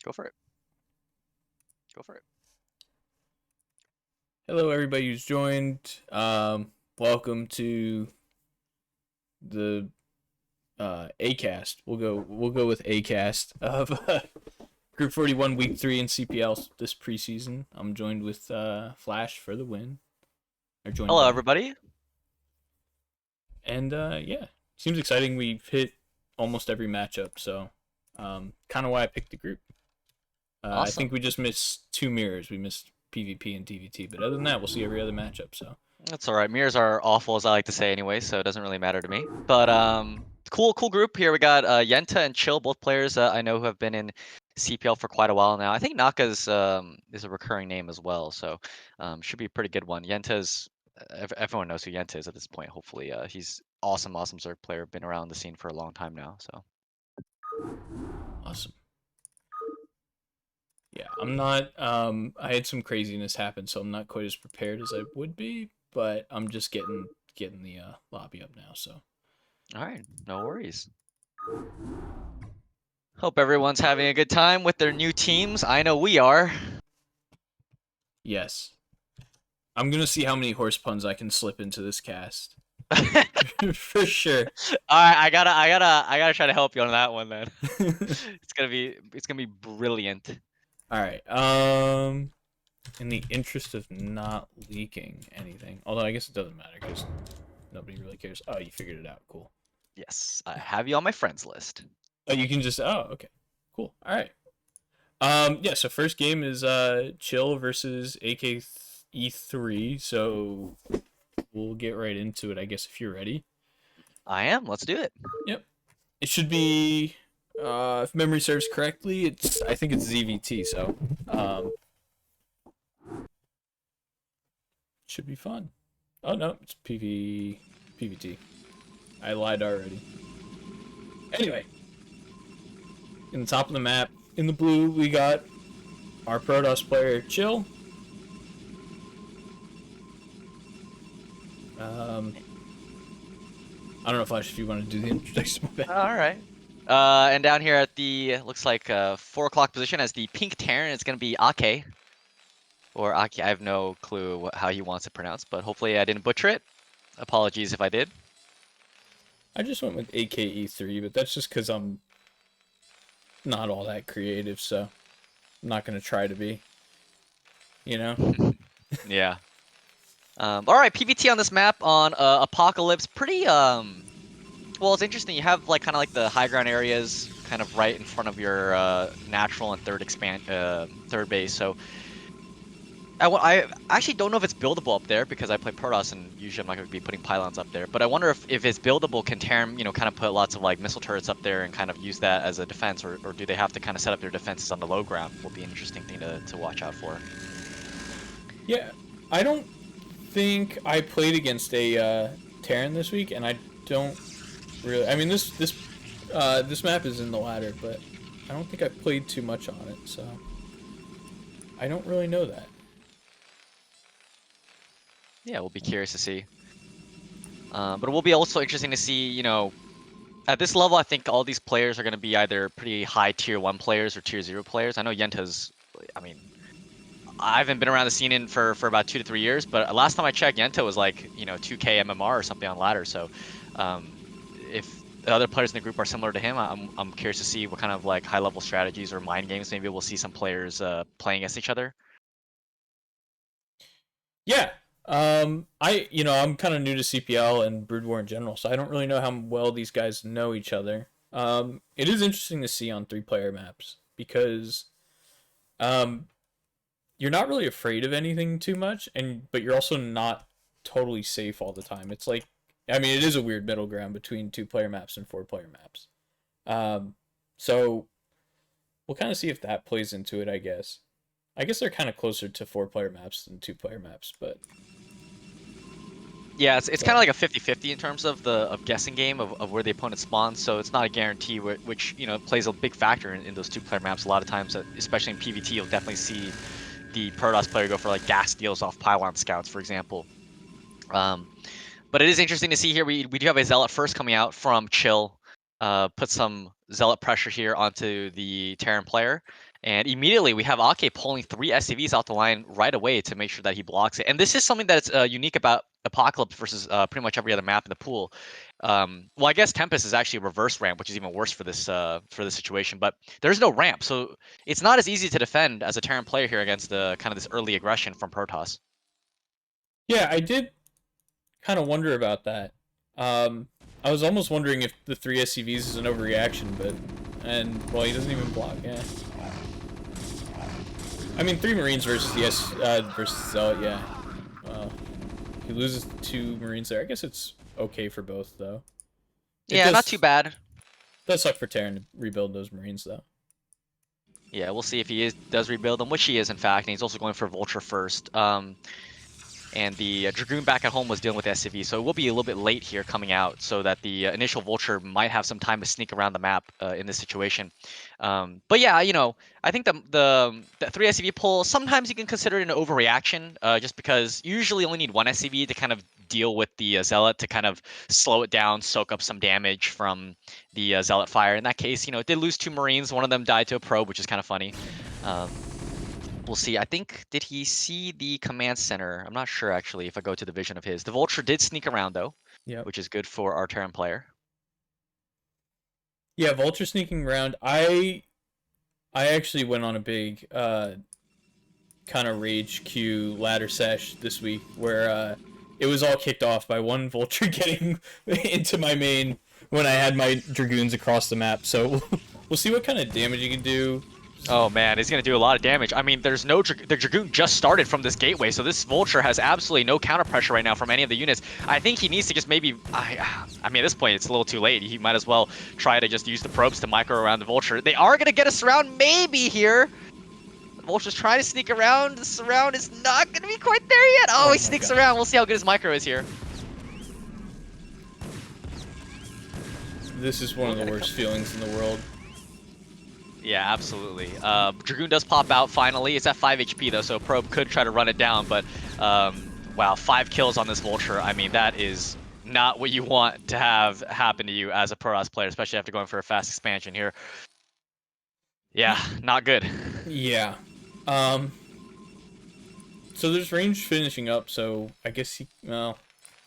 Go for it. Go for it. Hello, everybody who's joined. Welcome to the Acast. We'll go with Acast of Group 41, Week 3 in CPL this preseason. I'm joined with Flash for the win. Hello, everybody. And yeah, seems exciting. We've hit almost every matchup, so kind of why I picked the group. Awesome. I think we just missed 2 mirrors. We missed PvP and TVT, but other than that, we'll see every other matchup. So that's all right. Mirrors are awful, as I like to say anyway, so it doesn't really matter to me. But cool group here. We got Yenta and Chill, both players I know who have been in CPL for quite a while now. I think Naka's is a recurring name as well, so should be a pretty good one. Yenta's everyone knows who Yenta is at this point. Hopefully, he's awesome Zerg player. Been around the scene for a long time now. So awesome. Yeah, I'm not. I had some craziness happen, so I'm not quite as prepared as I would be. But I'm just getting the lobby up now. So. all right, no worries. Hope everyone's having a good time with their new teams. I know we are. Yes. I'm gonna see how many horse puns I can slip into this cast. For sure. All right, I gotta try to help you on that one then. It's gonna be brilliant. All right. In the interest of not leaking anything, although I guess it doesn't matter because nobody really cares. Oh, you figured it out. Cool. Yes, I have you on my friends list. Oh, you can just. Oh, okay. Cool. All right. Yeah. So first game is Chill versus AKE3. So we'll get right into it, I guess, if you're ready. I am. Let's do it. Yep. It should be, if memory serves correctly, I think it's ZVT, so should be fun. Oh no, it's PVT. I lied already. Anyway, in the top of the map, in the blue, we got our Protoss player, Chill. I don't know, Flash, if you want to do the introduction. All right. And down here at the looks like 4 o'clock position as the pink Terran, it's gonna be Ake. Or Ake. I have no clue how he wants it pronounced, but hopefully I didn't butcher it. Apologies if I did. I just went with AKE3, but that's just because I'm not all that creative, so I'm not gonna try to be. You know? Yeah. All right, PvT on this map on Apocalypse. Pretty well, it's interesting. You have like kind of like the high ground areas kind of right in front of your natural and third base. So I actually don't know if it's buildable up there because I play Protoss and usually I'm not going to be putting pylons up there. But I wonder if it's buildable. Can Terran, kind of put lots of like missile turrets up there and kind of use that as a defense, or do they have to kind of set up their defenses on the low ground? Will be an interesting thing to watch out for. Yeah, I don't think I played against a Terran this week, and I don't really. I mean, this map is in the ladder, but I don't think I played too much on it, so I don't really know that. Yeah, we'll be curious to see. But it will be also interesting to see, at this level, I think all these players are going to be either pretty high tier 1 players or tier 0 players. I know Yenta's, I haven't been around the scene for about 2 to 3 years, but last time I checked, Yenta was like, 2K MMR or something on ladder. So if the other players in the group are similar to him, I'm curious to see what kind of like high level strategies or mind games maybe we'll see some players playing against each other. Yeah. I'm kind of new to CPL and Brood War in general, so I don't really know how well these guys know each other. It is interesting to see on 3-player maps because you're not really afraid of anything too much, but you're also not totally safe all the time. It's like, I mean, it is a weird middle ground between 2-player maps and 4-player maps. So we'll kind of see if that plays into it, I guess. I guess they're kind of closer to 4-player maps than 2-player maps, but yeah, it's kind of like a 50-50 in terms of the guessing game of where the opponent spawns. So it's not a guarantee, which plays a big factor in those 2-player maps. A lot of times, especially in PvT, you'll definitely see the Protoss player go for like gas deals off pylon scouts, for example. But it is interesting to see here. We do have a Zealot first coming out from Chill. Put some Zealot pressure here onto the Terran player. And immediately we have Ake pulling 3 SCVs out the line right away to make sure that he blocks it. And this is something that's unique about Apocalypse versus pretty much every other map in the pool. Well, I guess Tempest is actually a reverse ramp, which is even worse for this situation. But there's no ramp, so it's not as easy to defend as a Terran player here against the kind of this early aggression from Protoss. Yeah, I did kind of wonder about that. I was almost wondering if the 3 SCVs is an overreaction, but well, he doesn't even block. Yeah. I mean, 3 Marines versus versus Zealot. Yeah. He loses 2 Marines there. I guess it's okay for both, though. Yeah, not too bad. Does suck for Terran to rebuild those Marines, though. Yeah, we'll see if he does rebuild them, which he is, in fact, and he's also going for Vulture first. And the Dragoon back at home was dealing with SCV, so it will be a little bit late here coming out, so that the initial Vulture might have some time to sneak around the map in this situation. But yeah, I think the 3 SCV pull, sometimes you can consider it an overreaction, just because you usually only need 1 SCV to kind of deal with the Zealot to kind of slow it down, soak up some damage from the Zealot fire. In that case, it did lose 2 Marines. One of them died to a probe, which is kind of funny. We'll see. I think, did he see the command center? I'm not sure, actually, if I go to the vision of his. The Vulture did sneak around, though, which is good for our Terran player. Yeah, Vulture sneaking around. I actually went on a big kind of rage queue ladder sesh this week where it was all kicked off by one Vulture getting into my main when I had my Dragoons across the map. So we'll see what kind of damage he can do. Oh man, he's gonna do a lot of damage. I mean, there's no the Dragoon just started from this gateway, so this Vulture has absolutely no counter pressure right now from any of the units. I think he needs to just maybe, I mean, at this point it's a little too late. He might as well try to just use the probes to micro around the Vulture. They are gonna get a surround maybe here. The Vulture's trying to sneak around. The surround is not gonna be quite there yet. Oh, he sneaks around. We'll see how good his micro is here. This is one of the worst feelings in the world. Yeah, absolutely. Dragoon does pop out finally. It's at 5 HP though, so Probe could try to run it down, but wow, 5 kills on this Vulture. I mean, that is not what you want to have happen to you as a Protoss player, especially after going for a fast expansion here. Yeah, not good. Yeah. So there's range finishing up, so I guess well,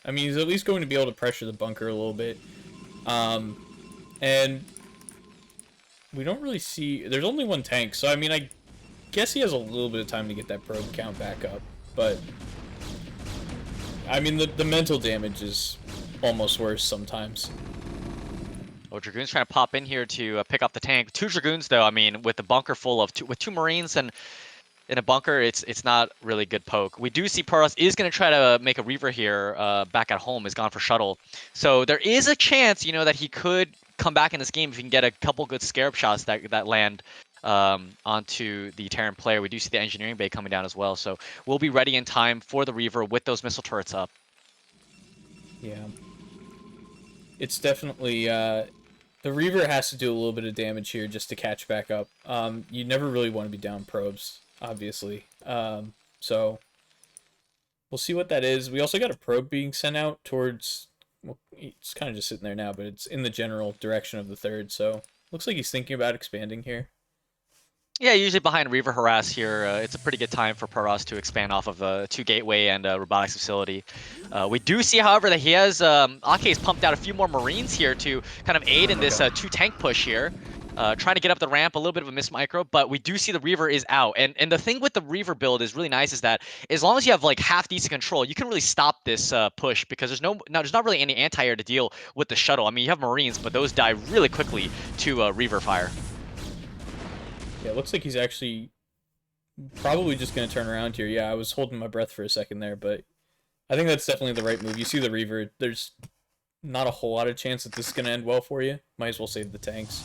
I mean, he's at least going to be able to pressure the bunker a little bit. And we don't really see... There's only 1 tank, so I mean, I guess he has a little bit of time to get that probe count back up. But, I mean, the mental damage is almost worse sometimes. Well, Dragoon's trying to pop in here to pick up the tank. 2 Dragoons, though, I mean, with the bunker full of... with 2 Marines and in a bunker, it's not really good poke. We do see Protoss is going to try to make a Reaver here back at home. Is gone for shuttle. So there is a chance, that he could come back in this game if he can get a couple good scarab shots that land onto the Terran player. We do see the engineering bay coming down as well. So we'll be ready in time for the Reaver with those missile turrets up. Yeah. It's definitely... the Reaver has to do a little bit of damage here just to catch back up. You never really want to be down probes, obviously. So we'll see what that is. We also got a probe being sent out towards... Well, it's kind of just sitting there now, but it's in the general direction of the 3rd, so looks like he's thinking about expanding here. Yeah, usually behind Reaver Harass here, it's a pretty good time for Protoss to expand off of 2 Gateway and Robotics Facility. We do see, however, that he has... Ake's pumped out a few more Marines here to kind of aid in this 2-tank push here. Trying to get up the ramp, a little bit of a miss micro, but we do see the Reaver is out. And the thing with the Reaver build is really nice is that as long as you have like half decent control, you can really stop this push because there's not really any anti-air to deal with the shuttle. I mean, you have Marines, but those die really quickly to Reaver fire. Yeah, it looks like he's actually probably just going to turn around here. Yeah, I was holding my breath for a second there, but I think that's definitely the right move. You see the Reaver, there's not a whole lot of chance that this is going to end well for you. Might as well save the tanks.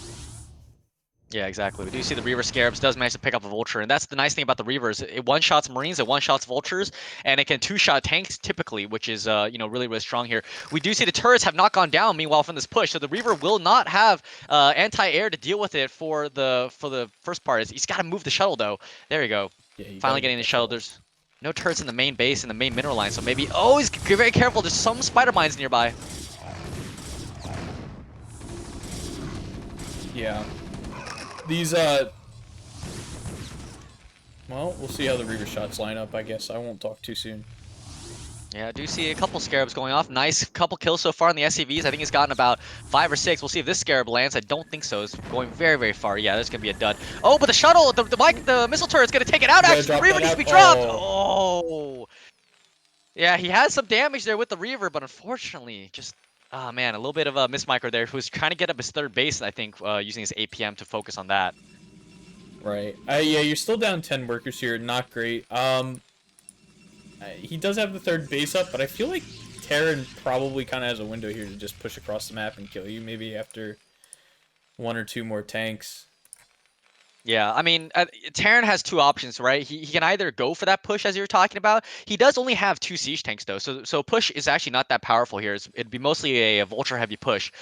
Yeah, exactly. We do see the Reaver Scarabs does manage to pick up a Vulture, and that's the nice thing about the Reavers. It one-shots Marines, it one-shots Vultures, and it can 2-shot tanks typically, which is really, really strong here. We do see the turrets have not gone down, meanwhile, from this push, so the Reaver will not have anti-air to deal with it for the first part. He's got to move the shuttle, though. There you go. Yeah, finally getting the shuttle. There's no turrets in the main base, in the main mineral line, so maybe... Oh, he's very careful. There's some spider mines nearby. Yeah. These Well, we'll see how the Reaver shots line up, I guess. I won't talk too soon. Yeah, I do see a couple Scarabs going off. Nice couple kills so far in the SCVs. I think he's gotten about 5 or 6. We'll see if this Scarab lands. I don't think so. It's going very, very far. Yeah, there's going to be a dud. Oh, but the shuttle, the missile turret's going to take it out, You gotta actually. The drop Reaver that needs out. to be dropped. Oh. Oh. Yeah, he has some damage there with the Reaver, but unfortunately, just... Ah, man, a little bit of a mismicro there. Who's trying to get up his third base, I think, using his APM to focus on that. Right. Yeah, you're still down 10 workers here. Not great. He does have the third base up, but I feel like Terran probably kind of has a window here to just push across the map and kill you, maybe after 1 or 2 more tanks. Yeah, I mean, Terran has 2 options, right? He can either go for that push, as you were talking about. He does only have 2 siege tanks, though, so push is actually not that powerful here. It'd be mostly a vulture-heavy push.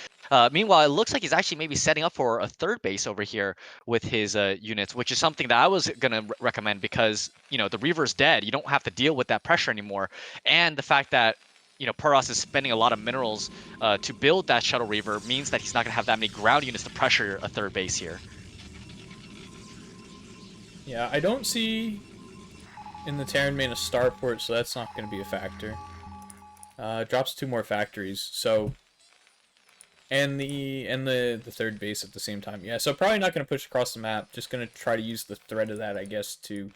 Meanwhile, it looks like he's actually maybe setting up for a third base over here with his units, which is something that I was gonna recommend because the Reaver's dead. You don't have to deal with that pressure anymore, and the fact that Puros is spending a lot of minerals to build that Shuttle Reaver means that he's not gonna have that many ground units to pressure a third base here. Yeah, I don't see in the Terran main a starport, so that's not going to be a factor. Drops 2 more factories, so and the third base at the same time. Yeah, so probably not going to push across the map. Just going to try to use the threat of that, I guess, to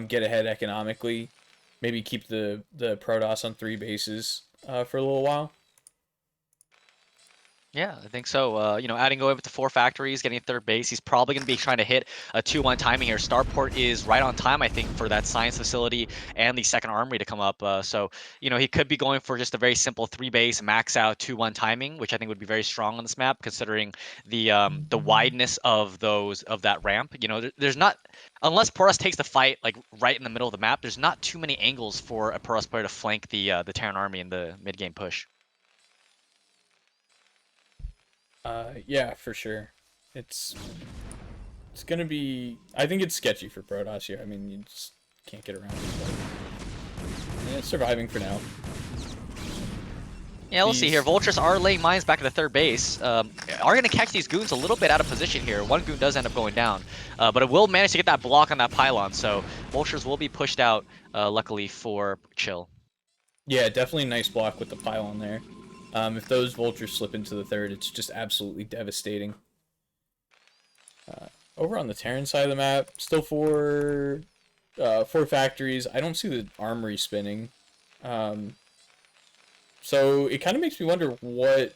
get ahead economically. Maybe keep the Protoss on 3 bases for a little while. Yeah, I think so. Adding going up to 4 factories, getting a third base, he's probably going to be trying to hit a 2-1 timing here. Starport is right on time, I think, for that science facility and the second armory to come up. So he could be going for just a very simple 3 base, max out 2-1 timing, which I think would be very strong on this map, considering the wideness of that ramp. There's not, unless Poros takes the fight like right in the middle of the map, there's not too many angles for a Poros player to flank the Terran army in the mid game push. Yeah, for sure. It's gonna be... I think it's sketchy for Protoss here. I mean, you just can't get around it, but... Yeah, it's surviving for now. Yeah, we'll see here. Vultures are laying mines back at the third base. Are going to catch these goons a little bit out of position here. One goon does end up going down, but it will manage to get that block on that pylon, so Vultures will be pushed out, luckily for Chill. Yeah, definitely a nice block with the pylon there. If those Vultures slip into the third, it's just absolutely devastating. Over on the Terran side of the map, still 4 factories. I don't see the armory spinning. So it kind of makes me wonder what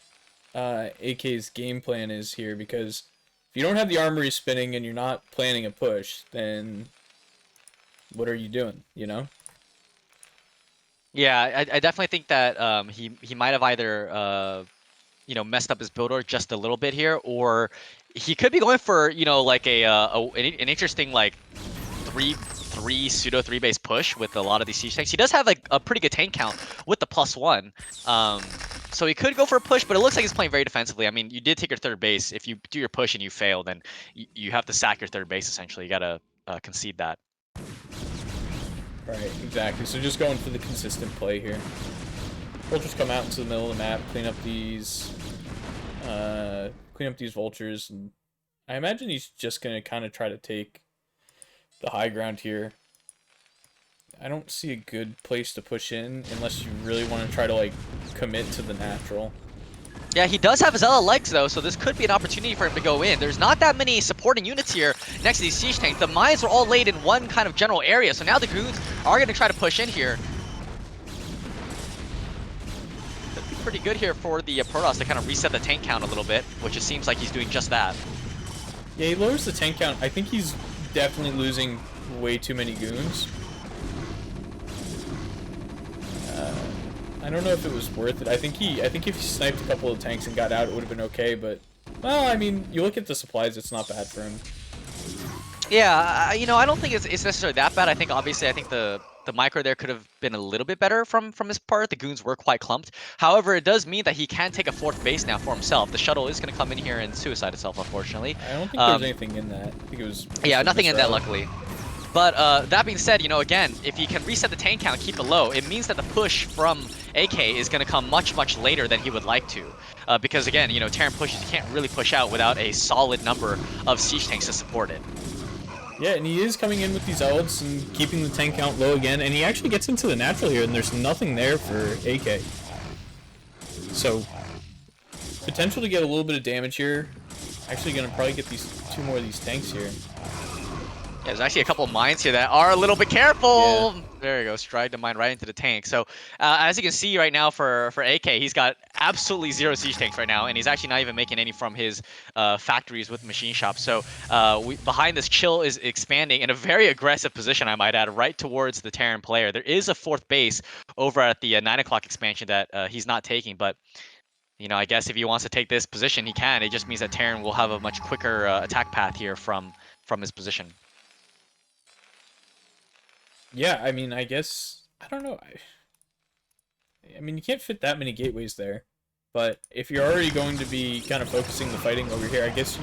AK's game plan is here, because if you don't have the armory spinning and you're not planning a push, then what are you doing, Yeah, I definitely think that he might have either messed up his build order just a little bit here, or he could be going for like an interesting like pseudo 3-base push with a lot of these siege tanks. He does have like a pretty good tank count with the +1, so he could go for a push, but it looks like he's playing very defensively. I mean, you did take your third base. If you do your push and you fail, then you have to sack your third base essentially. You gotta concede that. Right, exactly. So just going for the consistent play here. We'll just come out into the middle of the map, clean up these vultures, and I imagine he's just gonna kind of try to take the high ground here. I don't see a good place to push in unless you really want to try to like commit to the natural. Yeah, he does have Zella legs though, so this could be an opportunity for him to go in. There's not that many supporting units here next to these siege tanks. The mines are all laid in one kind of general area, so now the goons are going to try to push in here. That'd be pretty good here for the Protoss to kind of reset the tank count a little bit, which it seems like he's doing just that. Yeah, he lowers the tank count. I think he's definitely losing way too many goons. I don't know if it was worth it. I think if he sniped a couple of tanks and got out, it would have been okay, but... Well, I mean, you look at the supplies, it's not bad for him. Yeah, I don't think it's necessarily that bad. I think, obviously, the micro there could have been a little bit better from his part. The goons were quite clumped. However, it does mean that he can take a 4th base now for himself. The shuttle is going to come in here and suicide itself, unfortunately. I don't think there was anything in that. I think it was... Yeah, nothing in that, luckily. But that being said, again, if he can reset the tank count, keep it low, it means that the push from AK is going to come much, much later than he would like to. Because again, Terran pushes, you can't really push out without a solid number of siege tanks to support it. Yeah, and he is coming in with these ults and keeping the tank count low again, and he actually gets into the natural here, and there's nothing there for AK. So, potential to get a little bit of damage here. Actually gonna probably get these 2 more of these tanks here. Yeah, there's actually a couple of mines here that are a little bit careful. Yeah. There you go, stride the mine right into the tank. So as you can see right now for AK, he's got absolutely 0 siege tanks right now, and he's actually not even making any from his factories with machine shops. So behind this, Chill is expanding in a very aggressive position, I might add, right towards the Terran player. There is a 4th base over at the 9 o'clock expansion that he's not taking, but you know, I guess if he wants to take this position, he can. It just means that Terran will have a much quicker attack path here from his position. Yeah, I mean, I guess I don't know. I mean, you can't fit that many gateways there, but if you're already going to be kind of focusing the fighting over here, I guess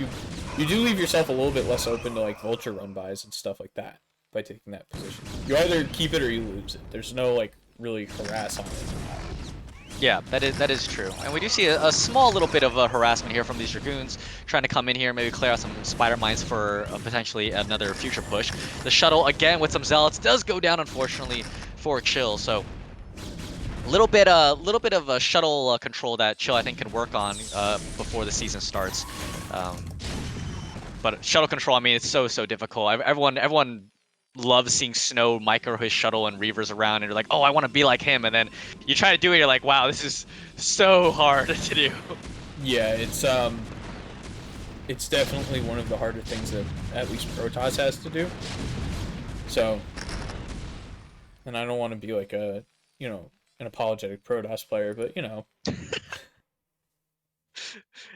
you do leave yourself a little bit less open to like vulture run bys and stuff like that by taking that position. You either keep it or you lose it. There's no like really harass on it. Yeah, that is true. And we do see a small little bit of harassment here from these Dragoons, trying to come in here, maybe clear out some spider mines for potentially another future push. The shuttle, again, with some Zealots, does go down, unfortunately, for Chill. So, a little bit of a shuttle control that Chill, I think, can work on before the season starts. But shuttle control, I mean, it's so difficult. Everyone loves seeing Snow micro his shuttle and Reavers around, and you're like, oh, I want to be like him. And then you try to do it, you're like, wow, this is so hard to do. Yeah, it's definitely one of the harder things that at least Protoss has to do. So, and I don't want to be like a, you know, an apologetic Protoss player, but you know.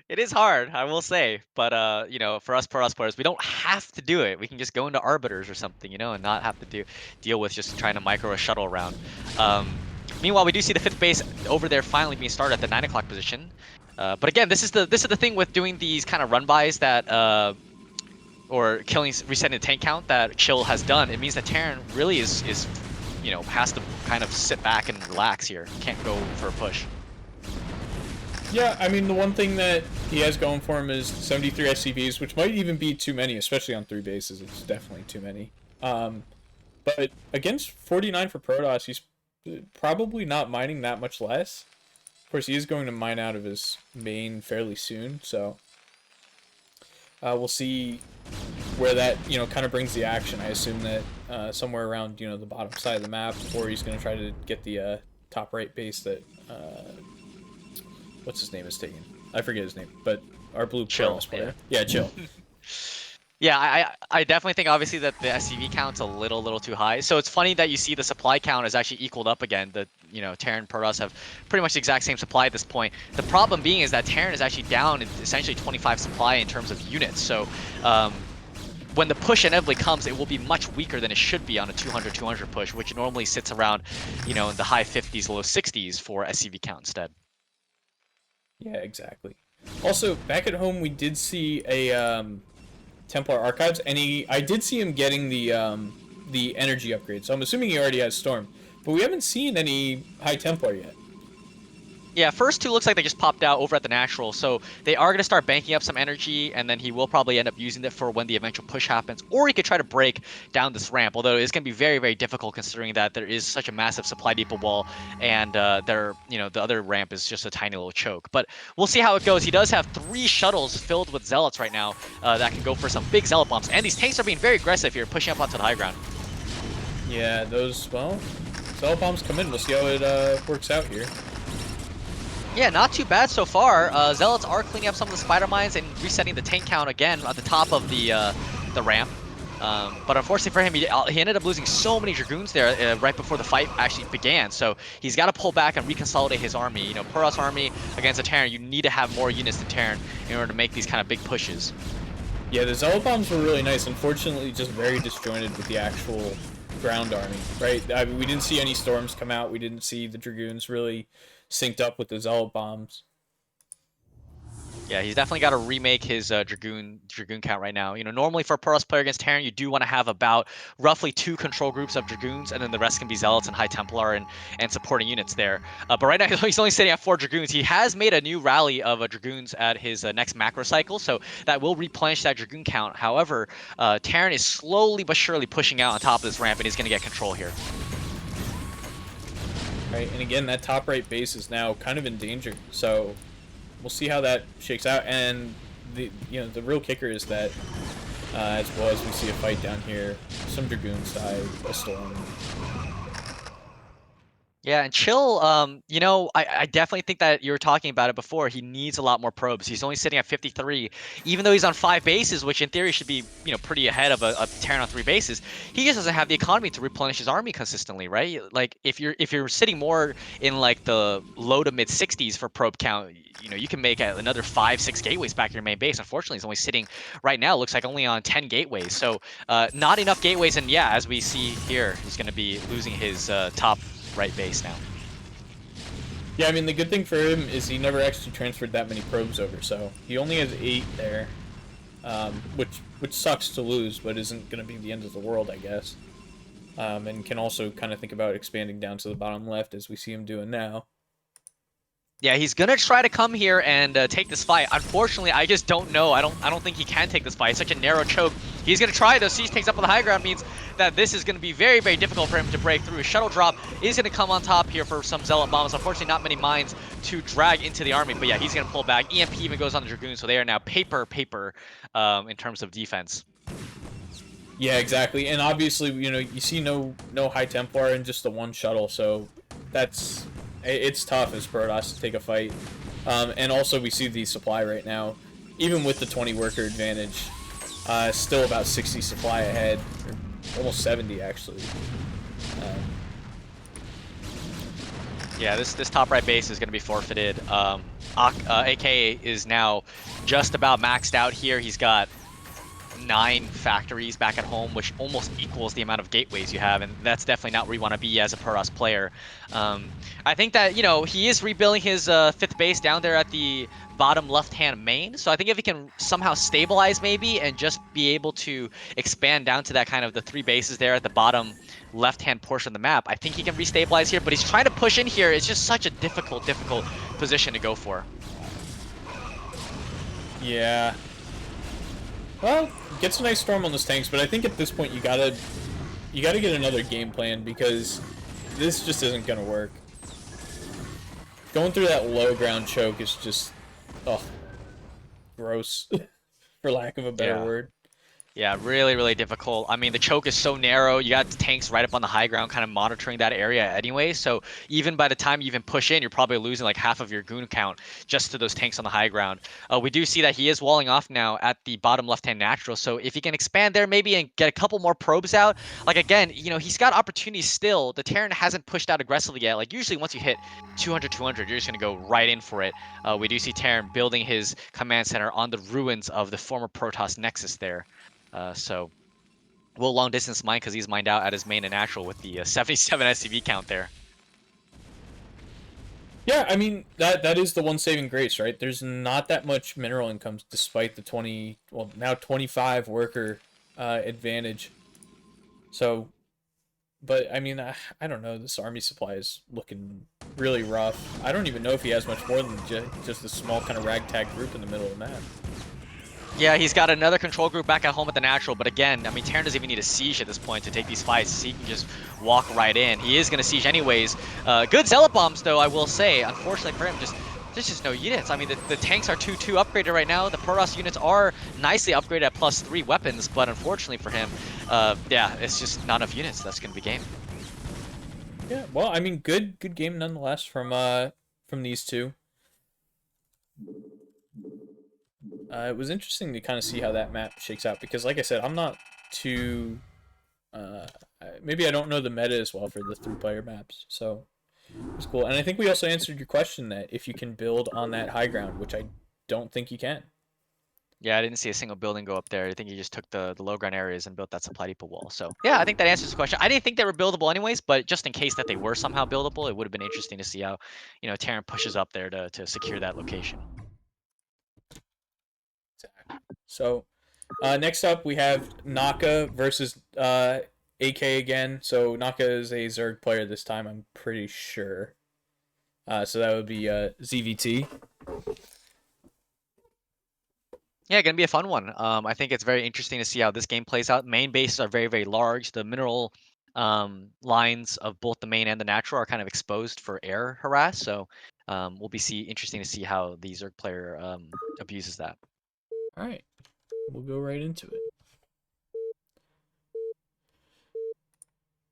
It is hard, I will say, but you know, for us Protoss players, we don't have to do it. We can just go into Arbiters or something, you know, and not have to deal with just trying to micro a shuttle around. Meanwhile, we do see the 5th base over there finally being started at the 9 o'clock position. But again, this is the thing with doing these kind of run bys that or resetting the tank count that Chill has done. It means that Terran really is you know, has to kind of sit back and relax here. Can't go for a push. Yeah, I mean, the one thing that he has going for him is 73 SCVs, which might even be too many, especially on 3 bases. It's definitely too many. But against 49 for Protoss, he's probably not mining that much less. Of course, he is going to mine out of his main fairly soon, so we'll see where that, you know, kind of brings the action. I assume that somewhere around, you know, the bottom side of the map, or he's going to try to get the top right base that what's his name is taking. I forget his name, but our blue Chill player. Yeah, Chill. Yeah, I definitely think obviously that the SCV count's a little too high. So it's funny that you see the supply count is actually equaled up again. The, you know, Terran and Protoss have pretty much the exact same supply at this point. The problem being is that Terran is actually down in essentially 25 supply in terms of units. So when the push inevitably comes, it will be much weaker than it should be on a 200-200 push, which normally sits around, you know, in the high 50s, low 60s for SCV count instead. Yeah, exactly. Also, back at home, we did see a Templar Archives, and I did see him getting the energy upgrade. So I'm assuming he already has Storm, but we haven't seen any High Templar yet. Yeah, first 2 looks like they just popped out over at the natural, so they are going to start banking up some energy, and then he will probably end up using it for when the eventual push happens, or he could try to break down this ramp, although it's going to be very difficult considering that there is such a massive supply depot wall, and you know, the other ramp is just a tiny little choke. But we'll see how it goes. He does have 3 shuttles filled with Zealots right now that can go for some big Zealot bombs, and these tanks are being very aggressive here, pushing up onto the high ground. Yeah, those, well, Zealot bombs come in. We'll see how it works out here. Yeah, not too bad so far. Zealots are cleaning up some of the spider mines and resetting the tank count again at the top of the ramp. But unfortunately for him, he ended up losing so many Dragoons there right before the fight actually began. So he's got to pull back and reconsolidate his army. You know, Protoss army against a Terran, you need to have more units than Terran in order to make these kind of big pushes. Yeah, the Zealot bombs were really nice. Unfortunately, just very disjointed with the actual ground army, right? I mean, we didn't see any storms come out. We didn't see the Dragoons really synced up with the Zealot bombs. Yeah, he's definitely got to remake his Dragoon count right now. Normally for a Protoss player against Terran, you do want to have about roughly 2 control groups of Dragoons, and then the rest can be Zealots and High Templar and supporting units there. But right now he's only sitting at 4 Dragoons. He has made a new rally of Dragoons at his next macro cycle, so that will replenish that Dragoon count. However, Terran is slowly but surely pushing out on top of this ramp, and he's going to get control here. Right, and again, that top right base is now kind of in danger. So we'll see how that shakes out. And the real kicker is that as well as we see a fight down here, some Dragoons die, a storm. Yeah, and Chill, I definitely think that you were talking about it before. He needs a lot more probes. He's only sitting at 53, even though he's on 5 bases, which in theory should be, pretty ahead of a Terran on 3 bases. He just doesn't have the economy to replenish his army consistently, right? Like if you're sitting more in like the low to mid 60s for probe count, you can make another 5, 6 gateways back in your main base. Unfortunately, he's only sitting right now. Looks like only on 10 gateways, so not enough gateways. And yeah, as we see here, he's going to be losing his top right base now. Yeah, I mean, the good thing for him is he never actually transferred that many probes over, so he only has 8 there, which sucks to lose, but isn't going to be the end of the world, I guess. And can also kind of think about expanding down to the bottom left, as we see him doing now. Yeah, he's gonna try to come here and take this fight. Unfortunately, I just don't know. I don't think he can take this fight. It's such a narrow choke. He's gonna try though. Siege takes up on the high ground means that this is gonna be very, very difficult for him to break through. His shuttle drop is gonna come on top here for some Zealot bombs. Unfortunately, not many mines to drag into the army. But yeah, he's gonna pull back. EMP even goes on the Dragoon, so they are now paper in terms of defense. Yeah, exactly. And obviously, you see no High Templar and just the one shuttle, so it's tough as Protoss to take a fight. And also we see the supply right now, even with the 20 worker advantage, still about 60 supply ahead, or almost 70 actually. Yeah, this top right base is going to be forfeited. AK is now just about maxed out here. He's got 9 factories back at home, which almost equals the amount of gateways you have, and that's definitely not where you want to be as a Protoss player. I think that, he is rebuilding his 5th base down there at the bottom left-hand main, so I think if he can somehow stabilize maybe and just be able to expand down to that kind of the 3 bases there at the bottom left-hand portion of the map, I think he can restabilize here, but he's trying to push in here. It's just such a difficult position to go for. Yeah. Well, gets a nice storm on those tanks, but I think at this point you gotta get another game plan, because this just isn't gonna work. Going through that low ground choke is just, gross, for lack of a better word. Yeah, really, really difficult. I mean, the choke is so narrow. You got tanks right up on the high ground kind of monitoring that area anyway. So even by the time you even push in, you're probably losing like half of your goon count just to those tanks on the high ground. We do see that he is walling off now at the bottom left-hand natural. So if he can expand there maybe and get a couple more probes out, like again, he's got opportunities still. The Terran hasn't pushed out aggressively yet. Like usually once you hit 200, 200, you're just going to go right in for it. We do see Terran building his command center on the ruins of the former Protoss Nexus there. So will long distance mine because he's mined out at his main and natural with the 77 SCV count there. Yeah, I mean, that is the one saving grace, right? There's not that much mineral income despite the now 25 worker advantage. So, but I mean, I don't know. This army supply is looking really rough. I don't even know if he has much more than just a small kind of ragtag group in the middle of the map. Yeah, he's got another control group back at home at the natural, but again, I mean, Terran doesn't even need a siege at this point to take these fights. He can just walk right in. He is going to siege anyways. Good Zealot bombs, though, I will say. Unfortunately for him, there's just no units. I mean, the tanks are 2-2 upgraded right now. The Protoss units are nicely upgraded at +3 weapons, but unfortunately for him, yeah, it's just not enough units. That's going to be game. Yeah, well, I mean, good game nonetheless from these two. It was interesting to kind of see how that map shakes out, because like I said, I'm not too maybe I don't know the meta as well for the 3-player maps, so it's cool. And I think we also answered your question that if you can build on that high ground, which I don't think you can. Yeah, I didn't see a single building go up there. I think he just took the low ground areas and built that supply depot wall. So yeah, I think that answers the question. I didn't think they were buildable anyways, but just in case that they were somehow buildable, it would have been interesting to see how, Terran pushes up there to secure that location. So next up we have Naka versus AK again. So Naka is a Zerg player this time, I'm pretty sure. So that would be ZVT. Yeah, gonna be a fun one. I think it's very interesting to see how this game plays out. Main bases are very, very large. The mineral lines of both the main and the natural are kind of exposed for air harass. So we'll be interesting to see how the Zerg player abuses that. All right, we'll go right into it.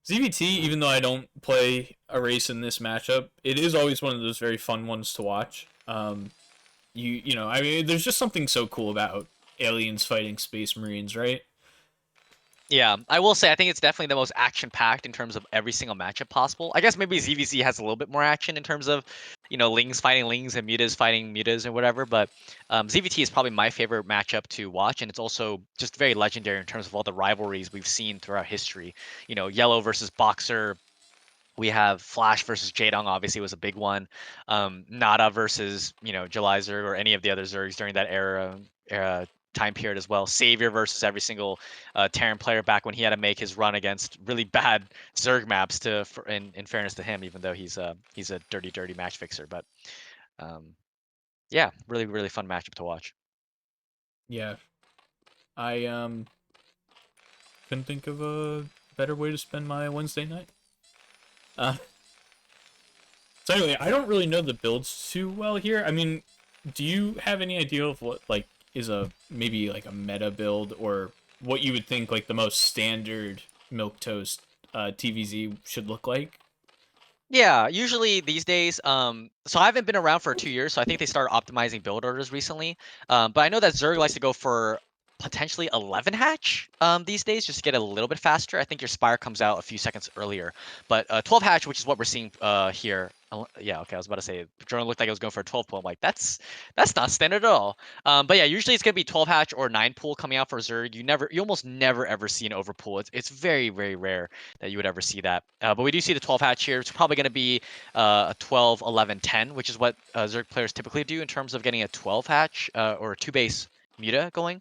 ZVT, even though I don't play a race in this matchup, it is always one of those very fun ones to watch. I mean, there's just something so cool about aliens fighting space marines, right? Yeah, I will say I think it's definitely the most action-packed in terms of every single matchup possible. I guess maybe ZVC has a little bit more action in terms of, Lings fighting Lings and Mutas fighting Mutas or whatever. But ZVT is probably my favorite matchup to watch, and it's also just very legendary in terms of all the rivalries we've seen throughout history. Yellow versus Boxer. We have Flash versus Jaedong, obviously was a big one. Nada versus July Zerg or any of the other Zergs during that era time period as well. Savior versus every single Terran player back when he had to make his run against really bad Zerg maps. In fairness to him, even though he's a dirty match fixer, but um, yeah, really really fun matchup to watch. Yeah, I couldn't think of a better way to spend my Wednesday night. Uh, so anyway, I don't really know the builds too well here. I mean, do you have any idea of what like is a maybe like a meta build or what you would think like the most standard milk toast TVZ should look like? Yeah, usually these days, so I haven't been around for 2 years, so I think they started optimizing build orders recently. But I know that Zerg likes to go for potentially 11 hatch these days, just to get a little bit faster. I think your Spire comes out a few seconds earlier, but 12 hatch, which is what we're seeing here. Yeah, okay, I was about to say, Jordan looked like it was going for a 12 pool. I'm like, that's not standard at all. But yeah, usually it's gonna be 12 hatch or 9 pool coming out for Zerg. You almost never ever see an overpool. It's very very rare that you would ever see that. But we do see the 12 hatch here. It's probably going to be a 12, 11, 10, which is what Zerg players typically do in terms of getting a 12 hatch or a 2 base Muta going.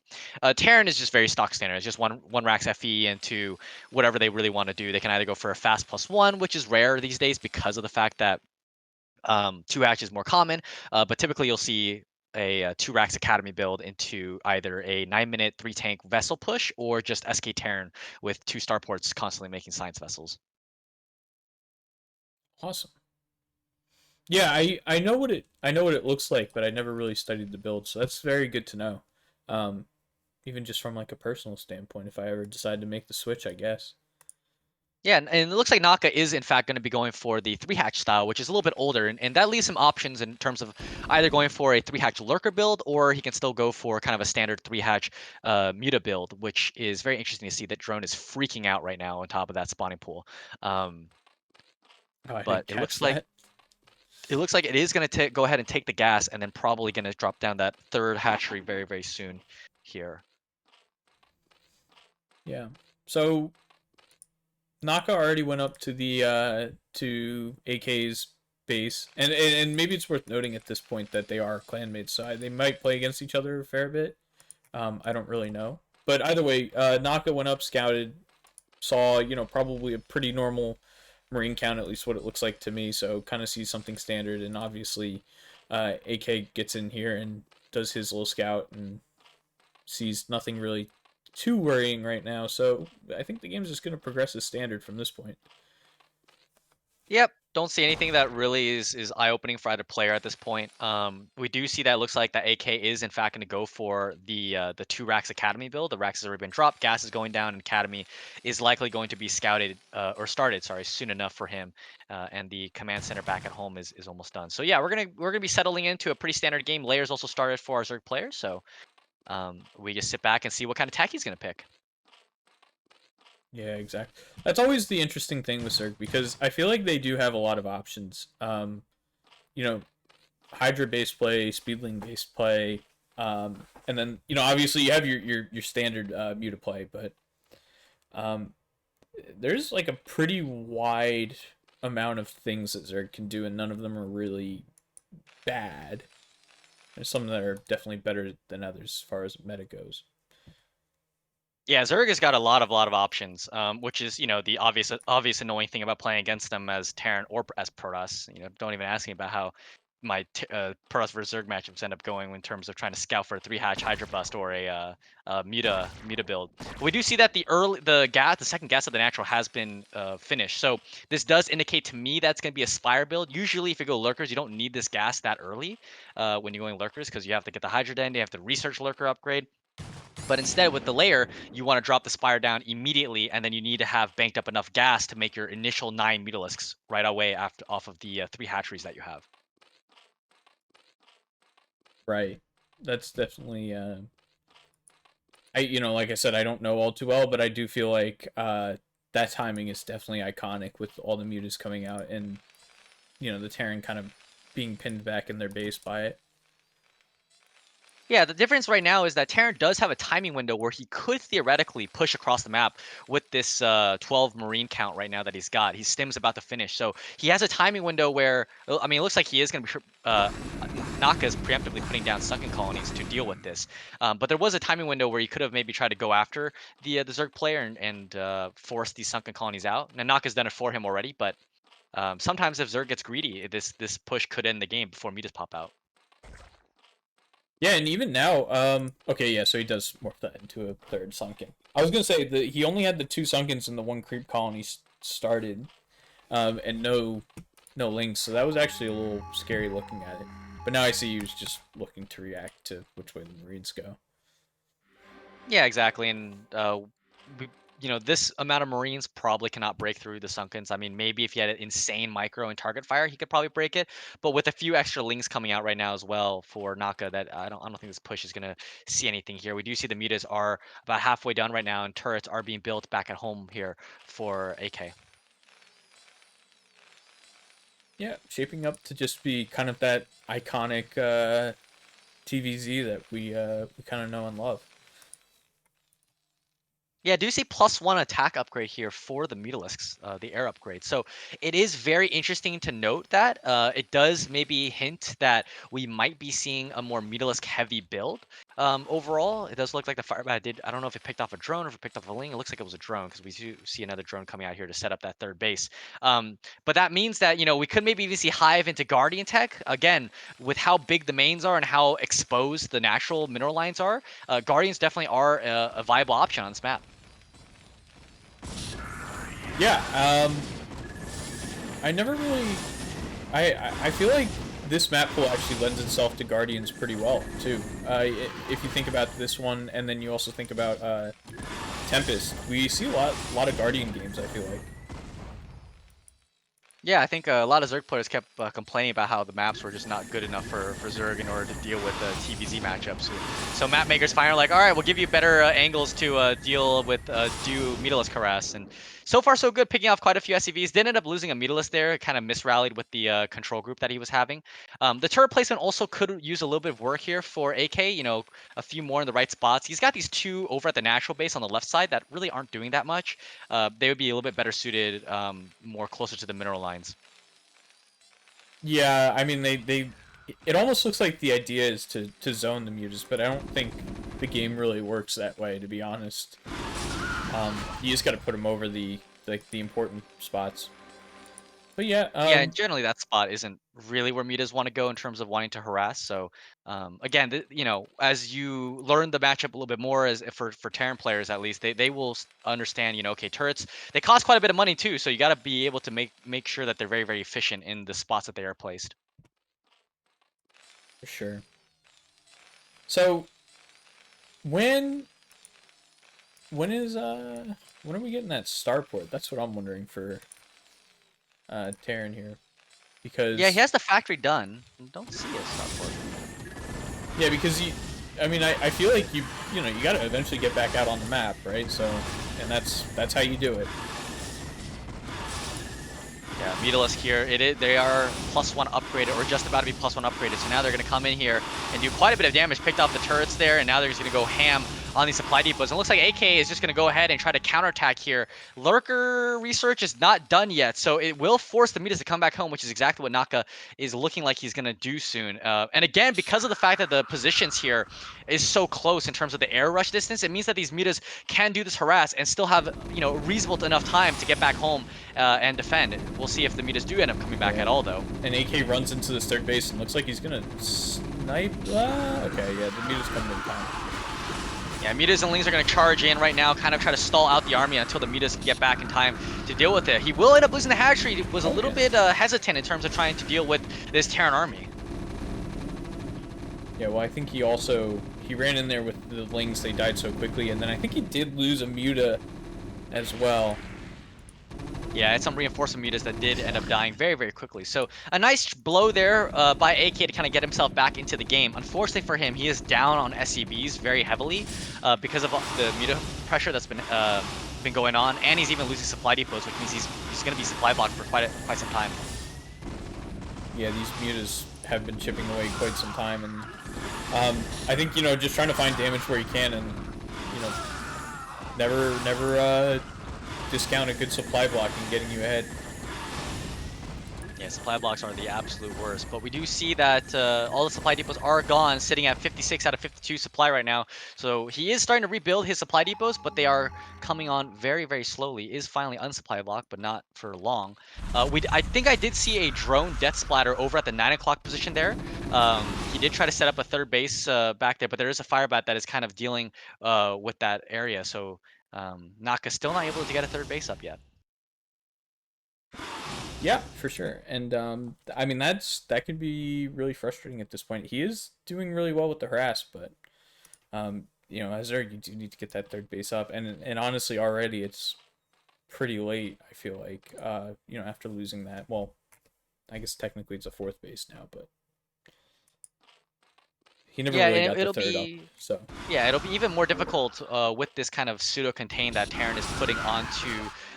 Terran is just very stock standard. It's just one Rax FE into whatever they really want to do. They can either go for a fast +1, which is rare these days because of the fact that 2 hatch is more common, but typically you'll see a 2 Rax Academy build into either a 9-minute 3 tank vessel push or just SK Terran with 2 starports constantly making science vessels. Awesome. Yeah, I know what it looks like, but I never really studied the build, so that's very good to know. Um, Even just from like a personal standpoint, if I ever decide to make the switch, I guess. Yeah, and it looks like Naka is in fact going to be going for the 3 hatch style, which is a little bit older, and that leaves some options in terms of either going for a 3 hatch lurker build, or he can still go for kind of a standard 3 hatch Muta build, which is very interesting to see that Drone is freaking out right now on top of that spawning pool. Um, Oh, I but didn't catch that. it looks like it is going to go ahead and take the gas, and then probably going to drop down that 3rd hatchery very very soon here. Yeah. So Naka already went up to the to AK's base, and maybe it's worth noting at this point that they are clanmates, so they might play against each other a fair bit. I don't really know, but either way, Naka went up, scouted, saw probably a pretty normal Marine count, at least what it looks like to me. So kind of sees something standard, and obviously, AK gets in here and does his little scout and sees nothing really too worrying right now. So I think the game's just going to progress as standard from this point. Yep, don't see anything that really is eye-opening for either player at this point. We do see that it looks like that AK is in fact going to go for the 2 Rax Academy build. The Rax has already been dropped, gas is going down, and Academy is likely going to be scouted or started, sorry, soon enough for him. And the command center back at home is almost done. So yeah, we're gonna be settling into a pretty standard game. Layers also started for our Zerg players, so we just sit back and see what kind of tech he's gonna pick. Yeah, exactly. That's always the interesting thing with Zerg because I feel like they do have a lot of options. You know, Hydra based play, Speedling based play, and then obviously you have your standard Muta play, but um, there's like a pretty wide amount of things that Zerg can do, and none of them are really bad. There's some that are definitely better than others as far as meta goes. Yeah, Zerg has got a lot of options, which is the obvious annoying thing about playing against them as Terran or as Protoss. Don't even ask me about how my Protoss versus Zerg matchups end up going in terms of trying to scout for a 3-hatch Hydra Bust or a Muta build. But we do see that the second gas of the natural has been finished. So this does indicate to me that's going to be a Spire build. Usually, if you go Lurkers, you don't need this gas that early when you're going Lurkers because you have to get the Hydra Den, you have to research Lurker upgrade. But instead, with the layer, you want to drop the Spire down immediately, and then you need to have banked up enough gas to make your initial 9 Mutalisks right away off of the 3 hatcheries that you have. Right. That's definitely like I said, I don't know all too well, but I do feel like that timing is definitely iconic with all the mutas coming out and the Terran kind of being pinned back in their base by it. Yeah, the difference right now is that Terran does have a timing window where he could theoretically push across the map with this 12 Marine count right now that he's got. His stim's about to finish, so he has a timing window where, I mean, it looks like he is going to be, Naka is preemptively putting down sunken colonies to deal with this. But there was a timing window where he could have maybe tried to go after the Zerg player and force these sunken colonies out. Now, Naka's done it for him already, but sometimes if Zerg gets greedy, this push could end the game before Mutas pop out. Yeah, and even now, okay, yeah, so he does morph that into a third sunken. I was gonna say that he only had the 2 sunkens and the 1 creep colony started, and no links, so that was actually a little scary looking at it. But now I see he was just looking to react to which way the Marines go. Yeah, exactly, and this amount of Marines probably cannot break through the Sunkens. I mean, maybe if he had an insane micro and target fire, he could probably break it. But with a few extra links coming out right now as well for Naka, that I don't think this push is gonna see anything here. We do see the mutas are about halfway done right now, and turrets are being built back at home here for AK. Yeah, shaping up to just be kind of that iconic TVZ that we kind of know and love. Yeah, I do see +1 attack upgrade here for the Mutalisks, the air upgrade. So it is very interesting to note that it does maybe hint that we might be seeing a more Mutalisk heavy build. Overall, it does look like the Firebat I don't know if it picked off a drone or if it picked off a Ling. It looks like it was a drone because we do see another drone coming out here to set up that third base. But that means that, we could maybe even see Hive into Guardian tech. Again, with how big the mains are and how exposed the natural mineral lines are, Guardians definitely are a viable option on this map. Yeah, I never really... I feel like this map pool actually lends itself to Guardians pretty well, too. If you think about this one, and then you also think about Tempest, we see a lot of Guardian games, I feel like. Yeah, I think a lot of Zerg players kept complaining about how the maps were just not good enough for Zerg in order to deal with the TVZ matchups. So map makers finally are like, all right, we'll give you better angles to deal with do Mutalisk harass. And so far so good, picking off quite a few SCVs. Did end up losing a Mutalisk there, kind of misrallied with the control group that he was having. The turret placement also could use a little bit of work here for AK, a few more in the right spots. He's got these 2 over at the natural base on the left side that really aren't doing that much. They would be a little bit better suited, more closer to the mineral lines. Yeah, I mean, it almost looks like the idea is to zone the mutas, but I don't think the game really works that way, to be honest. You just got to put them over the important spots. But yeah, Yeah, and generally that spot isn't really where mutas want to go in terms of wanting to harass. So, again, as you learn the matchup a little bit more, as for Terran players at least, they will understand. Okay, turrets they cost quite a bit of money too, so you got to be able to make sure that they're very very efficient in the spots that they are placed. for sure. So when is when are we getting that starport? That's what I'm wondering for Terran here, because Yeah, he has the factory done. Don't see a starport. yeah, because I mean, I feel like you got to eventually get back out on the map, right? So, and that's how you do it. Yeah, Mutalisk here. They are +1 upgraded, or just about to be +1 upgraded. So now they're going to come in here and do quite a bit of damage. Picked off the turrets there, and now they're just going to go ham on these supply depots. And it looks like AK is just going to go ahead and try to counterattack here. Lurker research is not done yet, so it will force the Midas to come back home, which is exactly what Naka is looking like he's going to do soon. And again, because of the fact that the positions here is so close in terms of the air rush distance, it means that these Midas can do this harass and still have, reasonable enough time to get back home and defend. We'll see if the Midas do end up coming back at all, though. And AK runs into this third base and looks like he's gonna snipe. Okay, yeah, the Midas coming in time. Yeah, Midas and Lings are going to charge in right now, kind of try to stall out the army until the Midas can get back in time to deal with it. He will end up losing the hatchery. He was a little bit hesitant in terms of trying to deal with this Terran army. Yeah, well, I think he ran in there with the Lings. They died so quickly, and then I think he did lose a Muta as well. Yeah, it's some reinforcement Midas that did end up dying very, very quickly. So a nice blow there by AK to kind of get himself back into the game. Unfortunately for him, he is down on SCBs very heavily because of the Muta pressure that's been going on, and he's even losing supply depots, which means he's going to be supply blocked for quite some time. Yeah, these Mutas have been chipping away quite some time, and I think just trying to find damage where he can, and never discount a good supply block and getting you ahead. Yeah, supply blocks are the absolute worst, but we do see that all the supply depots are gone, sitting at 56 out of 52 supply right now. So he is starting to rebuild his supply depots, but they are coming on very, very slowly. Is finally unsupply block, but not for long. I think I did see a drone death splatter over at the 9 o'clock position there. He did try to set up a third base back there, but there is a firebat that is kind of dealing with that area. So Naka's still not able to get a third base up yet. Yeah, for sure. And I mean that could be really frustrating at this point. He is doing really well with the harass, but as there you do need to get that third base up. And honestly, already it's pretty late. I feel like after losing that. Well, I guess technically it's a fourth base now, but he never really got the third up. So yeah, it'll be even more difficult with this kind of pseudo contain that Terran is putting onto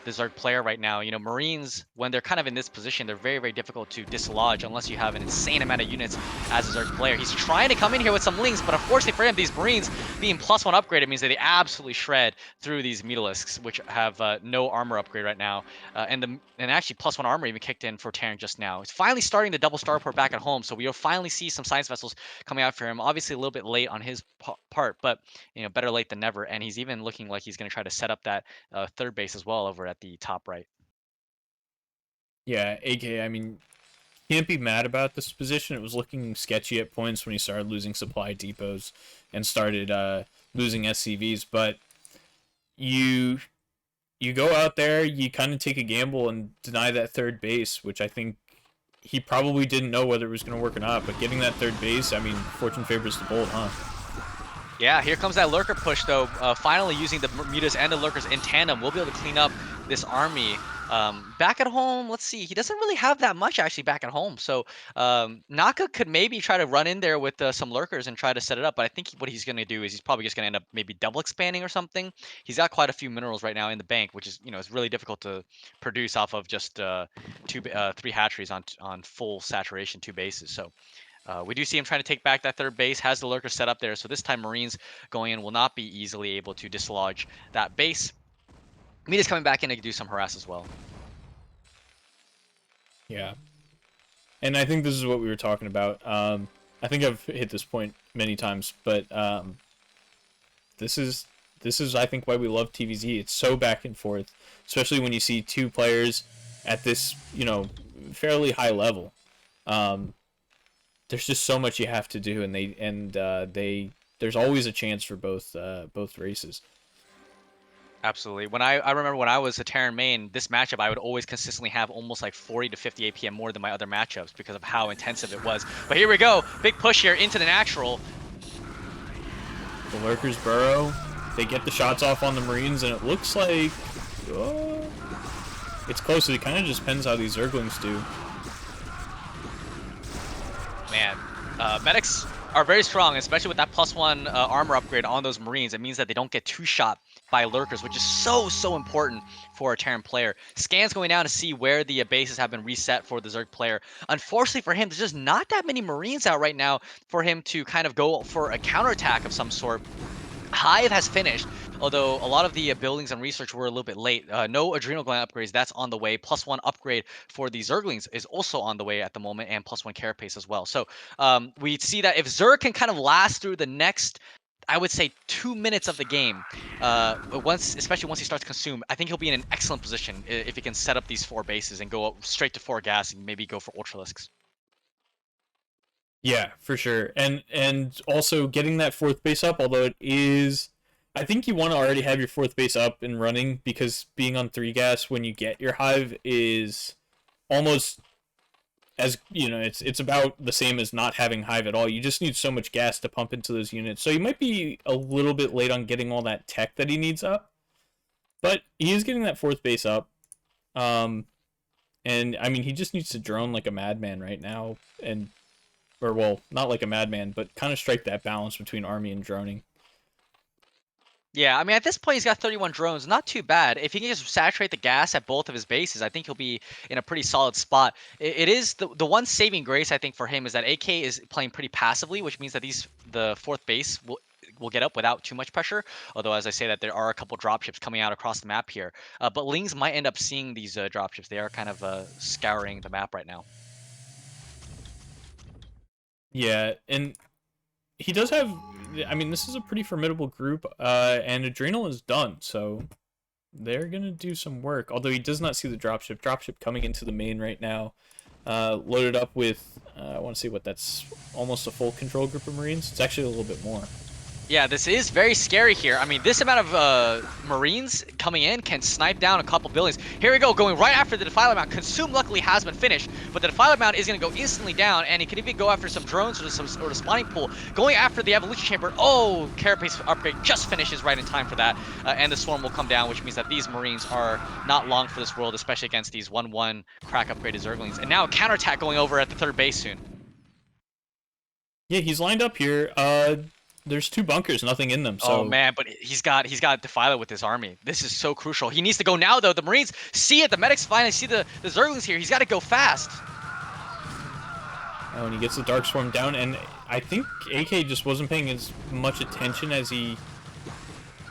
the Zerg player right now. Marines, when they're kind of in this position, they're very, very difficult to dislodge unless you have an insane amount of units as a Zerg player. He's trying to come in here with some Lings, but unfortunately for him, these Marines being +1 upgraded means that they absolutely shred through these Mutalisks, which have no armor upgrade right now. And actually +1 armor even kicked in for Terran just now. He's finally starting the double starport back at home, so we'll finally see some science vessels coming out for him. Obviously a little bit late on his part, but better late than never. And he's even looking like he's going to try to set up that third base as well over at the top right. Yeah, AK, I mean, can't be mad about this position. It was looking sketchy at points when he started losing supply depots and started losing SCVs, but you go out there, you kind of take a gamble and deny that third base, which I think he probably didn't know whether it was going to work or not, but getting that third base, I mean, fortune favors the bold, huh? Yeah, here comes that Lurker push, though. Finally using the Mutas and the Lurkers in tandem, we'll be able to clean up this army. Back at home, let's see. He doesn't really have that much, actually, back at home. So Naka could maybe try to run in there with some Lurkers and try to set it up. But I think what he's going to do is he's probably just going to end up maybe double expanding or something. He's got quite a few minerals right now in the bank, which is, it's really difficult to produce off of just 3 hatcheries on full saturation, 2 bases. So we do see him trying to take back that third base, has the Lurker set up there, so this time Marines going in will not be easily able to dislodge that base. Mita's coming back in to do some harass as well. Yeah. And I think this is what we were talking about. I think I've hit this point many times, but this is I think why we love TVZ. It's so back and forth, especially when you see 2 players at this, fairly high level. There's just so much you have to do, and there's always a chance for both races. Absolutely. When I remember when I was a Terran main, this matchup I would always consistently have almost like 40 to 50 APM more than my other matchups because of how intensive it was. But here we go, big push here into the natural. The Lurkers burrow. They get the shots off on the Marines, and it looks like it's close. It kind of just depends how these Zerglings do. Man, medics are very strong, especially with that +1 armor upgrade on those Marines. It means that they don't get 2-shot by Lurkers, which is so important for a Terran player. Scans going down to see where the bases have been reset for the Zerg player. Unfortunately for him, there's just not that many Marines out right now for him to kind of go for a counterattack of some sort. Hive has finished, although a lot of the buildings and research were a little bit late. No adrenal gland upgrades, that's on the way. +1 upgrade for the Zerglings is also on the way at the moment, and +1 carapace as well. So we see that if Zerg can kind of last through the next, I would say, 2 minutes of the game, especially once he starts to consume, I think he'll be in an excellent position if he can set up these 4 bases and go straight to 4 gas and maybe go for Ultralisks. Yeah, for sure. And also getting that fourth base up, although it is, I think you want to already have your fourth base up and running, because being on 3 gas when you get your hive is almost, as you know, it's about the same as not having hive at all. You just need so much gas to pump into those units. So he might be a little bit late on getting all that tech that he needs up, but he is getting that fourth base up. And I mean, he just needs to drone like a madman right now, and or well, not like a madman, but kind of strike that balance between army and droning. Yeah, I mean, at this point, he's got 31 drones. Not too bad. If he can just saturate the gas at both of his bases, I think he'll be in a pretty solid spot. It is the one saving grace, I think, for him is that AK is playing pretty passively, which means that the fourth base will get up without too much pressure. Although, as I say, that there are a couple dropships coming out across the map here. But Lings might end up seeing these dropships. They are kind of scouring the map right now. Yeah, and he does have. I mean, this is a pretty formidable group, and Adrenal is done, so they're gonna do some work. Although he does not see the dropship. Dropship coming into the main right now, loaded up with. I want to see what that's. Almost a full control group of Marines. It's actually a little bit more. Yeah, this is very scary here. I mean, this amount of Marines coming in can snipe down a couple buildings. Here we go, going right after the Defiler Mount. Consume, luckily, has been finished, but the Defiler Mount is going to go instantly down, and he can even go after some drones or the spawning pool. Going after the Evolution Chamber. Oh, Carapace upgrade just finishes right in time for that, and the Swarm will come down, which means that these Marines are not long for this world, especially against these 1-1 crack upgraded Zerglings. And now a counterattack going over at the third base soon. Yeah, he's lined up here. There's 2 bunkers, nothing in them. So Oh man, but he's got Defiler with his army. This is so crucial. He needs to go now though. The Marines see it. The medics finally see the Zerglings here. He's got to go fast. oh, and he gets the Dark Swarm down, and I think AK just wasn't paying as much attention as he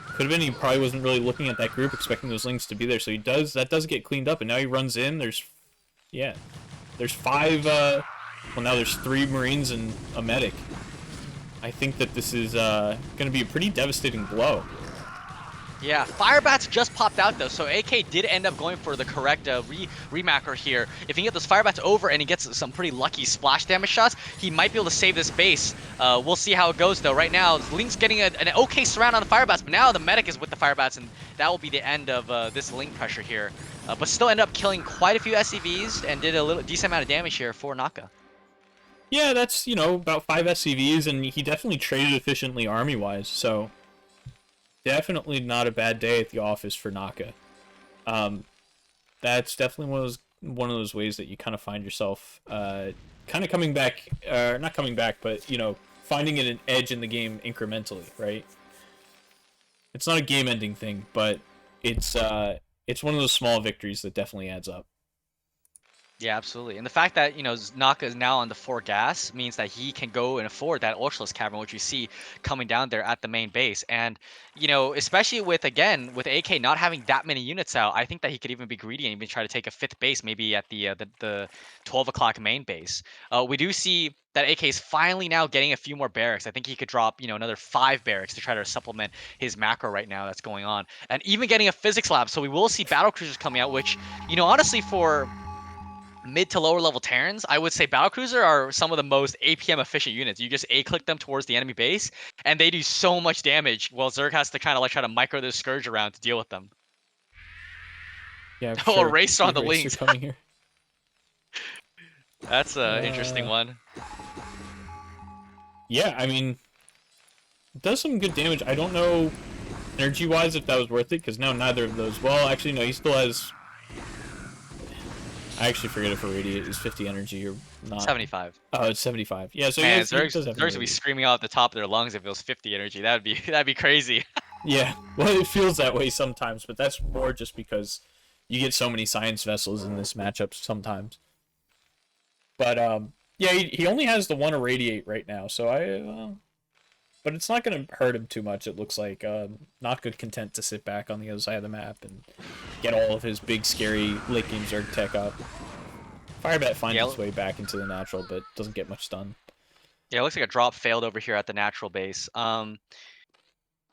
could have been. He probably wasn't really looking at that group, expecting those Lings to be there. So he does. That does get cleaned up, and now he runs in. There's 5. Well, now there's 3 Marines and a medic. I think that this is going to be a pretty devastating blow. Yeah, Firebats just popped out though, so AK did end up going for the correct remacro here. If he can get those Firebats over and he gets some pretty lucky splash damage shots, he might be able to save this base. We'll see how it goes though. Right now, Link's getting an okay surround on the Firebats, but now the medic is with the Firebats, and that will be the end of this Link pressure here. But still end up killing quite a few SCVs and did a decent amount of damage here for Naka. Yeah, that's, about 5 SCVs, and he definitely traded efficiently army-wise, so definitely not a bad day at the office for Naka. That's definitely one of those ways that you kind of find yourself kind of coming back, not coming back, but, finding an edge in the game incrementally, right? It's not a game-ending thing, but it's one of those small victories that definitely adds up. Yeah, absolutely. And the fact that, Naka is now on the 4 gas means that he can go and afford that Ultralisk Cavern, which you see coming down there at the main base. And, especially with AK not having that many units out, I think that he could even be greedy and even try to take a 5th base, maybe at the 12 o'clock main base. We do see that AK is finally now getting a few more barracks. I think he could drop, another 5 barracks to try to supplement his macro right now that's going on. And even getting a physics lab. So we will see battle cruisers coming out, which, honestly, for mid to lower level Terrans, I would say Battlecruiser are some of the most APM efficient units. You just A-click them towards the enemy base, and they do so much damage, while Zerg has to kind of try to micro the Scourge around to deal with them. Yeah, for Oh, a sure. Racer on the Racer Lings. coming here. That's an interesting one. Yeah, I mean, it does some good damage. I don't know energy-wise if that was worth it, because now neither of those... Well, actually, no, he still has... I actually forget if Irradiate is 50 energy or not. 75. Oh, it's 75. Yeah, so Man, he Zergs does have would be screaming out at the top of their lungs if it was 50 energy. That'd be crazy. Yeah, well, it feels that way sometimes, but that's more just because you get so many science vessels in this matchup sometimes. But yeah, he only has the 1 Irradiate right now, so but it's not going to hurt him too much, it looks like. Not good content to sit back on the other side of the map and get all of his big, scary late game Zerg tech up. Firebat finds Yeah, its way back into the natural, but doesn't get much done. yeah, it looks like a drop failed over here at the natural base.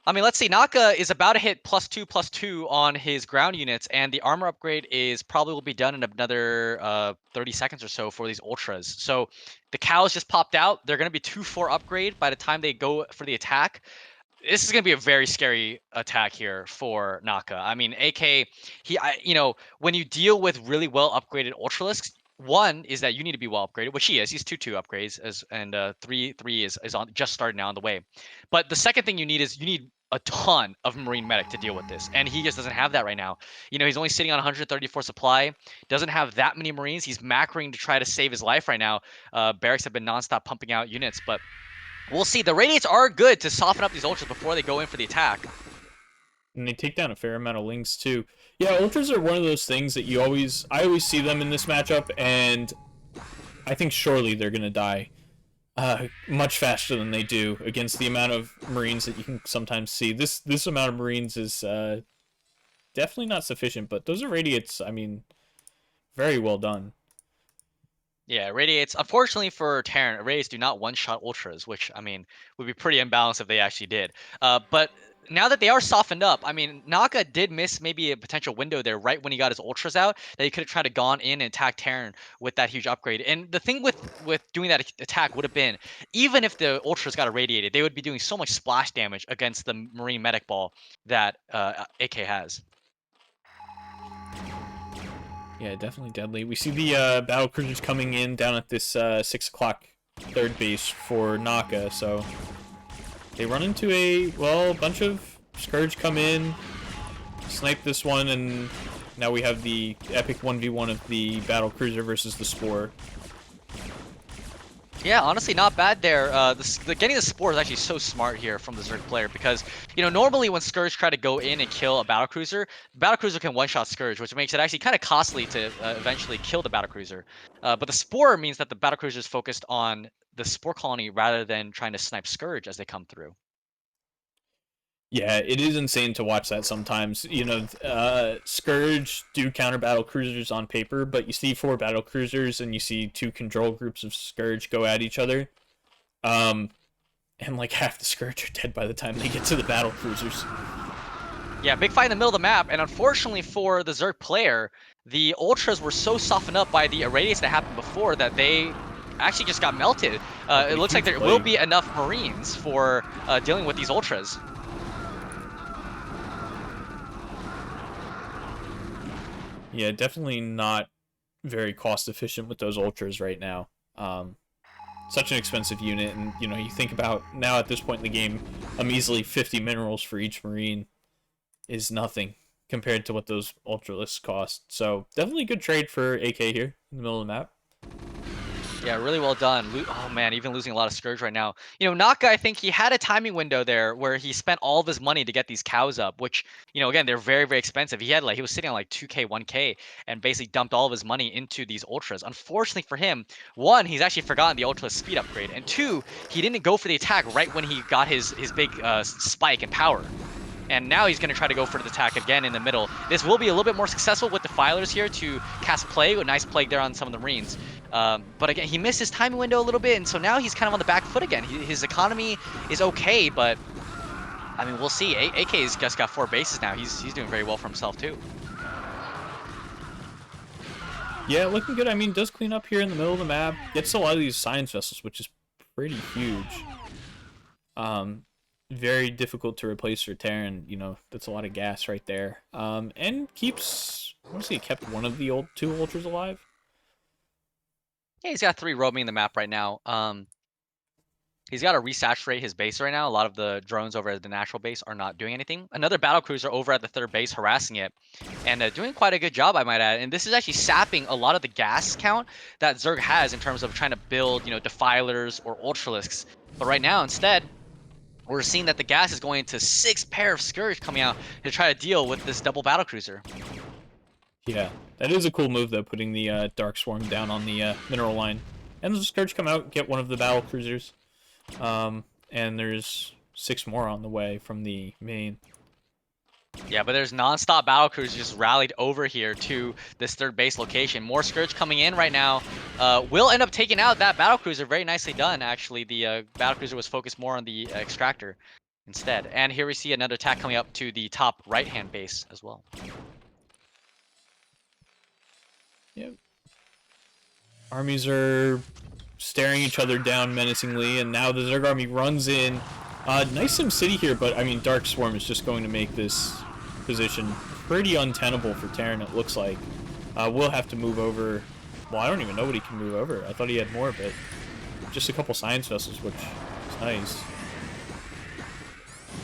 I mean, let's see. Naka is about to hit +2/+2 on his ground units, and the armor upgrade is probably will be done in another 30 seconds or so for these ultras. So the cows just popped out. They're going to be 2/4 upgrade by the time they go for the attack. This is going to be a very scary attack here for Naka. I mean, AK, when you deal with really well upgraded Ultralisks, one is that you need to be well upgraded, which he is. He's 2/2 upgrades, and 3/3 is on just starting now on the way. But the second thing you need is you need a ton of Marine Medic to deal with this, and he just doesn't have that right now. He's only sitting on 134 supply, doesn't have that many Marines. He's macroing to try to save his life right now. Barracks have been nonstop pumping out units, but we'll see. The radiates are good to soften up these ultras before they go in for the attack. And they take down a fair amount of links too. Yeah, ultras are one of those things that I always see them in this matchup, and I think surely they're gonna die much faster than they do against the amount of Marines that you can sometimes see. This amount of Marines is definitely not sufficient, but those are radiates. I mean, very well done. Yeah, radiates. Unfortunately for Terran, radiates do not one-shot ultras, which I mean would be pretty imbalanced if they actually did. But now that they are softened up, I mean Naka did miss maybe a potential window there right when he got his ultras out that he could have tried to gone in and attack Terran with that huge upgrade. And the thing with doing that attack would have been even if the ultras got irradiated, they would be doing so much splash damage against the Marine Medic Ball that AK has. Yeah, definitely deadly. We see the battle cruisers coming in down at this 6 o'clock third base for Naka, so they run into a bunch of Scourge come in, snipe this one, and now we have the epic 1v1 of the battle cruiser versus the Spore. Yeah, honestly, not bad there. Getting the Spore is actually so smart here from the Zerg player because, normally when Scourge try to go in and kill a Battlecruiser, the Battlecruiser can one-shot Scourge, which makes it actually kind of costly to eventually kill the Battlecruiser. But the Spore means that the Battlecruiser is focused on the Spore colony rather than trying to snipe Scourge as they come through. Yeah, it is insane to watch that sometimes. Scourge do counter battle cruisers on paper, but you see 4 battle cruisers and you see 2 control groups of Scourge go at each other. And like half the Scourge are dead by the time they get to the battle cruisers. Yeah, big fight in the middle of the map, and unfortunately for the Zerg player, the Ultras were so softened up by the irradiates that happened before that they actually just got melted. It looks like there will be enough Marines for dealing with these Ultras. Yeah, definitely not very cost efficient with those ultras right now. Such an expensive unit, and you think about now at this point in the game, a measly 50 minerals for each marine is nothing compared to what those ultralisks cost. So definitely a good trade for AK here in the middle of the map. Yeah, really well done. Oh man, even losing a lot of Scourge right now. Naka, I think he had a timing window there where he spent all of his money to get these cows up, which, again, they're very, very expensive. He was sitting on like 2K, 1K, and basically dumped all of his money into these ultras. Unfortunately for him, one, he's actually forgotten the ultra speed upgrade, and two, he didn't go for the attack right when he got his big spike in power. And now he's going to try to go for the attack again in the middle. This will be a little bit more successful with Defilers here to cast Plague. A nice Plague there on some of the Marines. But again, he missed his timing window a little bit, and so now he's kind of on the back foot again. His economy is okay, but I mean, we'll see. AK's just got 4 bases now. He's doing very well for himself too. Yeah, looking good. I mean, does clean up here in the middle of the map. Gets a lot of these science vessels, which is pretty huge. Very difficult to replace for Terran. That's a lot of gas right there. And keeps, I want to say, kept one of the 2 ultras alive. Yeah, he's got 3 roaming the map right now. He's got to resaturate his base right now. A lot of the drones over at the natural base are not doing anything. Another battlecruiser over at the 3rd base harassing it and doing quite a good job, I might add. And this is actually sapping a lot of the gas count that Zerg has in terms of trying to build, defilers or ultralisks. But right now, instead, we're seeing that the gas is going to 6 pair of Scourge coming out to try to deal with this double battlecruiser. Yeah, that is a cool move, though, putting the Dark Swarm down on the mineral line. And the Scourge come out, get one of the battle cruisers. And there's 6 more on the way from the main. Yeah, but there's non-stop battle cruisers just rallied over here to this third base location. More Scourge coming in right now. Will end up taking out that battle cruiser. Very nicely done, actually. The battle cruiser was focused more on the extractor instead. And here we see another attack coming up to the top right-hand base as well. Yep. Armies are staring each other down menacingly, and now the Zerg army runs in. Nice SimCity here, but I mean, Dark Swarm is just going to make this position pretty untenable for Terran, it looks like. We'll have to move over. Well, I don't even know what he can move over. I thought he had more, but just a couple science vessels, which is nice.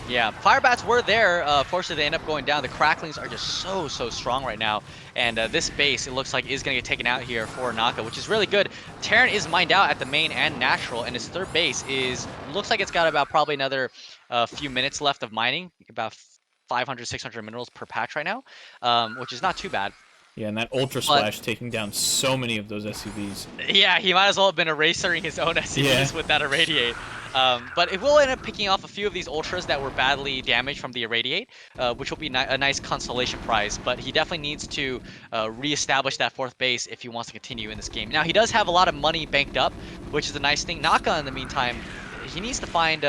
Yeah, Firebats were there. Fortunately, they end up going down. The Cracklings are just so strong right now. And this base, it looks like, is going to get taken out here for Naka, which is really good. Terran is mined out at the main and natural, and his third base looks like it's got about probably another few minutes left of mining, about 500, 600 minerals per patch right now, which is not too bad. Yeah, and that Ultra Splash taking down so many of those SCVs. Yeah, he might as well have been erasing his own SCVs with that Irradiate. But it will end up picking off a few of these Ultras that were badly damaged from the Irradiate, which will be a nice consolation prize. But he definitely needs to reestablish that fourth base if he wants to continue in this game. Now, he does have a lot of money banked up, which is a nice thing. Naka, in the meantime, he needs to find...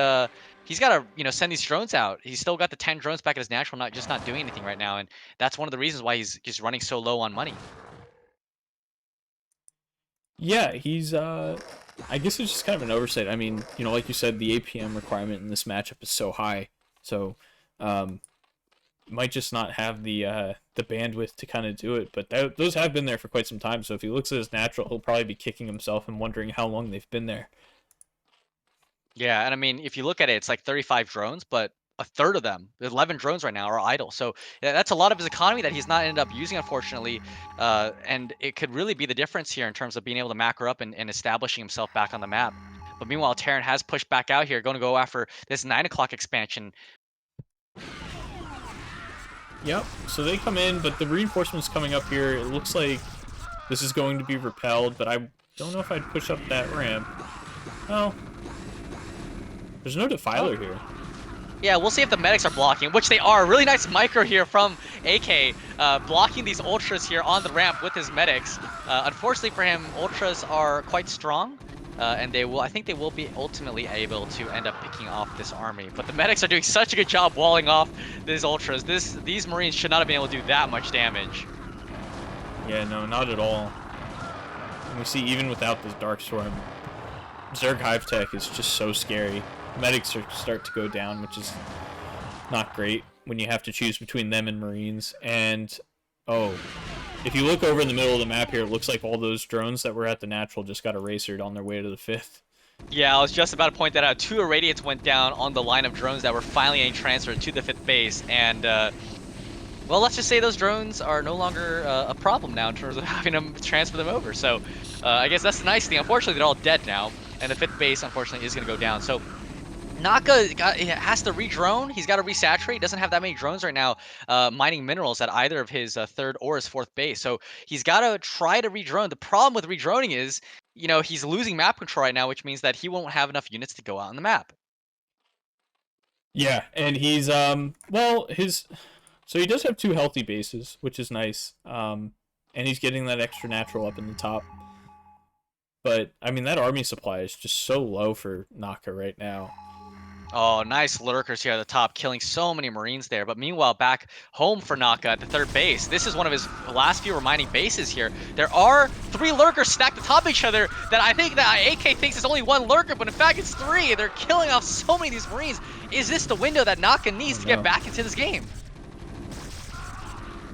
he's got to, send these drones out. He's still got the 10 drones back at his natural, not doing anything right now. And that's one of the reasons why he's just running so low on money. Yeah, he's, I guess it's just kind of an oversight. I mean, like you said, the APM requirement in this matchup is so high, so, might just not have the bandwidth to kind of do it, but those have been there for quite some time, so if he looks at his natural, he'll probably be kicking himself and wondering how long they've been there. Yeah, and I mean, if you look at it, it's like 35 drones, but a third of them, 11 drones right now, are idle. So yeah, that's a lot of his economy that he's not ended up using, unfortunately. And it could really be the difference here in terms of being able to macro up and establishing himself back on the map. But meanwhile, Terran has pushed back out here, going to go after this 9 o'clock expansion. Yep, so they come in, but the reinforcements coming up here, it looks like this is going to be repelled, but I don't know if I'd push up that ramp. Well, there's no Defiler here. Yeah, we'll see if the medics are blocking, which they are. Really nice micro here from AK, blocking these Ultras here on the ramp with his medics. Unfortunately for him, Ultras are quite strong, and I think they will be ultimately able to end up picking off this army. But the medics are doing such a good job walling off these Ultras. These Marines should not have been able to do that much damage. Yeah, no, not at all. And we see even without this Dark Storm, Zerg Hive Tech is just so scary. Medics start to go down, which is not great when you have to choose between them and Marines. And, oh, if you look over in the middle of the map here, it looks like all those drones that were at the natural just got erasered on their way to the 5th. Yeah, I was just about to point that out. 2 Irradiates went down on the line of drones that were finally getting transferred to the 5th base. And, well, let's just say those drones are no longer a problem now in terms of having them transfer them over. So, I guess that's the nice thing. Unfortunately, they're all dead now. And the 5th base, unfortunately, is going to go down. So, Naka has to re-drone. He's got to resaturate. He doesn't have that many drones right now mining minerals at either of his 3rd or his 4th base. So he's got to try to re-drone. The problem with re-droning is, he's losing map control right now, which means that he won't have enough units to go out on the map. Yeah, and he's, well, so he does have 2 healthy bases, which is nice. And he's getting that extra natural up in the top. But, I mean, that army supply is just so low for Naka right now. Oh, nice lurkers here at the top, killing so many Marines there. But meanwhile, back home for Naka at the 3rd base. This is one of his last few remaining bases here. There are 3 lurkers stacked atop each other that I think that AK thinks is only 1 lurker, but in fact it's 3. They're killing off so many of these Marines. Is this the window that Naka needs to get back into this game?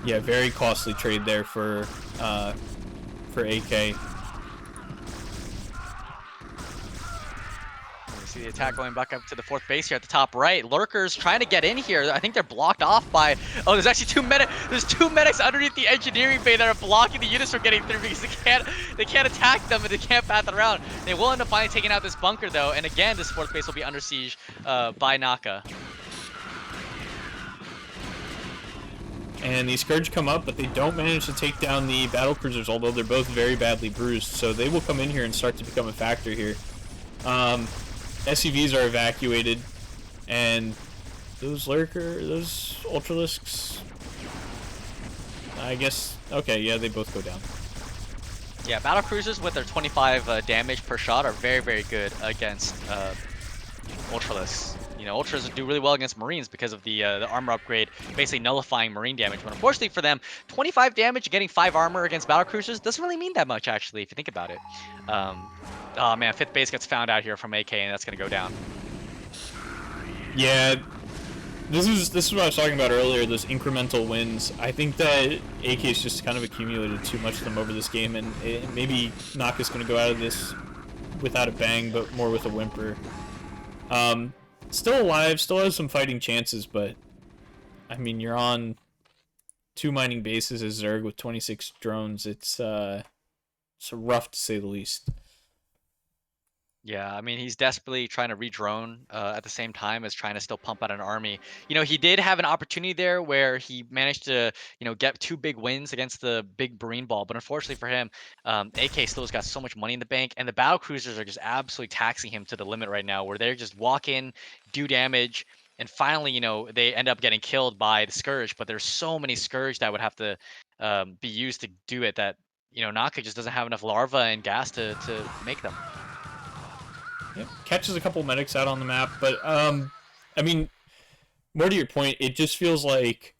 Yeah, very costly trade there for AK. See the attack going back up to the 4th base here at the top right. Lurkers trying to get in here. I think they're blocked off by... Oh, there's actually 2 medics. There's 2 medics underneath the engineering bay that are blocking the units from getting through because they can't attack them and they can't path it around. They will end up finally taking out this bunker though, and again, this 4th base will be under siege by Naka. And the Scourge come up, but they don't manage to take down the battle cruisers, although they're both very badly bruised. So they will come in here and start to become a factor here. SCVs are evacuated. And those Ultralisks, I guess, okay, yeah, they both go down. Yeah, battlecruisers with their 25 damage per shot are very, very good against Ultralisks. You know, Ultras do really well against Marines because of the armor upgrade, basically nullifying Marine damage. But unfortunately for them, 25 damage getting 5 armor against battlecruisers doesn't really mean that much, actually, if you think about it. Oh man, 5th base gets found out here from AK, and that's gonna go down. Yeah, this is what I was talking about earlier. Those incremental wins. I think that AK's just kind of accumulated too much of them over this game, and maybe Naka's going to go out of this without a bang, but more with a whimper. Still alive, still has some fighting chances, but I mean, you're on 2 mining bases as Zerg with 26 drones. It's rough to say the least. Yeah, I mean, he's desperately trying to re-drone at the same time as trying to still pump out an army. You know, he did have an opportunity there where he managed to, you know, get 2 big wins against the big Marine ball. But unfortunately for him, AK still has got so much money in the bank, and the battle cruisers are just absolutely taxing him to the limit right now, where they're just walk in, do damage, and finally, you know, they end up getting killed by the Scourge. But there's so many Scourge that would have to be used to do it that, you know, Naka just doesn't have enough larva and gas to make them. Yep. Catches a couple medics out on the map, but I mean, more to your point, it just feels like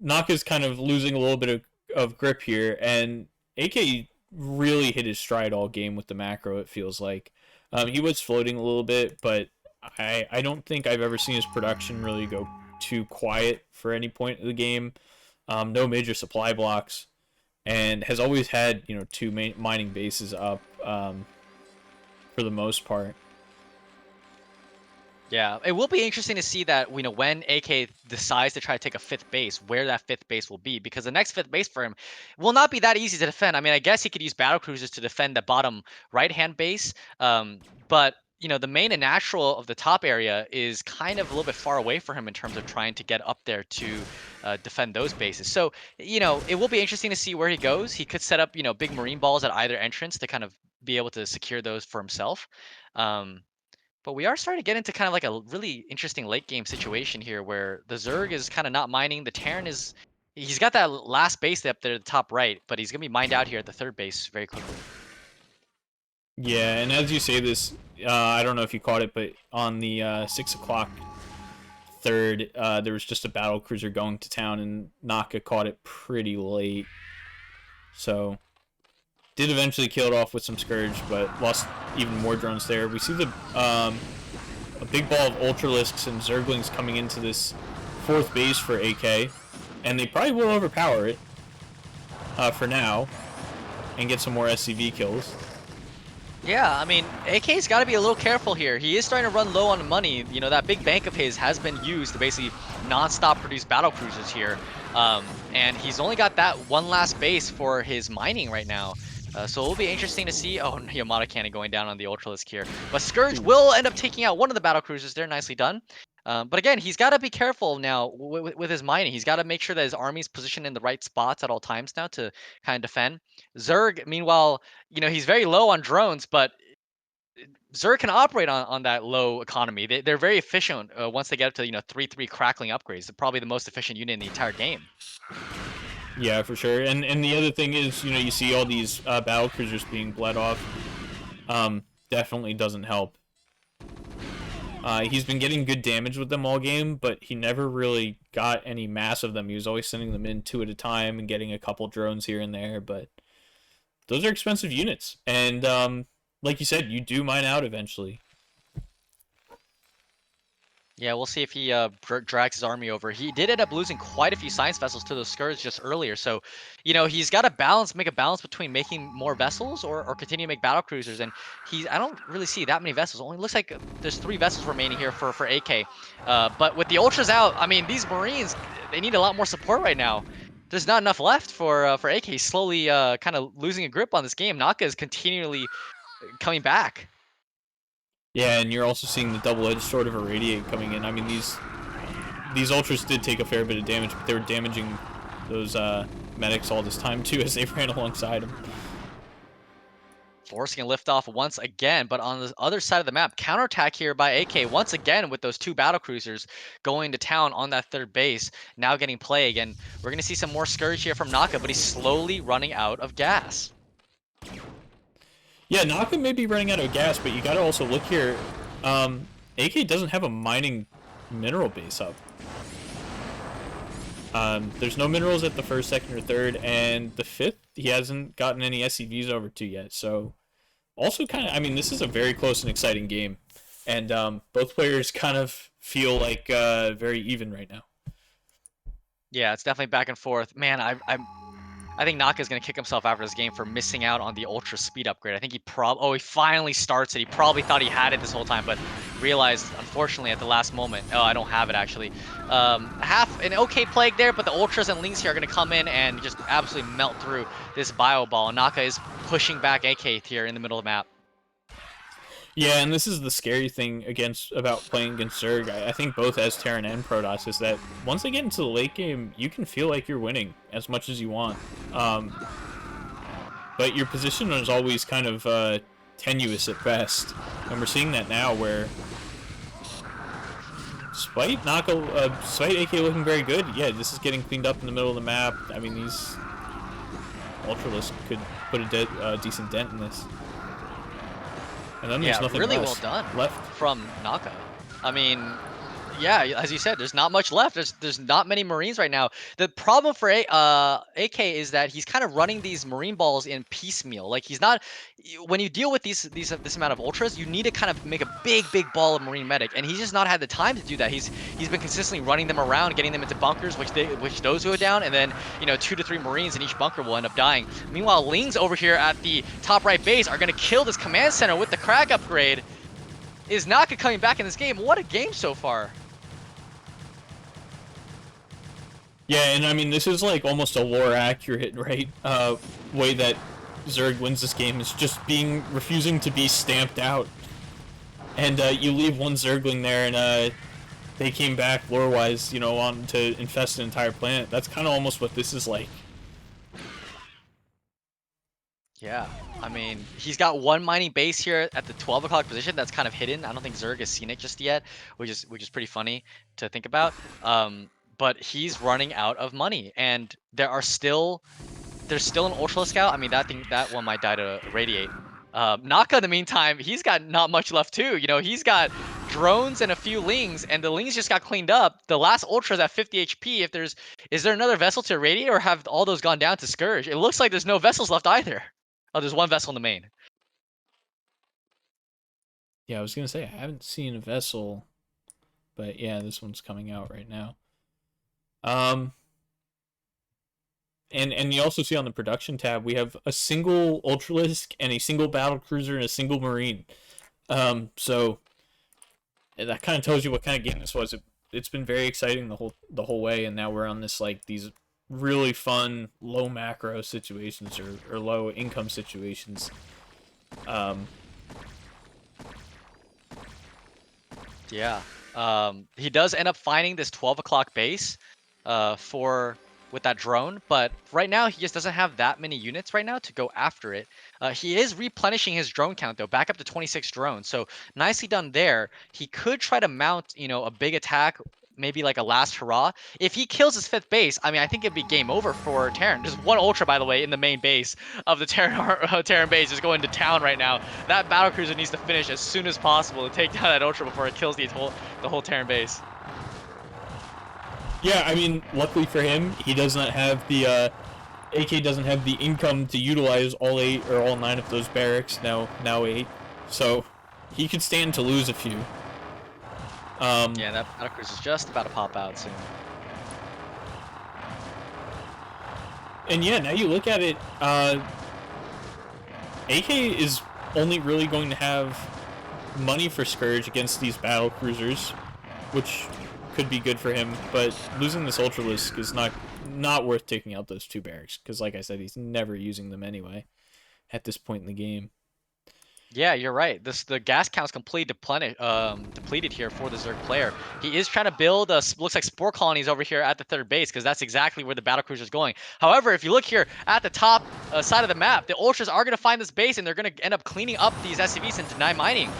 Naka's kind of losing a little bit of grip here, and AK really hit his stride all game with the macro, it feels like. He was floating a little bit, but I don't think I've ever seen his production really go too quiet for any point of the game. No major supply blocks, and has always had, you know, 2 mining bases up for the most part. Yeah, it will be interesting to see that, you know, when AK decides to try to take a 5th base, where that 5th base will be, because the next 5th base for him will not be that easy to defend. I mean, I guess he could use battle cruisers to defend the bottom right-hand base, but you know, the main and natural of the top area is kind of a little bit far away for him in terms of trying to get up there to defend those bases. So, you know, it will be interesting to see where he goes. He could set up, you know, big marine balls at either entrance to kind of be able to secure those for himself. Um, but we are starting to get into kind of like a really interesting late game situation here where the Zerg is kind of not mining. The Terran is, he's got that last base up there at the top right, but he's going to be mined out here at the 3rd base very quickly. Yeah, and as you say this, I don't know if you caught it, but on the 6 o'clock 3rd, there was just a battle cruiser going to town, and Naka caught it pretty late. So, did eventually kill it off with some Scourge, but lost even more drones there. We see a big ball of Ultralisks and Zerglings coming into this 4th base for AK, and they probably will overpower it for now and get some more SCV kills. Yeah, I mean, AK's got to be a little careful here. He is starting to run low on money. You know, that big bank of his has been used to basically non-stop produce battle cruisers here. And he's only got that one last base for his mining right now. So it'll be interesting to see. Oh, Yamada Cannon going down on the Ultralisk here. But Scourge will end up taking out one of the battle cruisers there. Nicely done. But again, he's got to be careful now with his mining. He's got to make sure that his army's positioned in the right spots at all times now to kind of defend. Zerg, meanwhile, you know, he's very low on drones, but Zerg can operate on that low economy. They're very efficient once they get up to, you know, 3-3 crackling upgrades. They're probably the most efficient unit in the entire game. Yeah, for sure. And the other thing is, you know, you see all these battle cruisers being bled off. Definitely doesn't help. He's been getting good damage with them all game, but he never really got any mass of them. He was always sending them in 2 at a time and getting a couple drones here and there, but those are expensive units. And like you said, you do mine out eventually. Yeah, we'll see if he drags his army over. He did end up losing quite a few science vessels to those Scourge just earlier. So, you know, he's got to make a balance between making more vessels or continue to make battle cruisers. And I don't really see that many vessels. Only looks like there's 3 vessels remaining here for AK. But with the Ultras out, I mean, these Marines, they need a lot more support right now. There's not enough left for AK. He's slowly kind of losing a grip on this game. Naka is continually coming back. Yeah, and you're also seeing the double-edged sword of Irradiate coming in. I mean, these Ultras did take a fair bit of damage, but they were damaging those medics all this time, too, as they ran alongside them. forcing a liftoff once again, but on the other side of the map, counterattack here by AK once again with those 2 battle cruisers going to town on that 3rd base, now getting play again. We're going to see some more Scourge here from Naka, but he's slowly running out of gas. Yeah, Naka may be running out of gas, but you gotta also look here. AK doesn't have a mining mineral base up. There's no minerals at the 1st, 2nd, or 3rd, and the 5th, he hasn't gotten any SCVs over to yet. So, also kind of, I mean, this is a very close and exciting game, and both players kind of feel like very even right now. Yeah, it's definitely back and forth. Man, I think Naka's going to kick himself after this game for missing out on the ultra speed upgrade. I think he he finally starts it. He probably thought he had it this whole time, but realized, unfortunately, at the last moment, oh, I don't have it, actually. Half an okay plague there, but the ultras and links here are going to come in and just absolutely melt through this bio ball. Naka is pushing back AK here in the middle of the map. Yeah, and this is the scary thing about playing against Zerg. I think both as Terran and Protoss is that once they get into the late game, you can feel like you're winning as much as you want. But your position is always kind of tenuous at best. And we're seeing that now where despite AK looking very good, yeah, this is getting cleaned up in the middle of the map. I mean, these Ultralists could put a decent dent in this. And then there's nothing really left. well done from Naka. I mean, yeah, as you said, there's not much left. There's not many Marines right now. The problem for AK is that he's kind of running these Marine balls in piecemeal. Like he's not. When you deal with this amount of ultras, you need to kind of make a big ball of Marine medic, and he's just not had the time to do that. He's been consistently running them around, getting them into bunkers, which those go down, and then 2 to 3 Marines in each bunker will end up dying. Meanwhile, Lings over here at the top right base are gonna kill this command center with the crack upgrade. Is Naka coming back in this game? What a game so far. Yeah, and I mean, this is like almost a lore accurate, right? Way that Zerg wins this game is just refusing to be stamped out. And you leave one Zergling there and they came back lore-wise, on to infest an entire planet. That's kind of almost what this is like. Yeah, I mean, he's got one mining base here at the 12 o'clock position that's kind of hidden. I don't think Zerg has seen it just yet, which is pretty funny to think about. But he's running out of money, and there's still an Ultra Scout. I mean, that one might die to radiate. Naka, in the meantime, he's got not much left too. He's got drones and a few Lings, and the Lings just got cleaned up. The last Ultra's at 50 HP. Is there another vessel to radiate, or have all those gone down to Scourge? It looks like there's no vessels left either. Oh, there's one vessel in the main. Yeah, I was gonna say I haven't seen a vessel, but yeah, this one's coming out right now. And you also see on the production tab we have a single Ultralisk and a single battle cruiser and a single Marine. So that kind of tells you what kind of game this was. It's been very exciting the whole way, and now we're on this these really fun low macro situations or low income situations. Yeah. He does end up finding this 12 o'clock base with that drone, but right now he just doesn't have that many units right now to go after it. He is replenishing his drone count though, back up to 26 drones, so nicely done there. He could try to mount, a big attack, maybe like a last hurrah. If he kills his 5th base, I mean, I think it'd be game over for Terran. There's one Ultra, by the way, in the main base of the Terran base is going to town right now. That battlecruiser needs to finish as soon as possible to take down that Ultra before it kills the whole Terran base. Yeah, I mean, luckily for him, he does not have the AK doesn't have the income to utilize all 8 or all 9 of those barracks. Now 8, so he could stand to lose a few. Yeah, that battlecruiser is just about to pop out soon. And yeah, now you look at it, AK is only really going to have money for Scourge against these battle cruisers, which could be good for him, but losing this Ultralisk is not worth taking out those 2 barracks, because like I said, he's never using them anyway at this point in the game. Yeah, you're right. The gas count's completely depleted here for the Zerg player. He is trying to build looks like spore colonies over here at the third base because that's exactly where the battlecruiser is going. However, if you look here at the top side of the map, the ultras are going to find this base and they're going to end up cleaning up these SCVs and deny mining.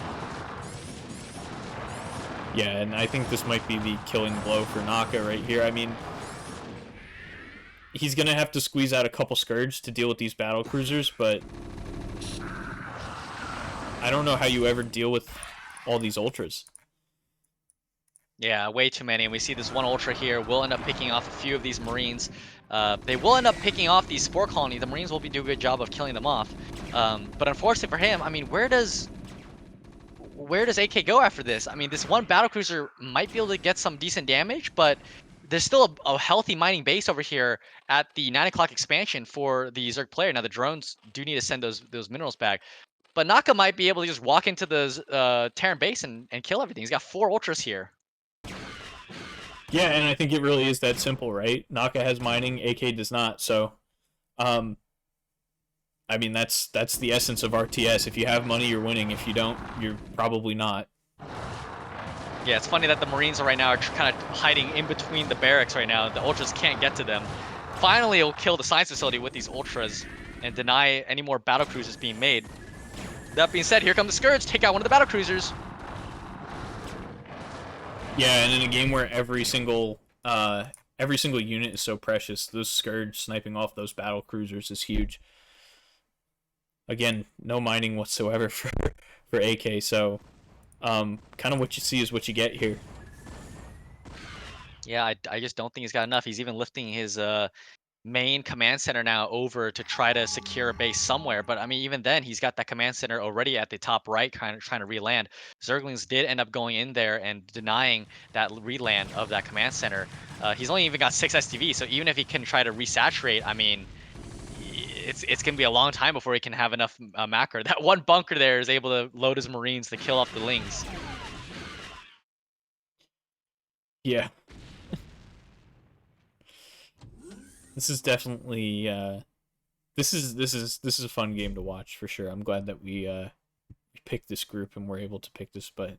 Yeah, and I think this might be the killing blow for Naka right here. I mean, he's gonna have to squeeze out a couple Scourge to deal with these battle cruisers, but I don't know how you ever deal with all these ultras. Yeah, way too many. And we see this one ultra here will end up picking off a few of these marines. They will end up picking off these spore colony. The marines will do a good job of killing them off. But unfortunately for him, I mean, where does AK go after this? I mean, this one battlecruiser might be able to get some decent damage, but there's still a healthy mining base over here at the 9 o'clock expansion for the Zerg player. Now the drones do need to send those minerals back. But Naka might be able to just walk into the Terran base and kill everything. He's got 4 ultras here. Yeah, and I think it really is that simple, right? Naka has mining, AK does not. So, I mean, that's the essence of RTS. If you have money, you're winning. If you don't, you're probably not. Yeah, it's funny that the Marines right now are kind of hiding in between the barracks right now. The Ultras can't get to them. Finally, it'll kill the science facility with these Ultras and deny any more battle cruisers being made. That being said, here come the Scourge. Take out one of the battle cruisers. Yeah, and in a game where every single unit is so precious, those Scourge sniping off those battle cruisers is huge. Again, no mining whatsoever for AK, so kind of what you see is what you get here. Yeah, I just don't think he's got enough. He's even lifting his main command center now over to try to secure a base somewhere. But I mean, even then, he's got that command center already at the top right, kind of trying to re-land. Zerglings did end up going in there and denying that re-land of that command center. He's only even got 6 STV, so even if he can try to resaturate, I mean, it's gonna be a long time before he can have enough macro. That one bunker there is able to load his marines to kill off the lings. Yeah. This is definitely this is a fun game to watch for sure. I'm glad that we picked this group and we're able to pick this, but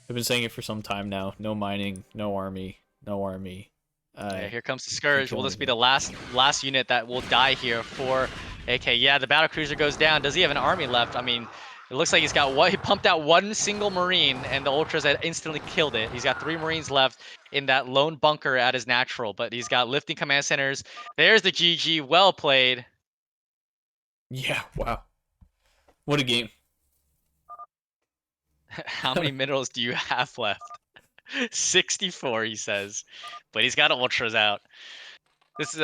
I've been saying it for some time now. No mining, no army, no army. Yeah, here comes the Scourge. Will this be the last unit that will die here for AK? Yeah, the battle cruiser goes down. Does he have an army left? I mean, it looks like he's got what he pumped out one single marine, and the ultras had instantly killed it. He's got 3 marines left in that lone bunker at his natural, but he's got lifting command centers. There's the GG. Well played. Yeah, wow. What a game. How many minerals do you have left? 64, he says, but he's got ultras out. This is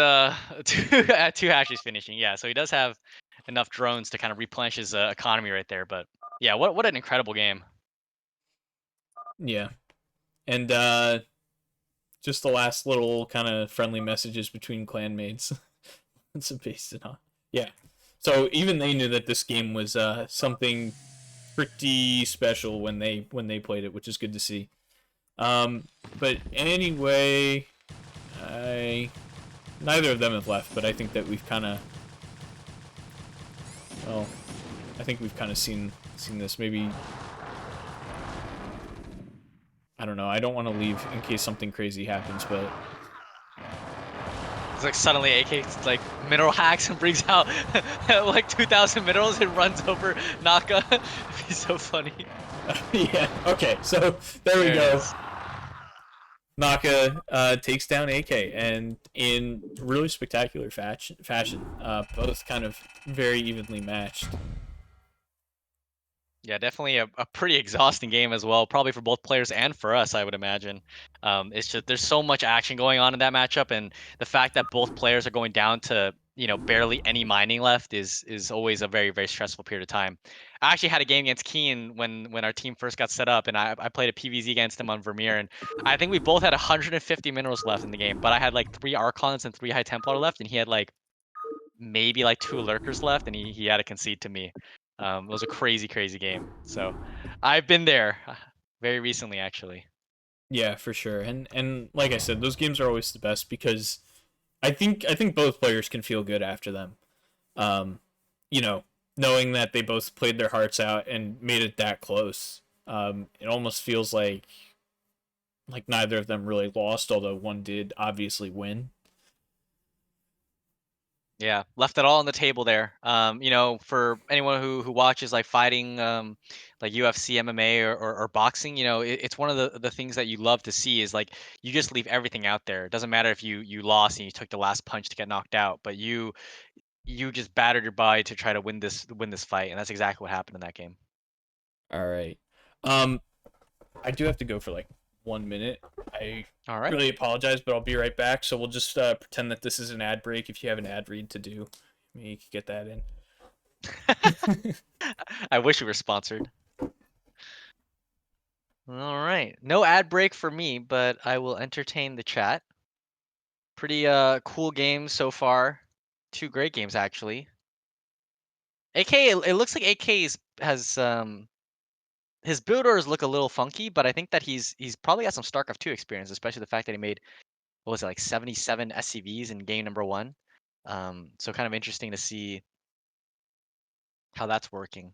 two hashes finishing. Yeah, so he does have enough drones to kind of replenish his economy right there. But yeah, what an incredible game. Yeah. And just the last little kind of friendly messages between clanmates. It's based it on. Yeah. So even they knew that this game was something pretty special when they played it, which is good to see. But anyway, neither of them have left, but I think that we've kind of, well, I think we've kind of seen this. Maybe, I don't know. I don't want to leave in case something crazy happens, but It's like suddenly AK like mineral hacks and brings out like 2,000 minerals and runs over Naka. It'd be so funny. yeah. Okay, so there we go. Naka takes down AK, and in really spectacular fashion. Both kind of very evenly matched. Yeah, definitely a pretty exhausting game as well, probably for both players and for us, I would imagine. It's just there's so much action going on in that matchup, and the fact that both players are going down to barely any mining left is always a very very stressful period of time. I actually had a game against Keen when our team first got set up, and I played a PvZ against him on Vermeer, and I think we both had 150 minerals left in the game, but I had like 3 Archons and 3 High Templar left, and he had like maybe like 2 Lurkers left, and he had to concede to me. It was a crazy, crazy game. So I've been there very recently, actually. Yeah, for sure. And like I said, those games are always the best because I think both players can feel good after them. Um, you know, knowing that they both played their hearts out and made it that close. It almost feels like neither of them really lost, although one did obviously win. Yeah, left it all on the table there. For anyone who watches like fighting, like UFC, MMA, or boxing, it's one of the things that you love to see is like you just leave everything out there. It doesn't matter if you lost and you took the last punch to get knocked out, but you just battered your body to try to win this fight, and that's exactly what happened in that game. All right. Um, I do have to go for like 1 minute. I All right. really apologize, but I'll be right back. So we'll just pretend that this is an ad break. If you have an ad read to do, maybe you could get that in. I wish we were sponsored. All right. No ad break for me, but I will entertain the chat. Pretty cool games so far. Two great games actually. AK, it looks like has his build orders look a little funky, but I think that he's probably got some StarCraft 2 experience, especially the fact that he made, what was it, like 77 SCVs in game number 1. So kind of interesting to see how that's working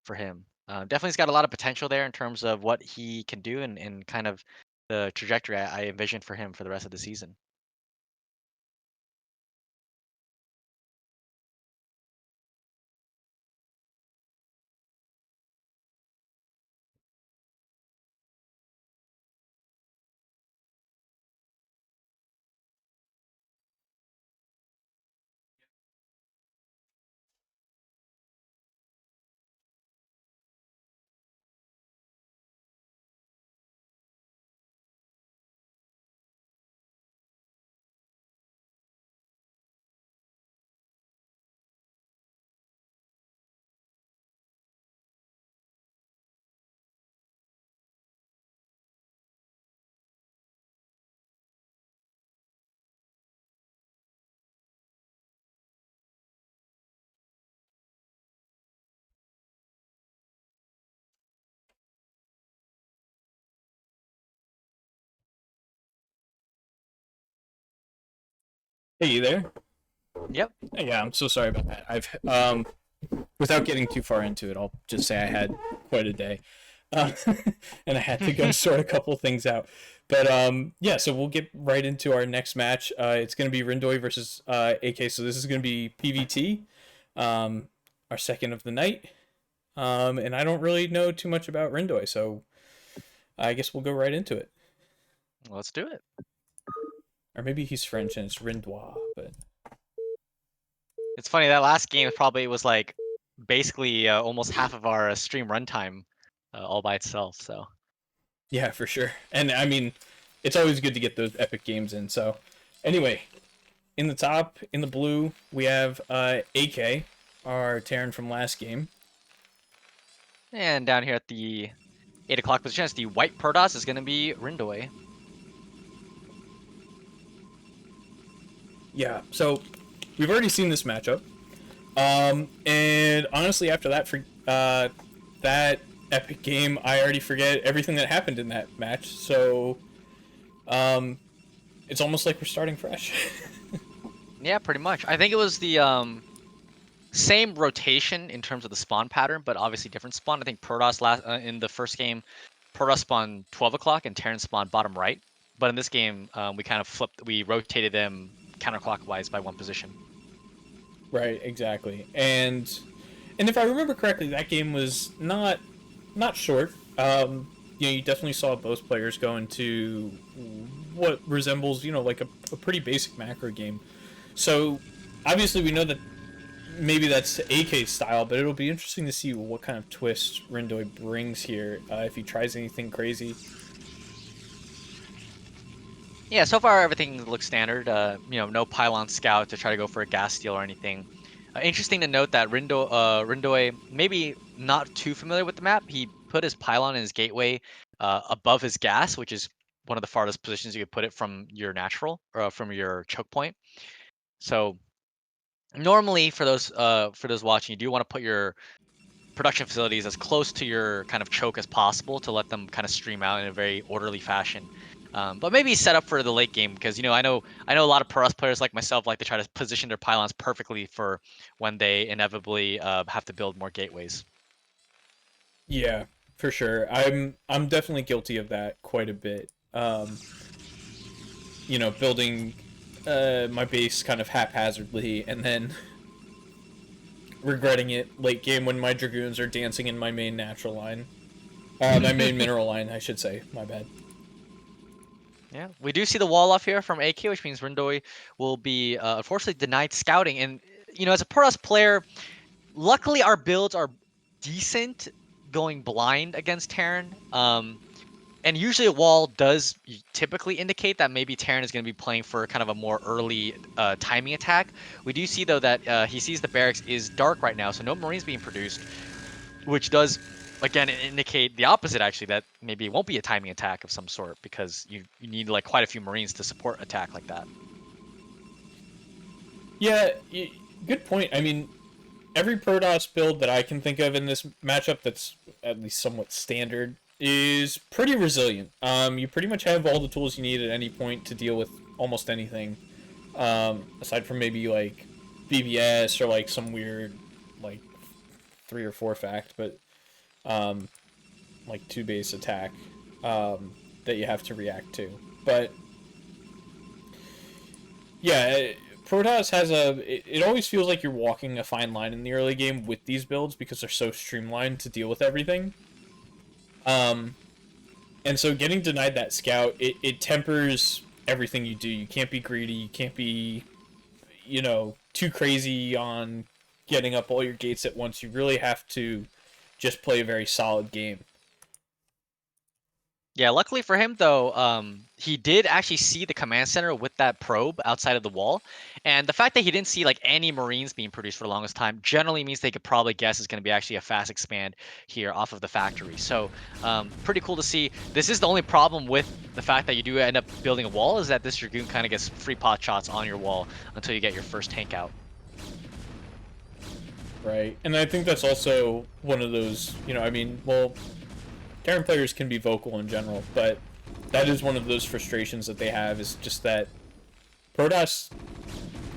for him. Definitely he's got a lot of potential there in terms of what he can do and kind of the trajectory I envision for him for the rest of the season. Hey, you there? Yep. Yeah, I'm so sorry about that. I've without getting too far into it, I'll just say I had quite a day, uh, and I had to go sort a couple things out. But yeah, so we'll get right into our next match. It's going to be Rindoi versus AK. So this is going to be PVT, our second of the night. And I don't really know too much about Rindoi, so I guess we'll go right into it. Let's do it. Or maybe he's French and it's Rindoi, but It's funny that last game probably was like basically almost half of our stream runtime all by itself. So yeah, for sure. And I mean, it's always good to get those epic games in. So anyway, in the top, in the blue, we have AK, our Terran from last game. and down here at the 8 o'clock position, it's the white Protoss is going to be Rindoi. Yeah, so we've already seen this matchup. And honestly, after that, for that epic game, I already forget everything that happened in that match. So, it's almost like we're starting fresh. Yeah, pretty much. I think it was the same rotation in terms of the spawn pattern, but obviously different spawn. I think Protoss in the first game, Protoss spawned 12 o'clock and Terran spawned bottom right. But in this game, we kind of flipped. We rotated them counterclockwise by one position. Right, exactly. And if I remember correctly, that game was not short. You definitely saw both players go into what resembles, like a pretty basic macro game. So obviously we know that maybe that's AK style, but it'll be interesting to see what kind of twist Rindoi brings here, if he tries anything crazy. Yeah, so far everything looks standard. No pylon scout to try to go for a gas steal or anything. Interesting to note that Rindoi, maybe not too familiar with the map. He put his pylon and his gateway above his gas, which is one of the farthest positions you could put it from your natural or from your choke point. So normally for those watching, you do want to put your production facilities as close to your kind of choke as possible to let them kind of stream out in a very orderly fashion. But maybe set up for the late game because I know a lot of Pro players like myself like to try to position their pylons perfectly for when they inevitably have to build more gateways. Yeah, for sure. I'm definitely guilty of that quite a bit. Building my base kind of haphazardly and then regretting it late game when my dragoons are dancing in my main natural line. My main mineral line, I should say. My bad. Yeah, we do see the wall off here from AK, which means Rindoi will be unfortunately denied scouting. And as a Protoss player, luckily our builds are decent going blind against Terran. And usually a wall does typically indicate that maybe Terran is going to be playing for kind of a more early timing attack. We do see though that he sees the barracks is dark right now, so no Marines being produced, which does again indicate the opposite actually, that maybe it won't be a timing attack of some sort because you need like quite a few Marines to support attack like that. Yeah, good point. I mean, every Protoss build that I can think of in this matchup that's at least somewhat standard is pretty resilient. You pretty much have all the tools you need at any point to deal with almost anything. Aside from maybe like BBS or like some weird like 3 or 4 fact, but um, like 2 base attack that you have to react to. But yeah, Protoss has it always feels like you're walking a fine line in the early game with these builds because they're so streamlined to deal with everything. Um, and so getting denied that scout, it tempers everything you do. You can't be greedy. You can't be, too crazy on getting up all your gates at once. You really have to just play a very solid game. Yeah, luckily for him though, he did actually see the command center with that probe outside of the wall, and the fact that he didn't see like any Marines being produced for the longest time generally means they could probably guess it's going to be actually a fast expand here off of the factory. So, pretty cool to see. This is the only problem with the fact that you do end up building a wall is that this Dragoon kind of gets free pot shots on your wall until you get your first tank out. Right. And I think that's also one of those, I mean, well, Terran players can be vocal in general, but that is one of those frustrations that they have is just that Protoss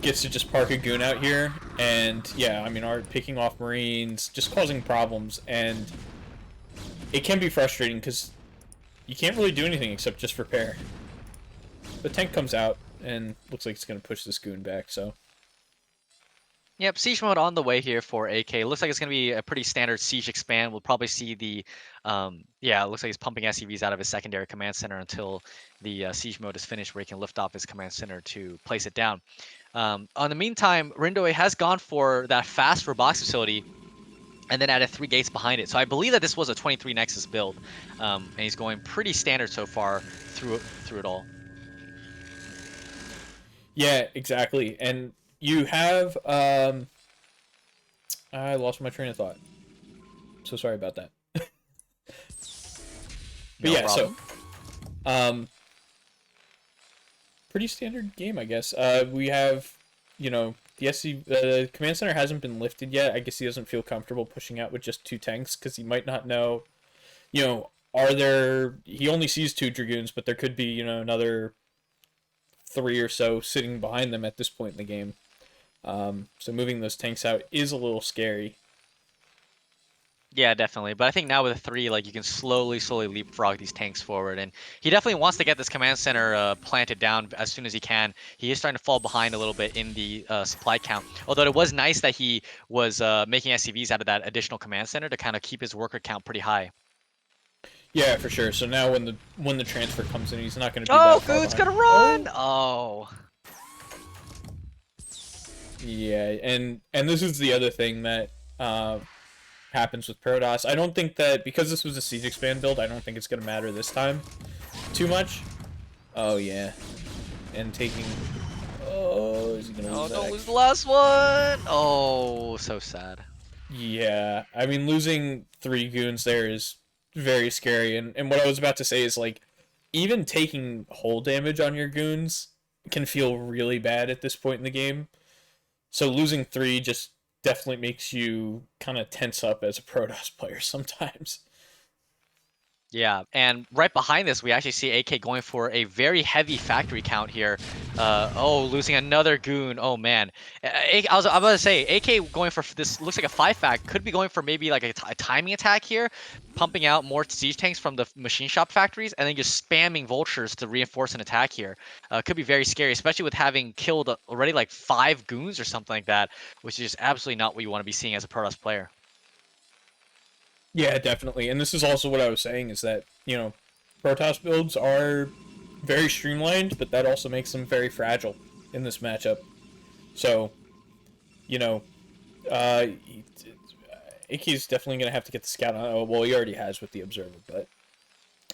gets to just park a goon out here, and yeah, I mean, are picking off Marines, just causing problems, and it can be frustrating because you can't really do anything except just repair. The tank comes out and looks like it's going to push this goon back, so. Yep, siege mode on the way here for AK. Looks like it's going to be a pretty standard siege expand. We'll probably see yeah, it looks like he's pumping SCVs out of his secondary command center until the siege mode is finished, where he can lift off his command center to place it down. On the meantime, Rindoi has gone for that fast robotics facility and then added 3 gates behind it. So I believe that this was a 23 Nexus build, and he's going pretty standard so far through it all. Yeah, exactly. And you have, I lost my train of thought. So sorry about that. But No yeah, so, problem. um, pretty standard game, I guess. We have, the command center hasn't been lifted yet. I guess he doesn't feel comfortable pushing out with just 2 tanks because he might not know, are there. He only sees 2 dragoons, but there could be, another 3 or so sitting behind them at this point in the game. So moving those tanks out is a little scary. Yeah, definitely. But I think now with a 3, like you can slowly leapfrog these tanks forward, and he definitely wants to get this command center planted down as soon as he can. He is starting to fall behind a little bit in the supply count. Although it was nice that he was making SCVs out of that additional command center to kind of keep his worker count pretty high. Yeah, for sure. So now when the transfer comes in, he's not going to be Oh, that far Goon's behind. gonna Oh, run! Oh. yeah, and this is the other thing that happens with Protoss. I don't think that because this was a siege expand build, I don't think it's going to matter this time too much. Oh yeah, and taking. Oh, is he going to Oh, lose that don't lose X? the last one! Oh, so sad. Yeah, I mean losing 3 goons there is very scary. And what I was about to say is like, even taking hull damage on your goons can feel really bad at this point in the game. So losing 3 just definitely makes you kind of tense up as a Protoss player sometimes. Yeah, and right behind this, we actually see AK going for a very heavy factory count here. Oh, losing another goon. Oh man, I'm about to say AK going for this looks like a 5 fact. Could be going for maybe like a timing attack here, pumping out more siege tanks from the machine shop factories, and then just spamming vultures to reinforce an attack here. Could be very scary, especially with having killed already like 5 goons or something like that, which is just absolutely not what you want to be seeing as a Protoss player. Yeah, definitely. And this is also what I was saying is that, Protoss builds are very streamlined, but that also makes them very fragile in this matchup. So, you know, uh, AK's definitely going to have to get the scout on. Oh, well, he already has with the observer, but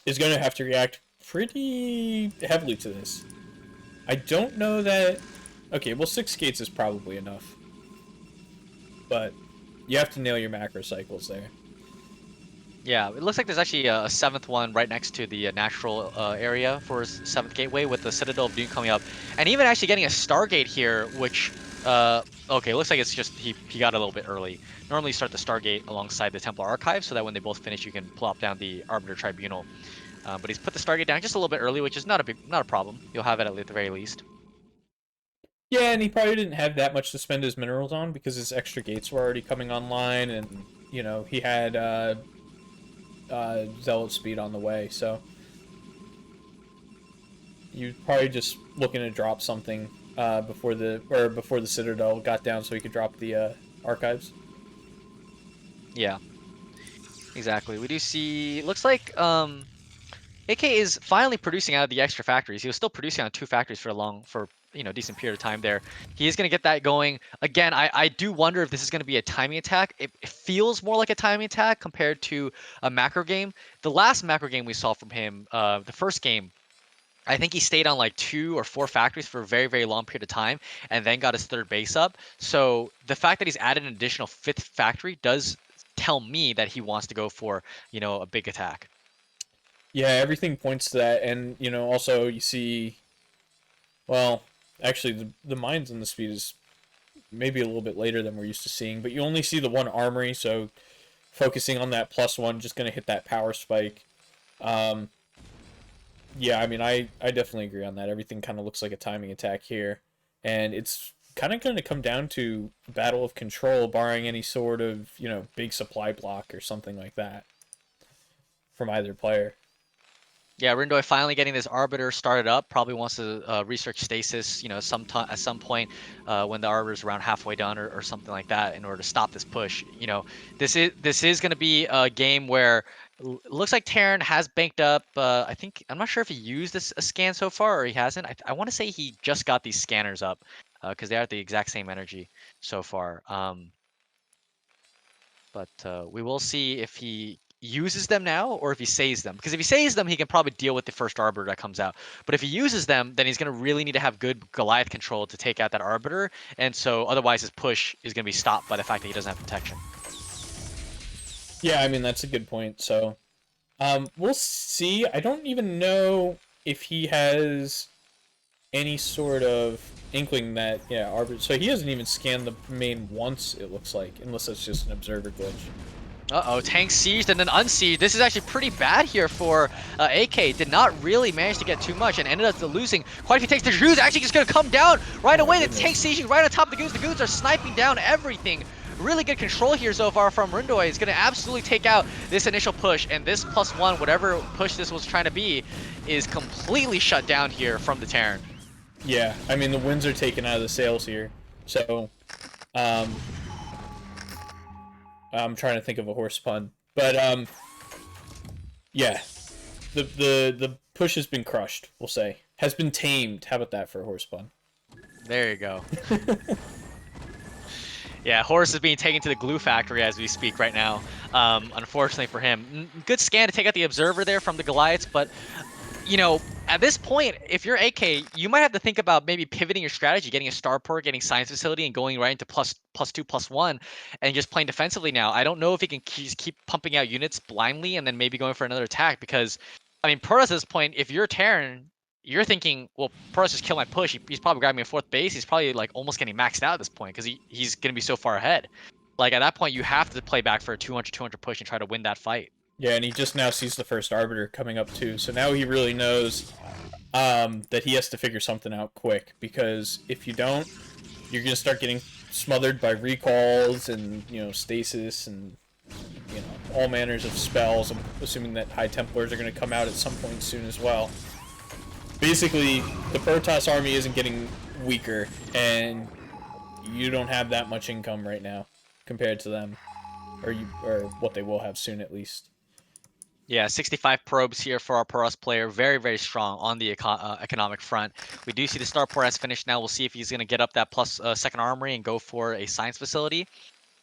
is going to have to react pretty heavily to this. I don't know that. Okay, well, 6 gates is probably enough, but you have to nail your macro cycles there. Yeah, it looks like there's actually a seventh one right next to the natural area for his seventh gateway with the Citadel of Doom coming up, and even actually getting a Stargate here, which okay, it looks like it's just he got a little bit early. Normally, you start the Stargate alongside the Templar Archive, so that when they both finish, you can plop down the Arbiter Tribunal. But he's put the Stargate down just a little bit early, which is not a problem. You'll have it at the very least. Yeah, and he probably didn't have that much to spend his minerals on because his extra gates were already coming online, and he had zealot speed on the way, so you probably just looking to drop something before the Citadel got down, so he could drop the archives. Yeah, exactly. We do see. Looks like AK is finally producing out of the extra factories. He was still producing on 2 factories for decent period of time there. He is going to get that going. Again, I do wonder if this is going to be a timing attack. It feels more like a timing attack compared to a macro game. The last macro game we saw from him, the first game, I think he stayed on like 2 or 4 factories for a very, very long period of time and then got his third base up. So the fact that he's added an additional 5th factory does tell me that he wants to go for, a big attack. Yeah, everything points to that, and also you see, well, actually the mines and the speed is maybe a little bit later than we're used to seeing, but you only see the one armory, so focusing on that +1 just gonna hit that power spike. Um, yeah, I mean, I definitely agree on that. Everything kind of looks like a timing attack here, and it's kind of going to come down to battle of control, barring any sort of big supply block or something like that from either player. Yeah, Rindoi finally getting this Arbiter started up. Probably wants to research stasis, at some point when the Arbiter's around halfway done or something like that, in order to stop this push. This is going to be a game where looks like Terran has banked up. I think I'm not sure if he used a scan so far or he hasn't. I want to say he just got these scanners up because they are at the exact same energy so far. But we will see if he uses them now or if he saves them. Because if he saves them, he can probably deal with the first Arbiter that comes out. But if he uses them, then he's going to really need to have good Goliath control to take out that Arbiter. And so otherwise his push is going to be stopped by the fact that he doesn't have protection. Yeah, I mean that's a good point. So, we'll see. I don't even know if he has any sort of inkling that Arbiter. So he hasn't even scanned the main once. It looks like, unless it's just an observer glitch. Uh-oh, tank sieged and then unsieged. This is actually pretty bad here for AK. Did not really manage to get too much and ended up losing quite a few tanks. The Drew's actually just going to come down right away. The tank sieging right on top of the Goons. The Goons are sniping down everything. Really good control here so far from Rindoi. Is going to absolutely take out this initial push. And this +1, whatever push this was trying to be, is completely shut down here from the Terran. Yeah, I mean the winds are taken out of the sails here. So, um, I'm trying to think of a horse pun, but yeah, the push has been crushed. We'll say has been tamed. How about that for a horse pun? There you go. Yeah, Horus is being taken to the glue factory as we speak right now. Unfortunately for him. Good scan to take out the observer there from the Goliaths, but at this point, if you're AK, you might have to think about maybe pivoting your strategy, getting a starport, getting science facility, and going right into +2, +1, and just playing defensively now. I don't know if he can keep pumping out units blindly and then maybe going for another attack because, I mean, Protoss at this point, if you're Terran, you're thinking, well, Protoss just killed my push. He's probably grabbing a 4th base. He's probably like almost getting maxed out at this point because he's going to be so far ahead. Like at that point, you have to play back for a 200 push and try to win that fight. Yeah, and he just now sees the first Arbiter coming up too, so now he really knows that he has to figure something out quick, because if you don't, you're gonna start getting smothered by recalls and, you know, stasis and, you know, all manners of spells. I'm assuming that High Templars are gonna come out at some point soon as well. Basically, the Protoss army isn't getting weaker, and you don't have that much income right now compared to them, or what they will have soon at least. Yeah, 65 probes here for our Paras player. Very, very strong on the economic front. We do see the Starport has finished now. We'll see if he's going to get up that plus second armory and go for a science facility.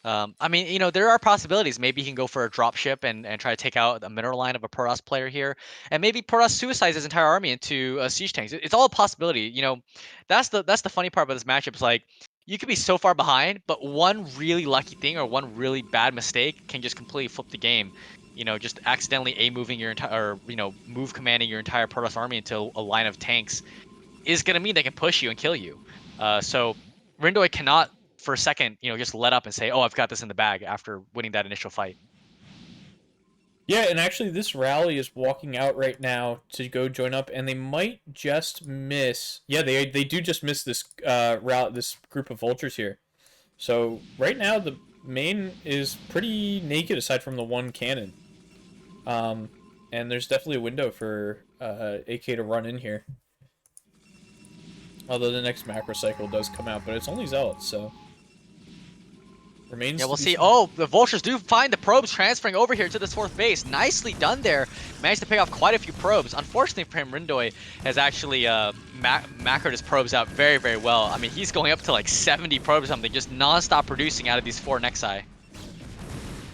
I mean, you know, there are possibilities. Maybe he can go for a drop ship and try to take out the middle line of a Paras player here. And maybe Paras suicides his entire army into siege tanks. It's all a possibility. You know, that's the funny part about this matchup is like you could be so far behind, but one really lucky thing or one really bad mistake can just completely flip the game. You know, just accidentally a moving your entire, or you know, move commanding your entire Protoss army into a line of tanks is going to mean they can push you and kill you. So Rindoi cannot, for a second, you know, just let up and say, "Oh, I've got this in the bag" after winning that initial fight. Yeah, and actually, this rally is walking out right now to go join up, and they might just miss. Yeah, they do just miss this this group of vultures here. So right now, the main is pretty naked aside from the one cannon. Um, and there's definitely a window for AK to run in here. Although the next macro cycle does come out, but it's only Zealots, so Yeah, remains to we'll be see. seen. Oh, the Vultures do find the probes transferring over here to this fourth base. Nicely done there. Managed to pick off quite a few probes. Unfortunately for him, Rindoi has actually macroed his probes out very, very well. I mean, he's going up to like 70 probes or something, just non-stop producing out of these 4 Nexi.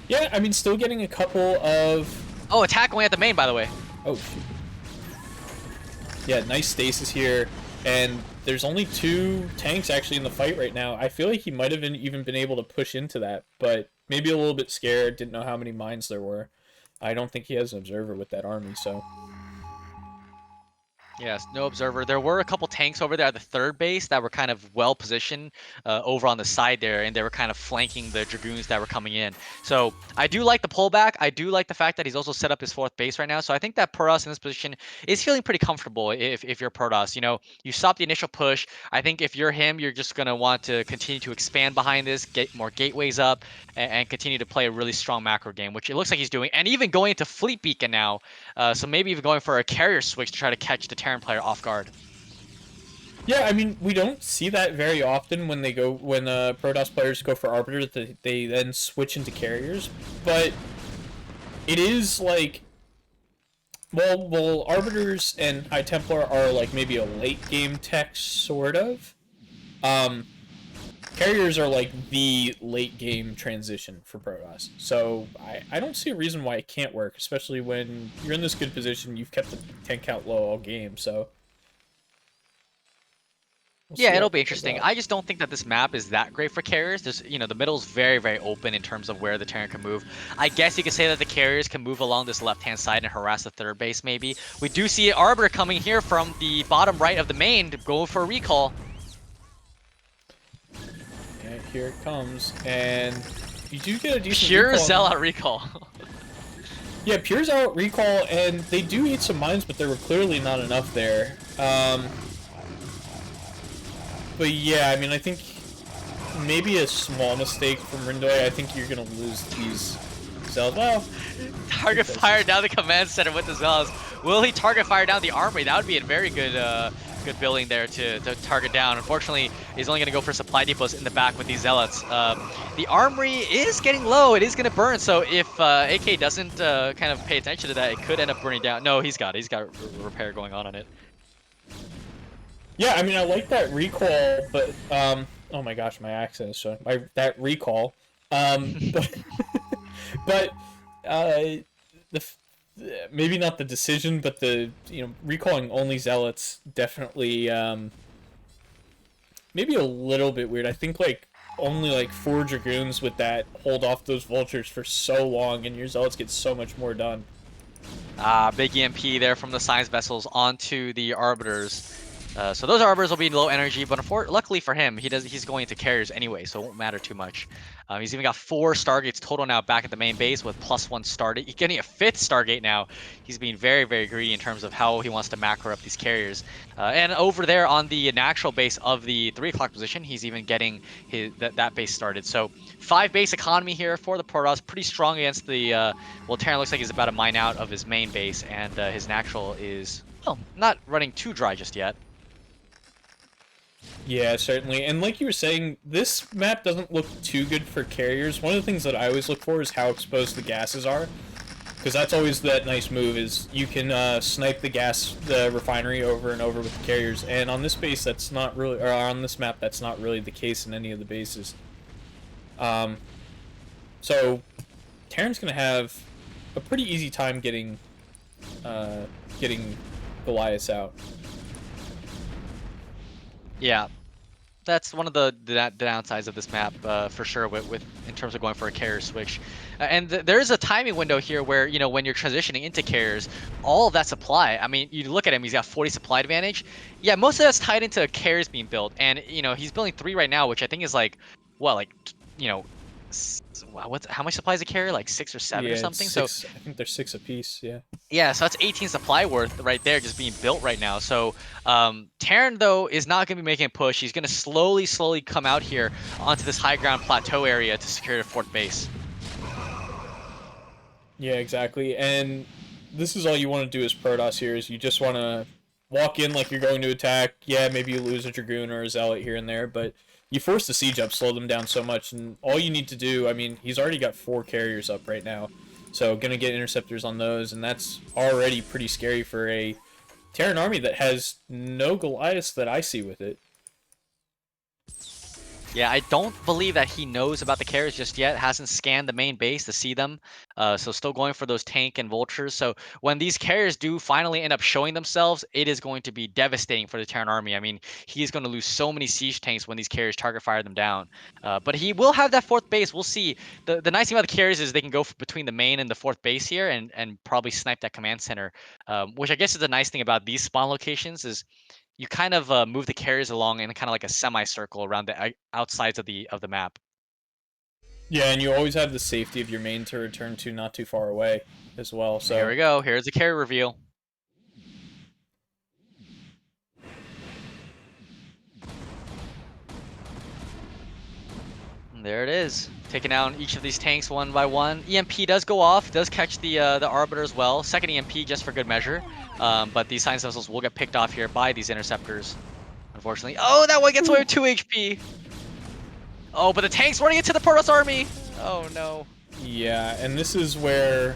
Yeah, I mean, still getting a couple of. Oh, attack going at the main, by the way. Oh shoot. Yeah, nice stasis here, and there's only 2 tanks actually in the fight right now. I feel like he might have even been able to push into that, but maybe a little bit scared, didn't know how many mines there were. I don't think he has an observer with that army, so. Yes, no observer. There were a couple tanks over there at the third base that were kind of well positioned over on the side there, and they were kind of flanking the Dragoons that were coming in. So I do like the pullback. I do like the fact that he's also set up his fourth base right now. So I think that Protoss in this position is feeling pretty comfortable if you're Protoss. You know, you stop the initial push. I think if you're him, you're just going to want to continue to expand behind this, get more gateways up, and continue to play a really strong macro game, which it looks like he's doing. And even going into Fleet Beacon now, so maybe even going for a carrier switch to try to catch the Terran player off guard. Yeah, I mean, we don't see that very often when Protoss players go for Arbiter, that they then switch into carriers, but it is like, well, Arbiters and High Templar are like maybe a late game tech, sort of. Um, Carriers are like the late game transition for Protoss. So I don't see a reason why it can't work, especially when you're in this good position, you've kept the tank count low all game, so we'll Yeah, see how it'll it be plays interesting. out. I just don't think that this map is that great for carriers. There's, you know, the middle's very, very open in terms of where the Terran can move. I guess you could say that the carriers can move along this left-hand side and harass the third base, maybe. We do see Arbiter coming here from the bottom right of the main to go for a recall. And here it comes, and you do get a decent Pure recall. Zealot recall. Yeah, Pure's out recall, and they do eat some mines, but there were clearly not enough there. But yeah, I mean, I think maybe a small mistake from Rindoi. I think you're gonna lose these cells. Well, Target fire down the command center with the Zealots. Will he target fire down the armory? That would be a very good good building there to target down. Unfortunately, he's only going to go for supply depots in the back with these Zealots. The armory is getting low. It is going to burn. So if AK doesn't kind of pay attention to that, it could end up burning down. No, he's got repair going on it. yeah, I mean, I like that recall, but oh my gosh, my accent is showing. That recall, but but the maybe not the decision, but the recalling only Zealots definitely maybe a little bit weird. I think like only like 4 Dragoons with that hold off those Vultures for so long, and your Zealots get so much more done. Big EMP there from the science vessels onto the Arbiters. So those arbors will be low energy, but luckily for him, he's going into carriers anyway, so it won't matter too much. He's even got 4 Stargates total now back at the main base with +1 Stargate. He's getting a 5th Stargate now. He's being very, very greedy in terms of how he wants to macro up these carriers. And over there on the natural base of the 3 o'clock position, he's even getting that base started. So 5 base economy here for the Protoss, pretty strong against the, well, Terran looks like he's about to mine out of his main base, and his natural is, well, not running too dry just yet. Yeah, certainly. And like you were saying, this map doesn't look too good for carriers. One of the things that I always look for is how exposed the gases are. Because that's always that nice move, is you can snipe the refinery over and over with the carriers. And on this base, that's not really, or on this map, that's not really the case in any of the bases. So, Terran's going to have a pretty easy time getting Goliaths out. Yeah, that's one of the downsides of this map, for sure. With in terms of going for a carrier switch, and there is a timing window here where when you're transitioning into carriers, all of that supply. I mean, you look at him; he's got 40 supply advantage. Yeah, most of that's tied into carriers being built, and he's building 3 right now, which I think is like, well, like how much supply is a carrier? Like 6 or 7 or Yeah, it's something. 6. I think they're 6 apiece. Yeah. Yeah, so that's 18 supply worth right there just being built right now. So Terran, though, is not going to be making a push. He's going to slowly come out here onto this high ground plateau area to secure the 4th base. Yeah, exactly. And this is all you want to do as Protoss here, is you just want to walk in like you're going to attack. Yeah, maybe you lose a Dragoon or a Zealot here and there, but you force the siege up, slow them down so much, and all you need to do, I mean, he's already got 4 carriers up right now, so gonna get interceptors on those, and that's already pretty scary for a Terran army that has no Goliaths that I see with it. Yeah, I don't believe that he knows about the carriers just yet. Hasn't scanned the main base to see them. So still going for those tank and vultures. So when these carriers do finally end up showing themselves, it is going to be devastating for the Terran army. I mean, he's going to lose so many siege tanks when these carriers target fire them down. But he will have that 4th base. We'll see. The nice thing about the carriers is they can go between the main and the 4th base here and probably snipe that command center. Which I guess is the nice thing about these spawn locations is you kind of move the carriers along in kind of like a semicircle around the outsides of the map. Yeah, and you always have the safety of your main to return to not too far away as well, Here so... we go. Here's the carrier reveal. And there it is. Taking down each of these tanks one by one. EMP does go off, does catch the Arbiter as well. Second EMP just for good measure. But these science vessels will get picked off here by these interceptors, unfortunately. Oh, that one gets away with 2 HP. Oh, but the tank's running into the Protoss army. Oh, no. Yeah, and this is where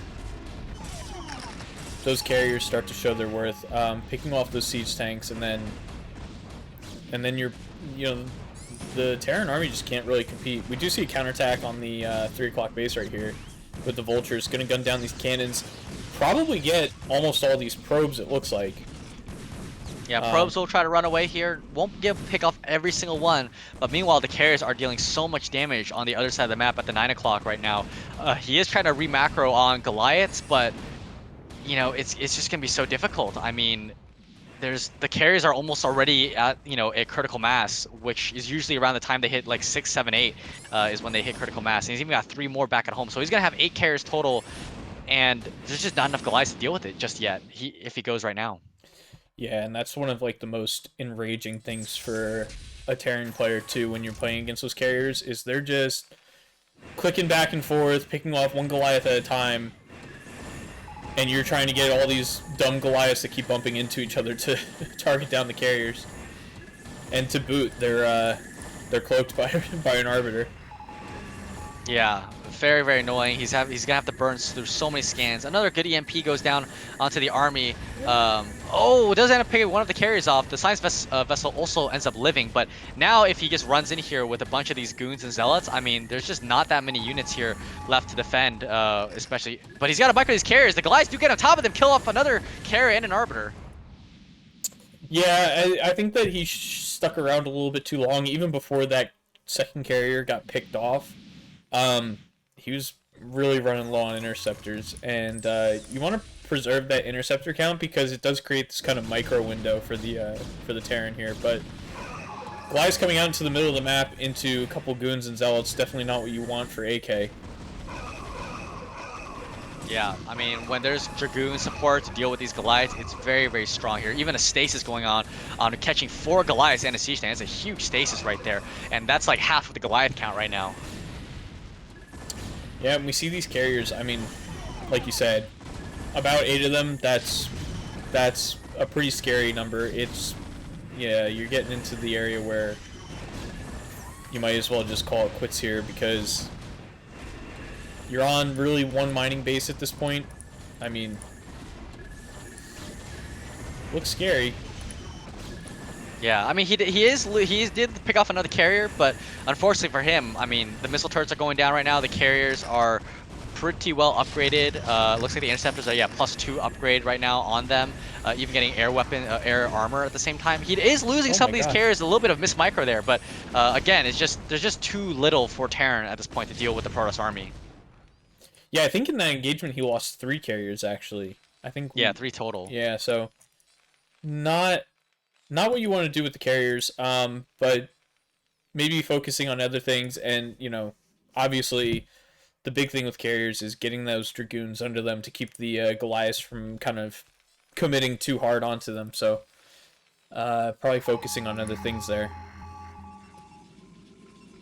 those carriers start to show their worth. Picking off those siege tanks, and then the Terran army just can't really compete. We do see a counterattack on the 3 o'clock base right here with the vultures. Going to gun down these cannons. Probably get almost all these probes, it looks like. Yeah, probes will try to run away here. Won't be able to pick off every single one. But meanwhile, the carriers are dealing so much damage on the other side of the map at the 9 o'clock right now. He is trying to re-macro on Goliaths, but, it's just going to be so difficult. I mean, the carriers are almost already at, a critical mass, which is usually around the time they hit like 6, 7, 8 is when they hit critical mass. And he's even got 3 more back at home. So he's going to have 8 carriers total, and there's just not enough Goliaths to deal with it just yet, if he goes right now. Yeah, and that's one of like the most enraging things for a Terran player too when you're playing against those carriers, is they're just clicking back and forth, picking off one Goliath at a time, and you're trying to get all these dumb Goliaths that keep bumping into each other to target down the carriers. And to boot, they're cloaked by an Arbiter. Yeah, very, very annoying. He's gonna have to burn through so many scans. Another good EMP goes down onto the army. Oh, does end up picking one of the carriers off. The science vessel also ends up living, but now if he just runs in here with a bunch of these goons and zealots, I mean, there's just not that many units here left to defend, especially. But he's got a bike with these carriers. The Goliaths do get on top of them, kill off another carrier and an Arbiter. Yeah, I think that he stuck around a little bit too long, even before that second carrier got picked off. He was really running low on interceptors, and you want to preserve that interceptor count because it does create this kind of micro window for the Terran here. But Goliath's coming out into the middle of the map into a couple goons and zealots, definitely not what you want for AK. Yeah, I mean, when there's Dragoon support to deal with these Goliaths, it's very, very strong here. Even a stasis going on catching 4 Goliaths and a Siege Tank. That's a huge stasis right there. And that's like half of the Goliath count right now. Yeah, and we see these carriers, I mean, like you said, about 8 of them, that's a pretty scary number. It's, yeah, you're getting into the area where you might as well just call it quits here because you're on really one mining base at this point. I mean, looks scary. Yeah, I mean he did pick off another carrier, but unfortunately for him, I mean the missile turrets are going down right now. The carriers are pretty well upgraded. Looks like the interceptors are +2 upgrade right now on them. Even getting air weapon, air armor at the same time. He is losing some of these carriers. A little bit of miss micro there, but again, there's just too little for Terran at this point to deal with the Protoss army. Yeah, I think in that engagement he lost 3 carriers actually. I think. Yeah, 3 total. Yeah, so not what you want to do with the carriers, but maybe focusing on other things. And you know, obviously, the big thing with carriers is getting those dragoons under them to keep the Goliaths from kind of committing too hard onto them. So probably focusing on other things there.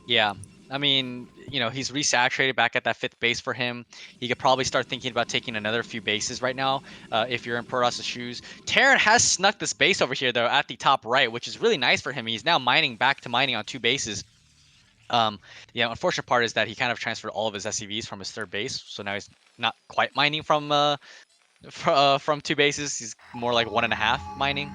Yeah. I mean, you know, he's resaturated back at that 5th base for him. He could probably start thinking about taking another few bases right now if you're in Protoss' shoes. Terran has snuck this base over here, though, at the top right, which is really nice for him. He's now back to mining on 2 bases. Yeah, unfortunate part is that he kind of transferred all of his SCVs from his 3rd base, so now he's not quite mining from 2 bases. He's more like 1.5 mining.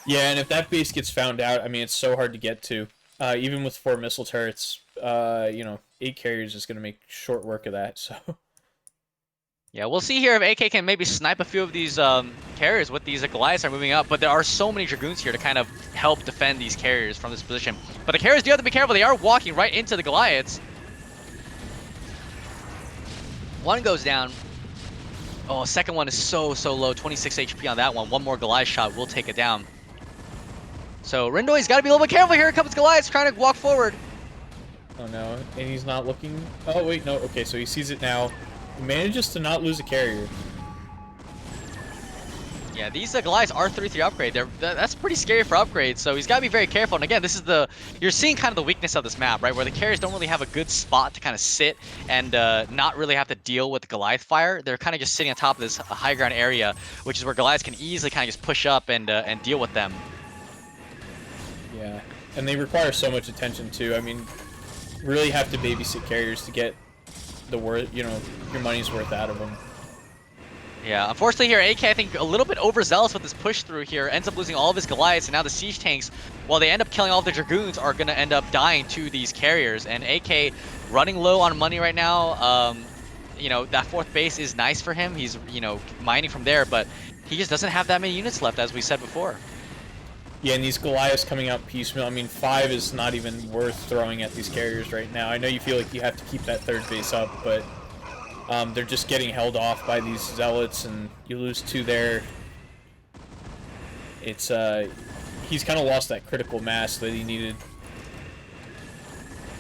Yeah, and if that base gets found out, I mean, it's so hard to get to. Even with 4 missile turrets, you know, 8 carriers is going to make short work of that. So. Yeah, we'll see here if AK can maybe snipe a few of these carriers with these Goliaths are moving up, but there are so many Dragoons here to kind of help defend these carriers from this position. But the carriers do have to be careful. They are walking right into the Goliaths. One goes down. Oh, second one is so low, 26 HP on that one. One more Goliath shot will take it down. So Rindoi's got to be a little bit careful here. Here comes Goliath trying to walk forward. Oh no, and he's not looking. Oh wait, no. Okay, so he sees it now. He manages to not lose a carrier. Yeah, these Goliaths are 3/3 upgrade. That's pretty scary for upgrades, so he's got to be very careful. And again, this is you're seeing kind of the weakness of this map, right? Where the carriers don't really have a good spot to kind of sit and not really have to deal with the Goliath fire. They're kind of just sitting on top of this high ground area, which is where Goliaths can easily kind of just push up and deal with them. Yeah, and they require so much attention too. I mean, really have to babysit carriers to get your money's worth out of them. Yeah, unfortunately here, AK, I think, a little bit overzealous with this push through here, ends up losing all of his Goliaths, and now the Siege Tanks, while they end up killing all of the Dragoons, are going to end up dying to these carriers. And AK running low on money right now. You know, that 4th base is nice for him. He's, you know, mining from there, but he just doesn't have that many units left, as we said before. Yeah, and these Goliaths coming out piecemeal. I mean, 5 is not even worth throwing at these carriers right now. I know you feel like you have to keep that 3rd base up, but they're just getting held off by these zealots, and you lose 2 there. It's he's kind of lost that critical mass that he needed.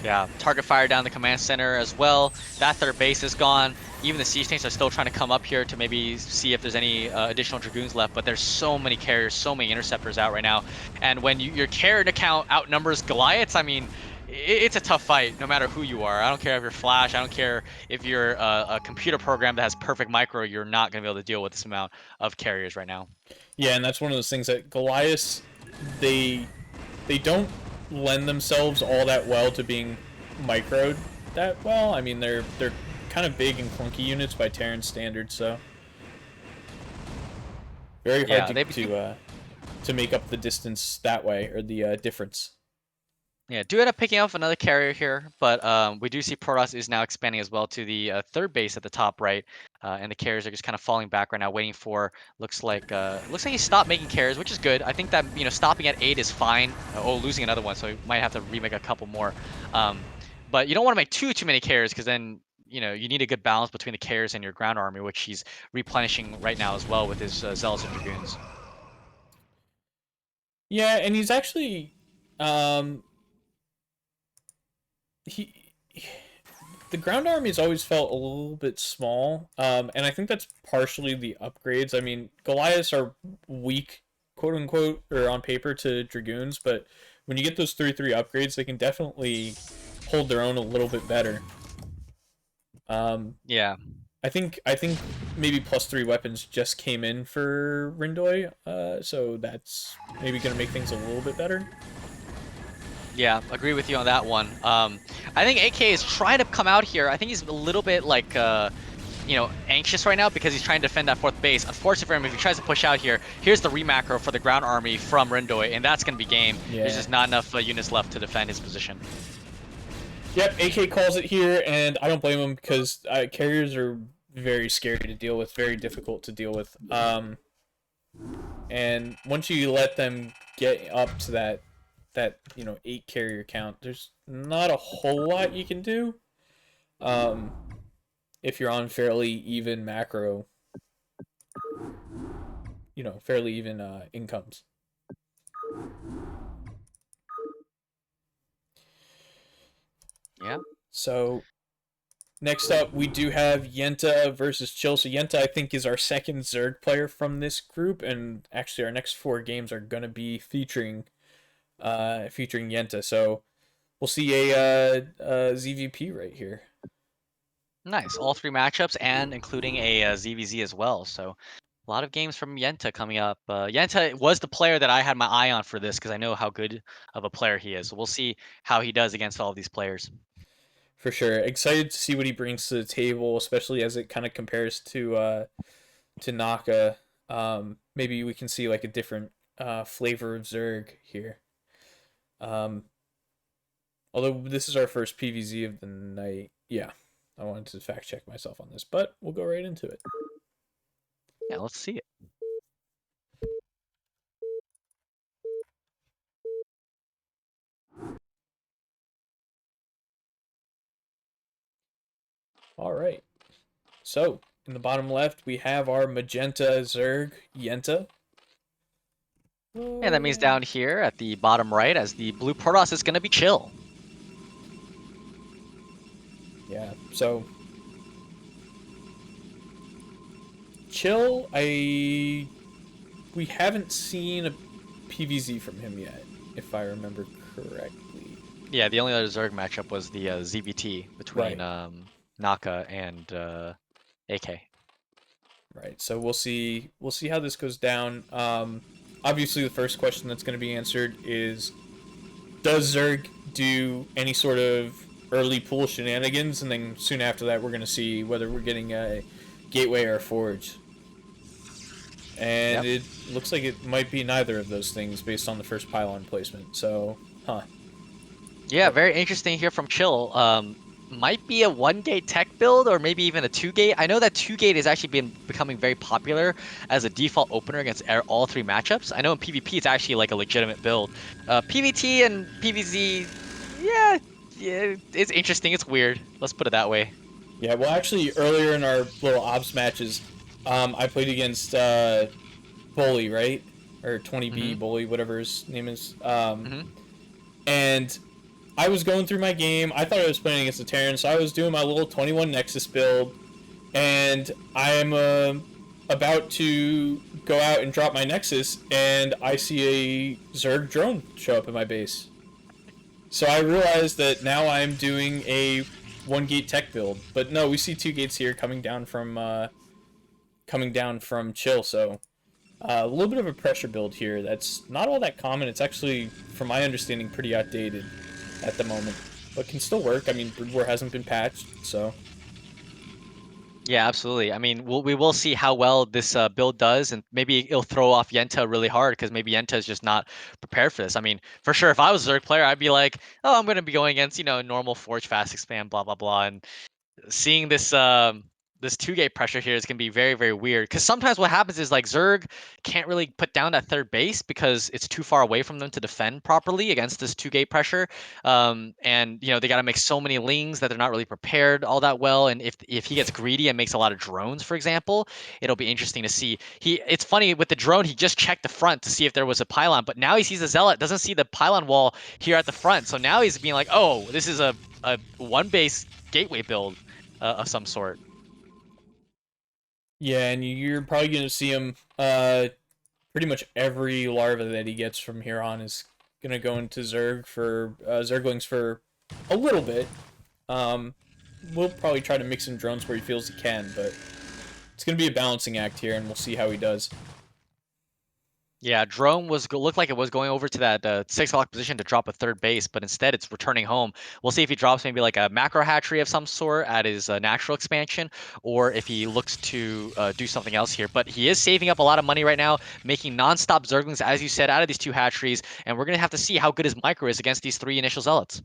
Yeah, target fire down the command center as well. That 3rd base is gone. Even the Siege Tanks are still trying to come up here to maybe see if there's any additional Dragoons left, but there's so many carriers, so many interceptors out right now. And when your carrier count outnumbers Goliaths, I mean, it's a tough fight no matter who you are. I don't care if you're Flash, I don't care if you're a computer program that has perfect micro, you're not going to be able to deal with this amount of carriers right now. Yeah, and that's one of those things that Goliaths, they don't lend themselves all that well to being microed that well. I mean, they're kind of big and clunky units by Terran standards, so very hard to make up the distance that way, or the difference. Yeah, do end up picking up another carrier here, but we do see Protoss is now expanding as well to the 3rd base at the top right, and the carriers are just kind of falling back right now, waiting for. Looks like he stopped making carriers, which is good. I think that, you know, stopping at 8 is fine. Oh, losing another one, so he might have to remake a couple more. But you don't want to make too many carriers, because then you know, you need a good balance between the carriers and your ground army, which he's replenishing right now as well with his Zealots and Dragoons. Yeah, and he's actually, he the ground army's always felt a little bit small, and I think that's partially the upgrades. I mean, Goliaths are weak, quote unquote, or on paper to Dragoons, but when you get those 3/3 upgrades, they can definitely hold their own a little bit better. Yeah. I think maybe +3 weapons just came in for Rindoi, so that's maybe gonna make things a little bit better. Yeah, agree with you on that one. I think AK is trying to come out here. I think he's a little bit like, you know, anxious right now because he's trying to defend that 4th base. Unfortunately for him, if he tries to push out here, here's the remacro for the ground army from Rindoi, and that's going to be game. Yeah. There's just not enough units left to defend his position. Yep, AK calls it here, and I don't blame him because carriers are very scary to deal with, very difficult to deal with. And once you let them get up to that 8 carrier count, there's not a whole lot you can do. If you're on fairly even macro, fairly even incomes. Yeah. So next up, we do have Yenta versus Chill. So Yenta, I think, is our second Zerg player from this group, and actually, our next 4 games are gonna be featuring Yenta. So we'll see a ZVP right here. Nice. All 3 matchups and including a ZVZ as well. So a lot of games from Yenta coming up. Yenta was the player that I had my eye on for this because I know how good of a player he is. So we'll see how he does against all of these players. For sure, excited to see what he brings to the table, especially as it kind of compares to Naka. Maybe we can see like a different flavor of Zerg here. Although this is our first PVZ of the night. Yeah, I wanted to fact check myself on this, but we'll go right into it. Yeah, let's see it. All right. So in the bottom left, we have our magenta Zerg Yenta. And that means down here at the bottom right, as the blue Protoss is going to be Chill. Yeah. So Chill, we haven't seen a PVZ from him yet, if I remember correctly. Yeah, the only other Zerg matchup was the ZVT between Right. Naka and AK. Right. So we'll see how this goes down. Obviously, the first question that's going to be answered is, does Zerg do any sort of early pool shenanigans? And then soon after that, we're going to see whether we're getting a gateway or a forge. And It looks like it might be neither of those things based on the first pylon placement. So, Yeah, very interesting here from Chill. Might be a 1-gate tech build or maybe even a 2-gate. I know that 2-gate has actually been becoming very popular as a default opener against all 3 matchups. I know in PvP it's actually like a legitimate build. PvT and PvZ, yeah, it's interesting. It's weird. Let's put it that way. Yeah, well, actually, earlier in our little ops matches, I played against Bully, right? Or 20B Bully, whatever his name is. And I was going through my game. I thought I was playing against the Terran, so I was doing my little 21 Nexus build. And I'm about to go out and drop my Nexus, and I see a Zerg drone show up in my base. So I realized that now I'm doing a 1-gate tech build. But no, we see 2 gates here coming down from Chill. So a little bit of a pressure build here. That's not all that common. It's actually, from my understanding, pretty outdated at the moment, but can still work. I mean, Brood War hasn't been patched, so. Yeah, absolutely. I mean, we will see how well this build does, and maybe it'll throw off Yenta really hard because maybe Yenta is just not prepared for this. I mean, for sure, if I was a Zerg player, I'd be like, oh, I'm going to be going against, normal Forge fast expand, blah, blah, blah. And seeing this this 2-gate pressure here is going to be very, very weird. Because sometimes what happens is like Zerg can't really put down that third base because it's too far away from them to defend properly against this 2-gate pressure. And you know they got to make so many lings that they're not really prepared all that well. And if he gets greedy and makes a lot of drones, for example, it'll be interesting to see. It's funny with the drone, he just checked the front to see if there was a pylon, but now he sees the zealot, doesn't see the pylon wall here at the front. So now he's being like, oh, this is a one base gateway build of some sort. Yeah, and you're probably going to see him, pretty much every larva that he gets from here on is going to go into Zerglings for a little bit. We'll probably try to mix in drones where he feels he can, but it's going to be a balancing act here, and we'll see how he does. Yeah, drone looked like it was going over to that 6 o'clock position to drop a third base, but instead it's returning home. We'll see if he drops maybe like a macro hatchery of some sort at his natural expansion, or if he looks to do something else here. But he is saving up a lot of money right now, making non-stop Zerglings, as you said, out of these 2 hatcheries, and we're going to have to see how good his micro is against these 3 initial zealots.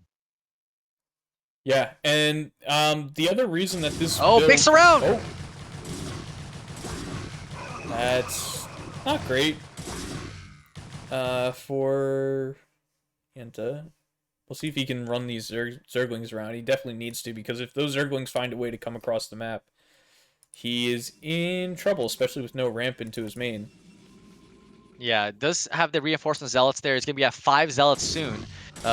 Yeah, and the other reason that this big surround! Oh, that's not great. For Yenta. We'll see if he can run these Zerglings around. He definitely needs to, because if those Zerglings find a way to come across the map, he is in trouble, especially with no ramp into his main. Yeah, it does have the reinforcement zealots there. It's going to be at 5 zealots soon,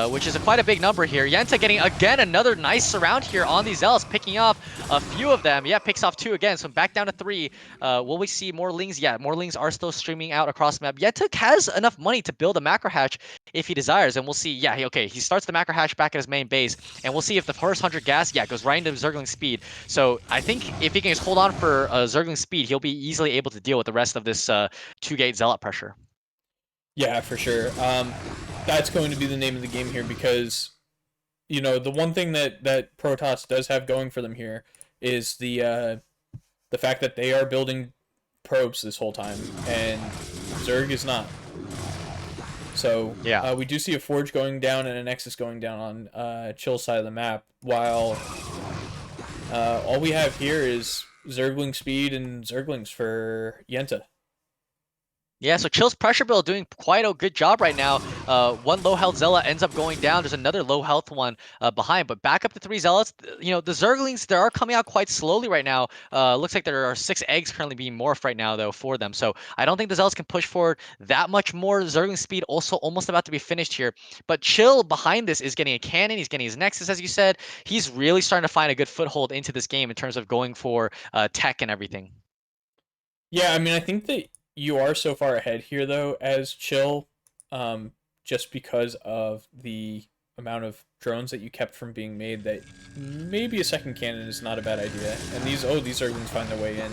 which is quite a big number here. Yenta getting, again, another nice surround here on these zealots, picking up a few of them. Yeah, picks off 2 again, so back down to 3. Will we see more lings? Yeah, more lings are still streaming out across the map. Yenta has enough money to build a macro hatch if he desires, and we'll see. Yeah, he starts the macro hatch back at his main base, and we'll see if the first 100 gas, goes right into Zergling speed. So I think if he can just hold on for Zergling speed, he'll be easily able to deal with the rest of this 2-gate zealot pressure. Yeah, for sure. That's going to be the name of the game here, because, you know, the one thing that Protoss does have going for them here is the fact that they are building probes this whole time, and Zerg is not. So yeah, we do see a Forge going down and a Nexus going down on Chill's side of the map, while all we have here is Zergling speed and Zerglings for Yenta. Yeah, so Chill's pressure build doing quite a good job right now. One low health zealot ends up going down. There's another low health one behind, but back up to 3 zealots. You know, the Zerglings, they are coming out quite slowly right now. Looks like there are 6 eggs currently being morphed right now, though, for them. So I don't think the zealots can push forward that much more. Zergling speed also almost about to be finished here. But Chill behind this is getting a cannon. He's getting his Nexus, as you said. He's really starting to find a good foothold into this game in terms of going for tech and everything. Yeah, I mean, I think that you are so far ahead here, though, as Chill, just because of the amount of drones that you kept from being made, that maybe a second cannon is not a bad idea. And these Zerglings find their way in.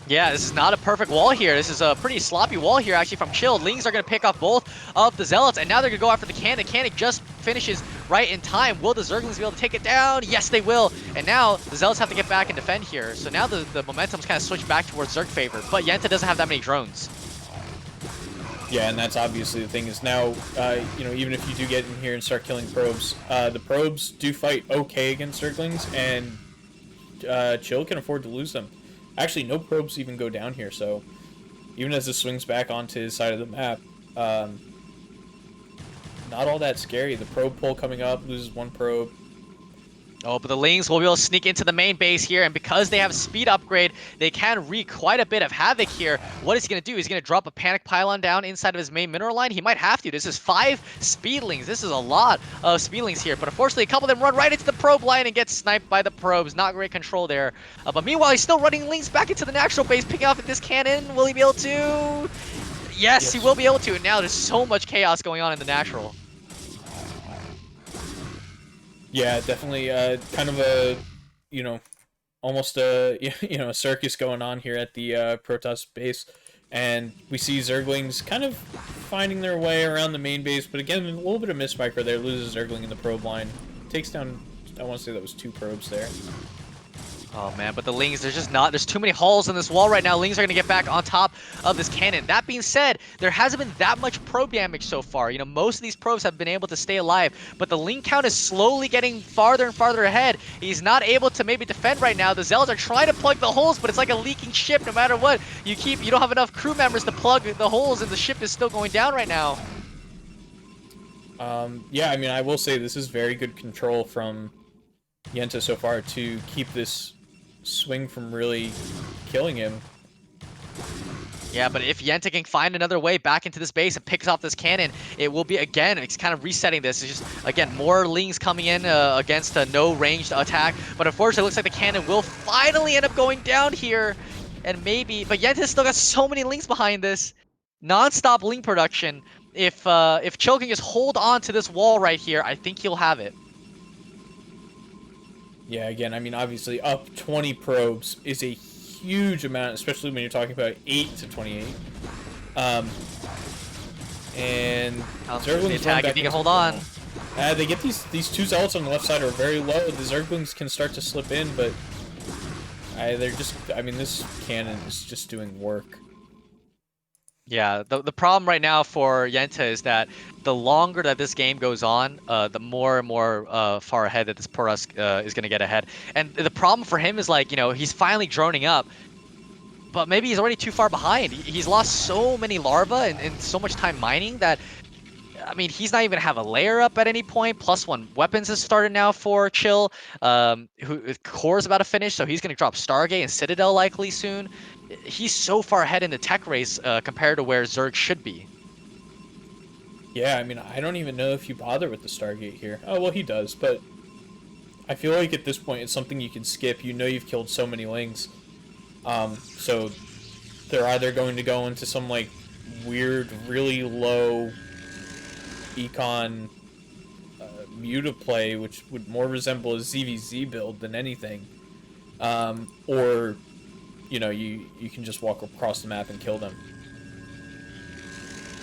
Yeah, this is not a perfect wall here. This is a pretty sloppy wall here, actually, from Chill. Lings are going to pick off both of the Zealots, and now they're going to go after the cannon. The cannon just finishes right in time. Will the Zerglings be able to take it down? Yes, they will. And now the Zealots have to get back and defend here. So now the momentum's kind of switched back towards Zerg favor, but Yenta doesn't have that many drones. Yeah, and that's obviously the thing is now, you know, even if you do get in here and start killing probes, the probes do fight okay against Zerglings, and Chill can afford to lose them. Actually, no probes even go down here, so even as this swings back onto his side of the map, not all that scary. The probe pull coming up, loses 1 probe. Oh, but the Lings will be able to sneak into the main base here, and because they have a speed upgrade, they can wreak quite a bit of havoc here. What is he going to do? He's going to drop a panic pylon down inside of his main mineral line? He might have to. This is 5 speedlings. This is a lot of speedlings here, but unfortunately, a couple of them run right into the probe line and get sniped by the probes. Not great control there. But meanwhile, he's still running Lings back into the natural base, picking off at this cannon. Will he be able to? Yes, he will be able to. And now there's so much chaos going on in the natural. Yeah, definitely kind of a, you know, almost a, you know, a circus going on here at the Protoss base. And we see Zerglings kind of finding their way around the main base, but again, a little bit of mismicro there. Loses Zergling in the probe line. Takes down, I want to say that was 2 probes there. Oh man, but the Lings, there's too many holes in this wall right now. Lings are gonna get back on top of this cannon. That being said, there hasn't been that much probe damage so far. You know, most of these probes have been able to stay alive, but the Ling count is slowly getting farther and farther ahead. He's not able to maybe defend right now. The Zealots are trying to plug the holes, but it's like a leaking ship no matter what. You don't have enough crew members to plug the holes, and the ship is still going down right now. Yeah, I mean, I will say this is very good control from Yenta so far to keep this swing from really killing him. Yeah, but if Yenta can find another way back into this base and picks off this cannon, it will be, again, it's kind of resetting this. It's just, again, more Lings coming in against a no ranged attack. But unfortunately, it looks like the cannon will finally end up going down here. And maybe, but Yenta's still got so many Lings behind this. Non-stop Ling production. If Chill can just hold on to this wall right here, I think he'll have it. Yeah, again, I mean, obviously, up 20 probes is a huge amount, especially when you're talking about 8 to 28. And The attack, if he can hold on. They get these two Zealots on the left side are very low. The Zerglings can start to slip in, but they're just, I mean, this cannon is just doing work. Yeah, the problem right now for Yenta is that the longer that this game goes on, the more and more far ahead that this Porus is going to get ahead. And the problem for him is, like, you know, he's finally droning up, but maybe he's already too far behind. He's lost so many larvae and so much time mining that, I mean, he's not even gonna have a layer up at any point. +1 weapons has started now for Chill. Core's about to finish, so he's gonna drop Stargate and Citadel likely soon. He's so far ahead in the tech race compared to where Zerg should be. Yeah, I mean, I don't even know if you bother with the Stargate here. Oh, well, he does, but I feel like at this point it's something you can skip. You know you've killed so many Lings. So they're either going to go into some, like, weird, really low econ Mutaplay, which would more resemble a ZVZ build than anything. Or, you know, you can just walk across the map and kill them.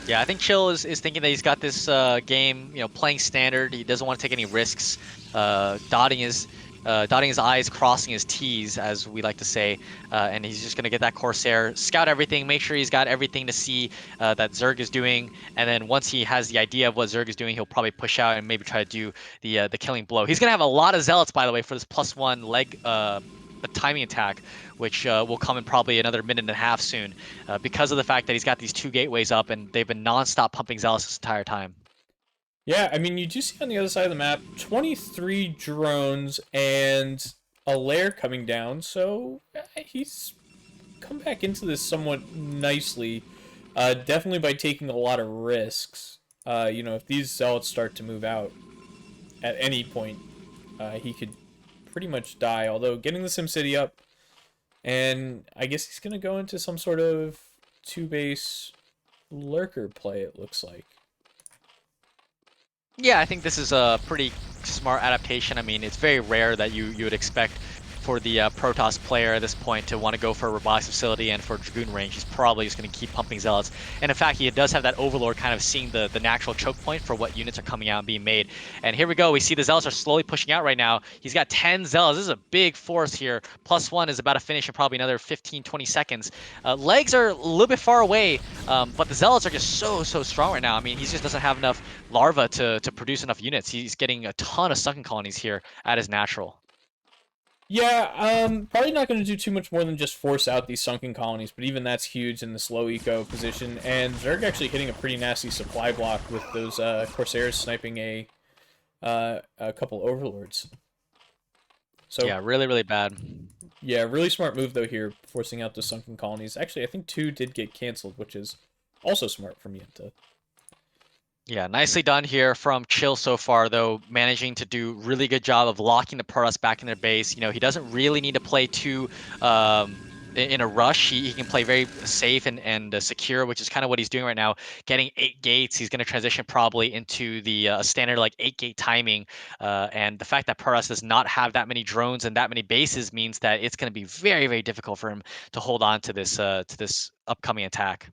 Yeah, I think Chill is thinking that he's got this game, you know, playing standard. He doesn't want to take any risks, dotting his I's, crossing his T's, as we like to say, and he's just gonna get that Corsair, scout everything, make sure he's got everything to see that Zerg is doing, and then once he has the idea of what Zerg is doing, he'll probably push out and maybe try to do the killing blow. He's gonna have a lot of Zealots, by the way, for this +1 leg. The timing attack, which will come in probably another minute and a half soon, because of the fact that he's got these 2 gateways up and they've been non-stop pumping Zealots this entire time. Yeah, I mean, you do see on the other side of the map 23 drones and a lair coming down, so he's come back into this somewhat nicely. Definitely by taking a lot of risks. You know, if these Zealots start to move out at any point, he could pretty much die. Although getting the SimCity up, and I guess he's going to go into some sort of 2-base lurker play, it looks like. Yeah, I think this is a pretty smart adaptation. I mean, it's very rare that you would expect for the Protoss player at this point to want to go for a robotics facility and for Dragoon range. He's probably just going to keep pumping Zealots. And in fact, he does have that Overlord kind of seeing the natural choke point for what units are coming out and being made. And here we go. We see the Zealots are slowly pushing out right now. He's got 10 Zealots. This is a big force here. +1 is about to finish in probably another 15, 20 seconds. Legs are a little bit far away, but the Zealots are just so strong right now. I mean, he just doesn't have enough larva to produce enough units. He's getting a ton of sunken colonies here at his natural. Yeah, probably not going to do too much more than just force out these sunken colonies, but even that's huge in this low eco position. And Zerg actually hitting a pretty nasty supply block with those Corsairs sniping a couple Overlords. So yeah, really bad. Yeah, really smart move though here, forcing out the sunken colonies. Actually, I think 2 did get canceled, which is also smart from Yenta. Yeah, nicely done here from Chill so far, though, managing to do really good job of locking the Protoss back in their base. You know, he doesn't really need to play too in a rush. He can play very safe and secure, which is kind of what he's doing right now. Getting 8 gates, he's going to transition probably into the standard like 8-gate timing. And the fact that Protoss does not have that many drones and that many bases means that it's going to be very difficult for him to hold on to this upcoming attack.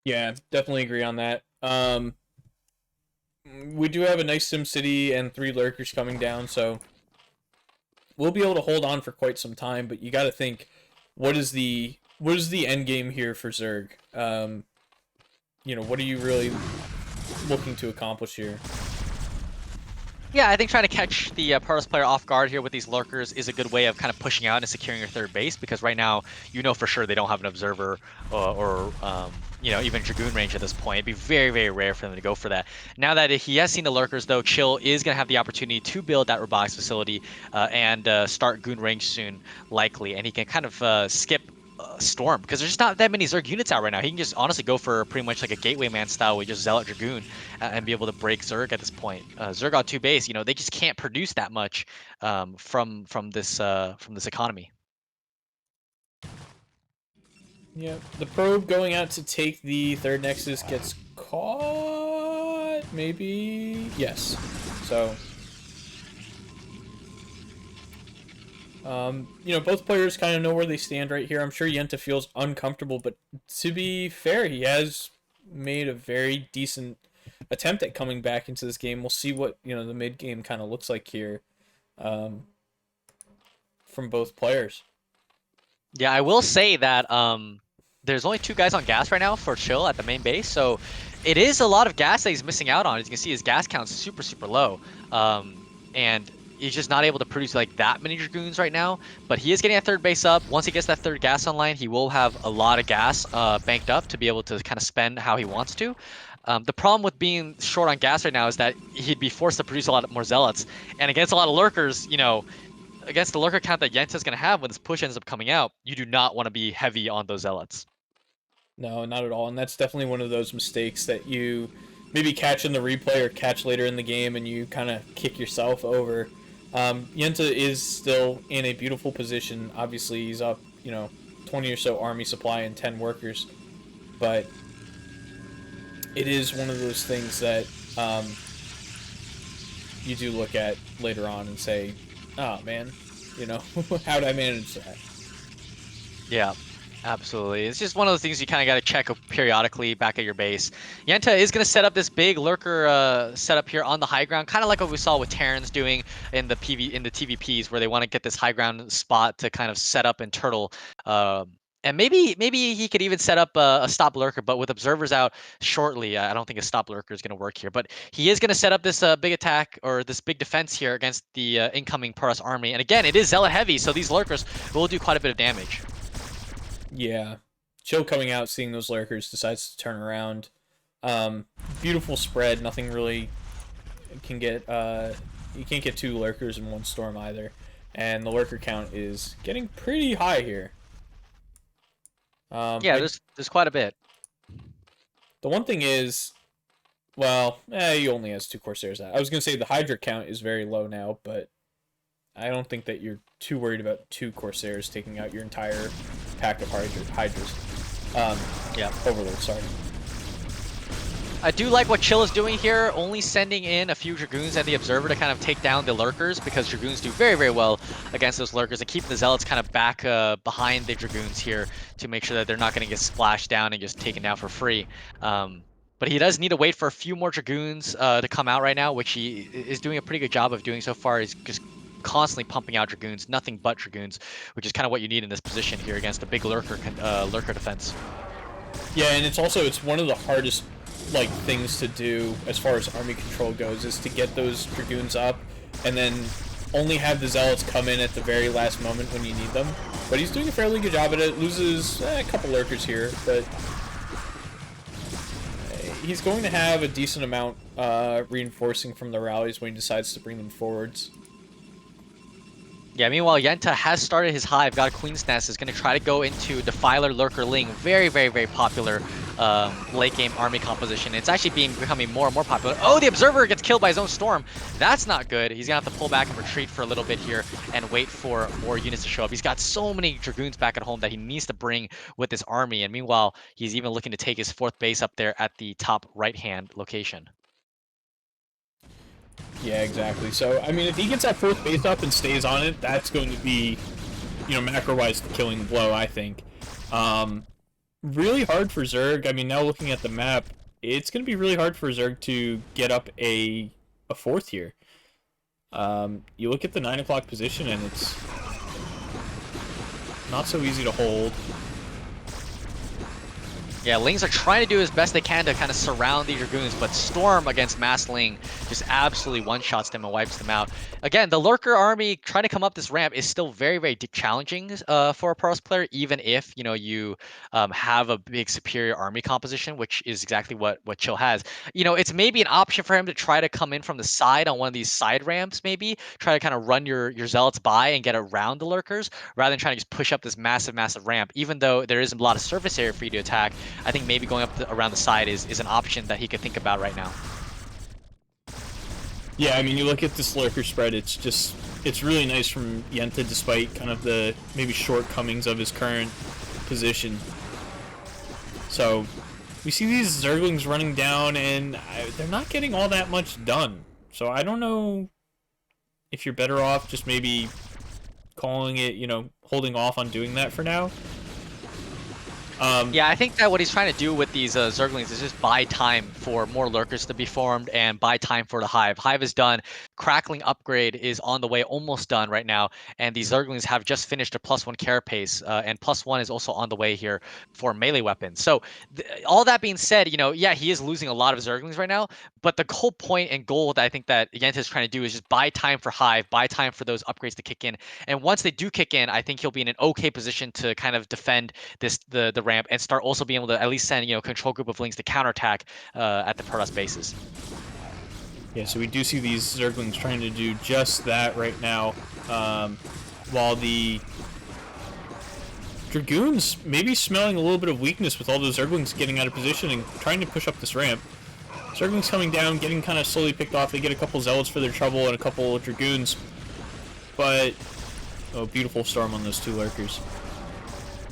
Yeah, definitely agree on that. We do have a nice SimCity and 3 lurkers coming down, so we'll be able to hold on for quite some time. But you got to think, what is the end game here for Zerg? What are you really looking to accomplish here? Yeah, I think trying to catch the Protoss player off guard here with these lurkers is a good way of kind of pushing out and securing your third base, because right now you know for sure they don't have an observer or even Dragoon range at this point. It'd be very, very rare for them to go for that. Now that he has seen the lurkers, though, Chill is going to have the opportunity to build that robotics facility and start Goon range soon, likely, and he can kind of skip Storm, because there's just not that many Zerg units out right now. He can just honestly go for pretty much like a Gateway Man style with just Zealot Dragoon and be able to break Zerg at this point. Zerg on 2 base, they just can't produce that much from this economy. Yep. The probe going out to take the third Nexus gets caught. Maybe. Yes. So. Both players kind of know where they stand right here. I'm sure Yenta feels uncomfortable, but to be fair, he has made a very decent attempt at coming back into this game. We'll see what, the mid game kind of looks like here from both players. Yeah, I will say that there's only 2 guys on gas right now for Chill at the main base, so it is a lot of gas that he's missing out on. As you can see, his gas count's super, super low, and he's just not able to produce like that many Dragoons right now. But he is getting that third base up. Once he gets that third gas online, he will have a lot of gas banked up to be able to kind of spend how he wants to. The problem with being short on gas right now is that he'd be forced to produce a lot more Zealots, and against a lot of lurkers, against the lurker count that Yenta's going to have when this push ends up coming out, you do not want to be heavy on those Zealots. No, not at all. And that's definitely one of those mistakes that you maybe catch in the replay or catch later in the game and you kind of kick yourself over. Yenta is still in a beautiful position. Obviously, he's up, 20 or so army supply and 10 workers. But it is one of those things that you do look at later on and say, oh, man, how'd I manage that? Yeah, absolutely. It's just one of those things you kind of got to check periodically back at your base. Yenta is going to set up this big lurker setup here on the high ground, kind of like what we saw with Terrans doing in the TVPs, where they want to get this high ground spot to kind of set up and turtle. And maybe he could even set up a stop lurker, but with observers out shortly, I don't think a stop lurker is going to work here. But he is going to set up this big attack or this big defense here against the incoming Protoss army. And again, it is Zealot heavy, so these lurkers will do quite a bit of damage. Yeah. Chill coming out, seeing those lurkers, decides to turn around. Beautiful spread. Nothing really can get... you can't get 2 lurkers in one storm either. And the lurker count is getting pretty high here. Yeah, there's quite a bit. The one thing is... Well, he only has 2 Corsairs. I was going to say the Hydra count is very low now, but I don't think that you're too worried about 2 Corsairs taking out your entire pack of Hydras. Yeah. Overlord, sorry. I do like what Chill is doing here, only sending in a few Dragoons and the Observer to kind of take down the Lurkers, because Dragoons do very, very well against those Lurkers, and keeping the Zealots kind of back behind the Dragoons here to make sure that they're not going to get splashed down and just taken down for free. But he does need to wait for a few more Dragoons to come out right now, which he is doing a pretty good job of doing so far. He's just constantly pumping out Dragoons, nothing but Dragoons, which is kind of what you need in this position here against a big Lurker defense. Yeah, and it's one of the hardest things to do as far as army control goes, is to get those Dragoons up and then only have the Zealots come in at the very last moment when you need them. But he's doing a fairly good job at it. Loses a couple lurkers here, but he's going to have a decent amount reinforcing from the rallies when he decides to bring them forwards. Yeah, meanwhile, Yenta has started his hive, got a Queen's Nest, is going to try to go into Defiler Lurker Ling. Very, very, very popular late game army composition. It's actually becoming more and more popular. Oh, the Observer gets killed by his own Storm. That's not good. He's going to have to pull back and retreat for a little bit here and wait for more units to show up. He's got so many Dragoons back at home that he needs to bring with this army. And meanwhile, he's even looking to take his 4th base up there at the top right-hand location. Yeah, exactly. So, I mean, if he gets that 4th base up and stays on it, that's going to be, macro-wise, the killing blow, I think. Really hard for Zerg. I mean, now looking at the map, it's going to be really hard for Zerg to get up a 4th here. You look at the 9 o'clock position, and it's not so easy to hold. Yeah, Lings are trying to do as best they can to kind of surround the Dragoons, but Storm against Mass Ling just absolutely one-shots them and wipes them out. Again, the Lurker army trying to come up this ramp is still very, very challenging for a Pros player, even if, you know, you have a big superior army composition, which is exactly what Chill has. You know, it's maybe an option for him to try to come in from the side on one of these side ramps, maybe try to kind of run your Zealots by and get around the Lurkers, rather than trying to just push up this massive, massive ramp. Even though there is a lot of surface area for you to attack, I think maybe going up around the side is an option that he could think about right now. Yeah, I mean, you look at this Lurker spread, it's really nice from Yenta despite kind of the maybe shortcomings of his current position. So, we see these Zerglings running down, and they're not getting all that much done. So I don't know if you're better off just maybe calling it, you know, holding off on doing that for now. Yeah, I think that what he's trying to do with these Zerglings is just buy time for more Lurkers to be formed and buy time for the Hive. Hive is done. Crackling upgrade is on the way, almost done right now. And these Zerglings have just finished a +1 carapace, and +1 is also on the way here for melee weapons. So all that being said, you know, yeah, he is losing a lot of Zerglings right now, but the whole point and goal that I think that Yenta is trying to do is just buy time for Hive, buy time for those upgrades to kick in. And once they do kick in, I think he'll be in an okay position to kind of defend the ramp and start also being able to at least send, you know, control group of Lings to counterattack at the Protoss bases. Yeah, so we do see these Zerglings trying to do just that right now, while the Dragoons maybe smelling a little bit of weakness with all those Zerglings getting out of position and trying to push up this ramp. Zerglings coming down, getting kind of slowly picked off. They get a couple Zealots for their trouble and a couple of Dragoons, but oh, beautiful Storm on those 2 Lurkers.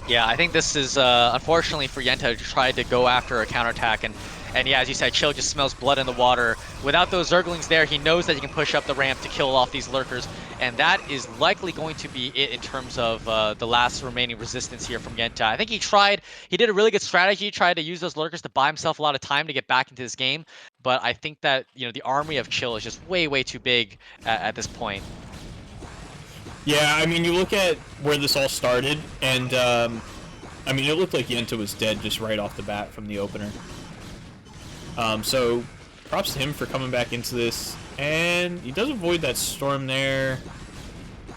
Yeah, I think this is unfortunately for Yenta tried to go after a counterattack, and yeah, as you said, Chill just smells blood in the water. Without those Zerglings there, he knows that he can push up the ramp to kill off these Lurkers, and that is likely going to be it in terms of the last remaining resistance here from Yenta. I think he did a really good strategy, he tried to use those Lurkers to buy himself a lot of time to get back into this game, but I think that, you know, the army of Chill is just way, way too big at this point. Yeah, I mean, you look at where this all started, and, I mean, it looked like Yenta was dead just right off the bat from the opener. So, props to him for coming back into this, and he does avoid that Storm there.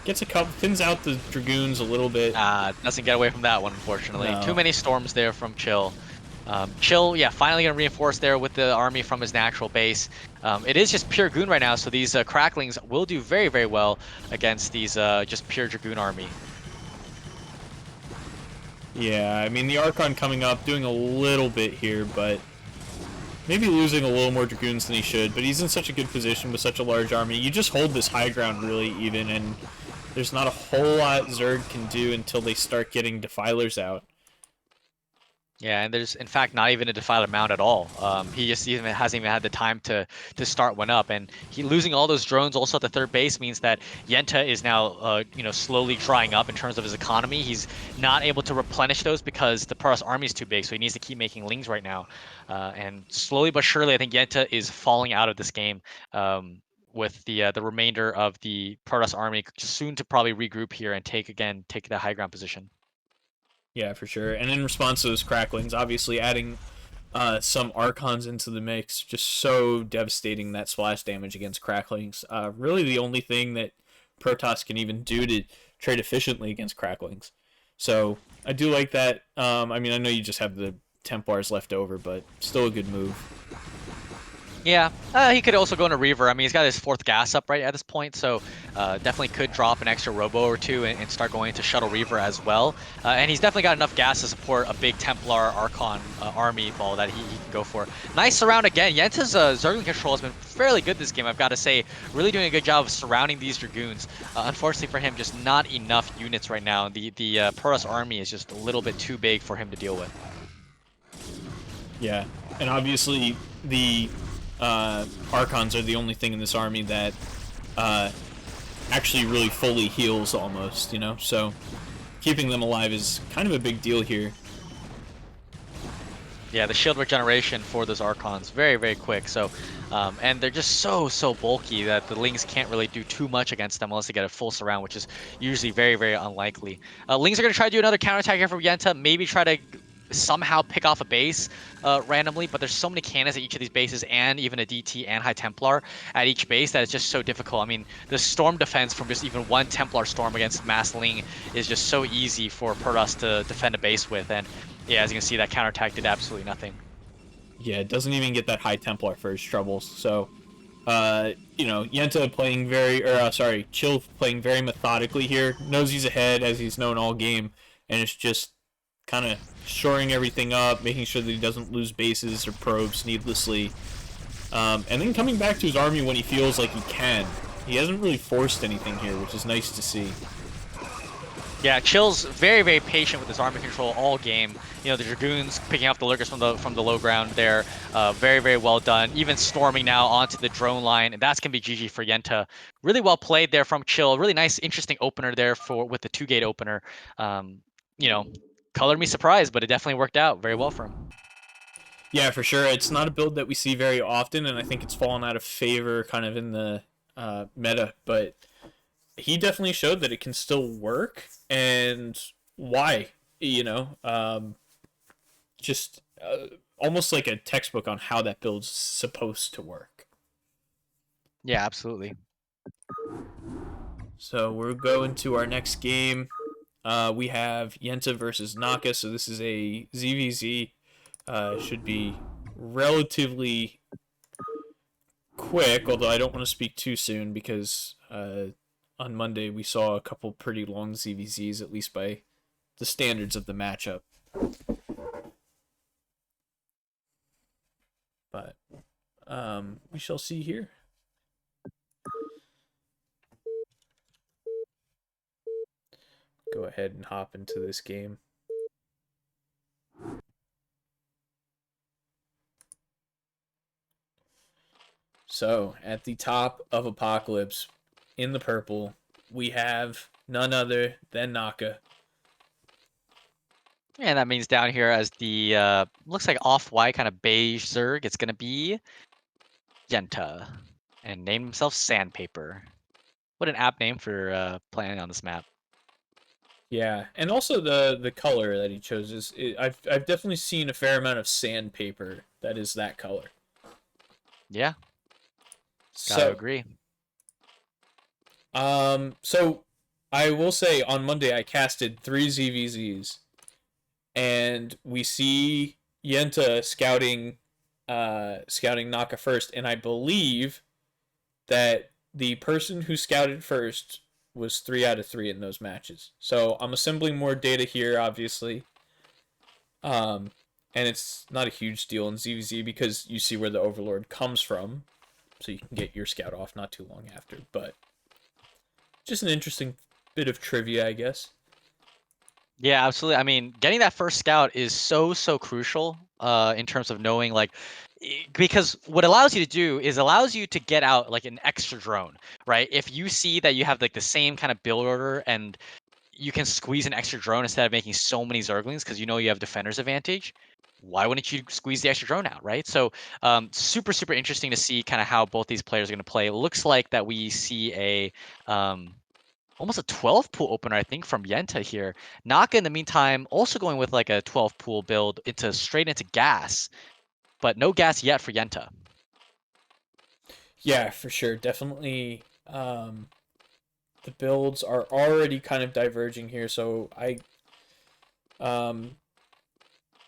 Gets a couple, thins out the Dragoons a little bit. Doesn't get away from that one, unfortunately. No. Too many Storms there from Chill. Chill, yeah, finally going to reinforce there with the army from his natural base. It is just pure Goon right now, so these Cracklings will do very, very well against these just pure Dragoon army. Yeah, I mean, the Archon coming up, doing a little bit here, but maybe losing a little more Dragoons than he should, but he's in such a good position with such a large army. You just hold this high ground really even, and there's not a whole lot Zerg can do until they start getting Defilers out. Yeah, and there's in fact not even a defiled amount at all. He just hasn't even had the time to start one up, and he losing all those drones also at the third base means that Yenta is now you know, slowly drying up in terms of his economy. He's not able to replenish those because the Protoss army is too big, so he needs to keep making Lings right now. And slowly but surely, I think Yenta is falling out of this game. With the remainder of the Protoss army soon to probably regroup here and take the high ground position. Yeah, for sure. And in response to those Cracklings, obviously adding some Archons into the mix, just so devastating that splash damage against Cracklings. Really the only thing that Protoss can even do to trade efficiently against Cracklings. So I do like that. I mean, I know you just have the Templars left over, but still a good move. Yeah, he could also go into Reaver. I mean, he's got his 4th gas up right at this point, so definitely could drop an extra Robo or 2 and start going into Shuttle Reaver as well. And he's definitely got enough gas to support a big Templar Archon army ball that he can go for. Nice surround again. Yenta's Zergling control has been fairly good this game, I've got to say. Really doing a good job of surrounding these Dragoons. Unfortunately for him, just not enough units right now. The Protoss army is just a little bit too big for him to deal with. Yeah, and obviously the Archons are the only thing in this army that actually really fully heals almost, you know? So keeping them alive is kind of a big deal here. Yeah, the shield regeneration for those Archons very, very quick. So, and they're just so bulky that the Lings can't really do too much against them unless they get a full surround, which is usually very, very unlikely. Lings are gonna try to do another counterattack here from Yenta, maybe try to somehow pick off a base randomly, but there's so many cannons at each of these bases and even a DT and High Templar at each base that it's just so difficult. I mean, the storm defense from just even one Templar storm against Mass Ling is just so easy for Protoss to defend a base with, and yeah, as you can see, that counterattack did absolutely nothing. Yeah, it doesn't even get that High Templar for his troubles. So, Yenta playing Chill playing very methodically here. Knows he's ahead as he's known all game, and it's just kind of shoring everything up, making sure that he doesn't lose bases or probes needlessly. And then coming back to his army when he feels like he can. He hasn't really forced anything here, which is nice to see. Yeah, Chill's very, very patient with his army control all game. You know, the Dragoons picking off the Lurkers from the low ground there. Very, very well done. Even storming now onto the drone line, and that's gonna be GG for Yenta. Really well played there from Chill. Really nice, interesting opener there with the 2-gate opener. You know, colored me surprised, but it definitely worked out very well for him. Yeah, for sure. It's not a build that we see very often, and I think it's fallen out of favor kind of in the meta, but he definitely showed that it can still work, and why, just almost like a textbook on how that build's supposed to work. Yeah, absolutely. So we're going to our next game. We have Yenta versus Naka, so this is a ZVZ. Should be relatively quick, although I don't want to speak too soon because on Monday we saw a couple pretty long ZVZs, at least by the standards of the matchup. But we shall see here. Go ahead and hop into this game. So, at the top of Apocalypse, in the purple, we have none other than Naka. And that means down here as the looks like off-white kind of beige Zerg, it's gonna be Yenta, and name himself Sandpaper. What an apt name for playing on this map. Yeah, and also the color that he chose I've definitely seen a fair amount of sandpaper that is that color. Yeah, gotta So, agree. so I will say on Monday I casted 3 ZVZs, and we see Yenta scouting Naka first, and I believe that the person who scouted first was 3 out of 3 in those matches. So I'm assembling more data here, obviously. And it's not a huge deal in ZVZ because you see where the Overlord comes from, so you can get your scout off not too long after. But just an interesting bit of trivia, I guess. Yeah, absolutely. I mean, getting that first scout is so crucial in terms of knowing because what allows you to do is allows you to get out like an extra drone, right? If you see that you have like the same kind of build order and you can squeeze an extra drone instead of making so many Zerglings because you know you have defender's advantage, why wouldn't you squeeze the extra drone out, right? So super interesting to see kind of how both these players are going to play. It looks like that we see a almost a 12 pool opener, I think, from Yenta here. Naka, in the meantime, also going with like a 12 pool build straight into gas, but no gas yet for Yenta. Yeah, for sure. Definitely. The builds are already kind of diverging here, so um,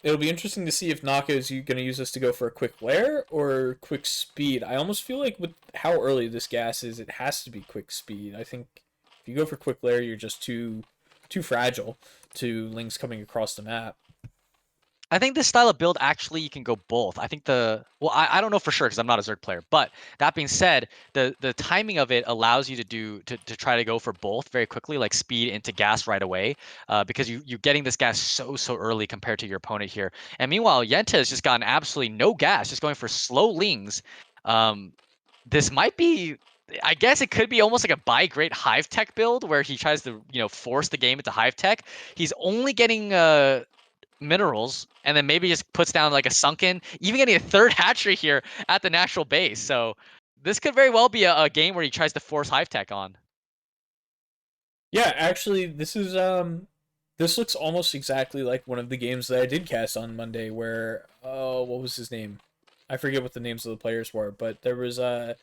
it'll be interesting to see if Naka is going to use this to go for a quick lair or quick speed. I almost feel like with how early this gas is, it has to be quick speed. I think if you go for quick lair, you're just too fragile to Lings coming across the map. I think this style of build actually you can go both. I think I don't know for sure because I'm not a Zerg player, but that being said, the timing of it allows you to try to go for both very quickly, like speed into gas right away, because you're getting this gas so early compared to your opponent here. And meanwhile, Yenta has just gotten absolutely no gas, just going for slow Lings. This might be. I guess it could be almost like a buy great hive tech build where he tries to force the game into hive tech. He's only getting minerals, and then maybe just puts down like a sunken, even getting a third hatchery here at the natural base. So this could very well be a game where he tries to force Hive Tech on. Yeah, actually, this looks almost exactly like one of the games that I did cast on Monday where what was his name? I forget what the names of the players were, but there was I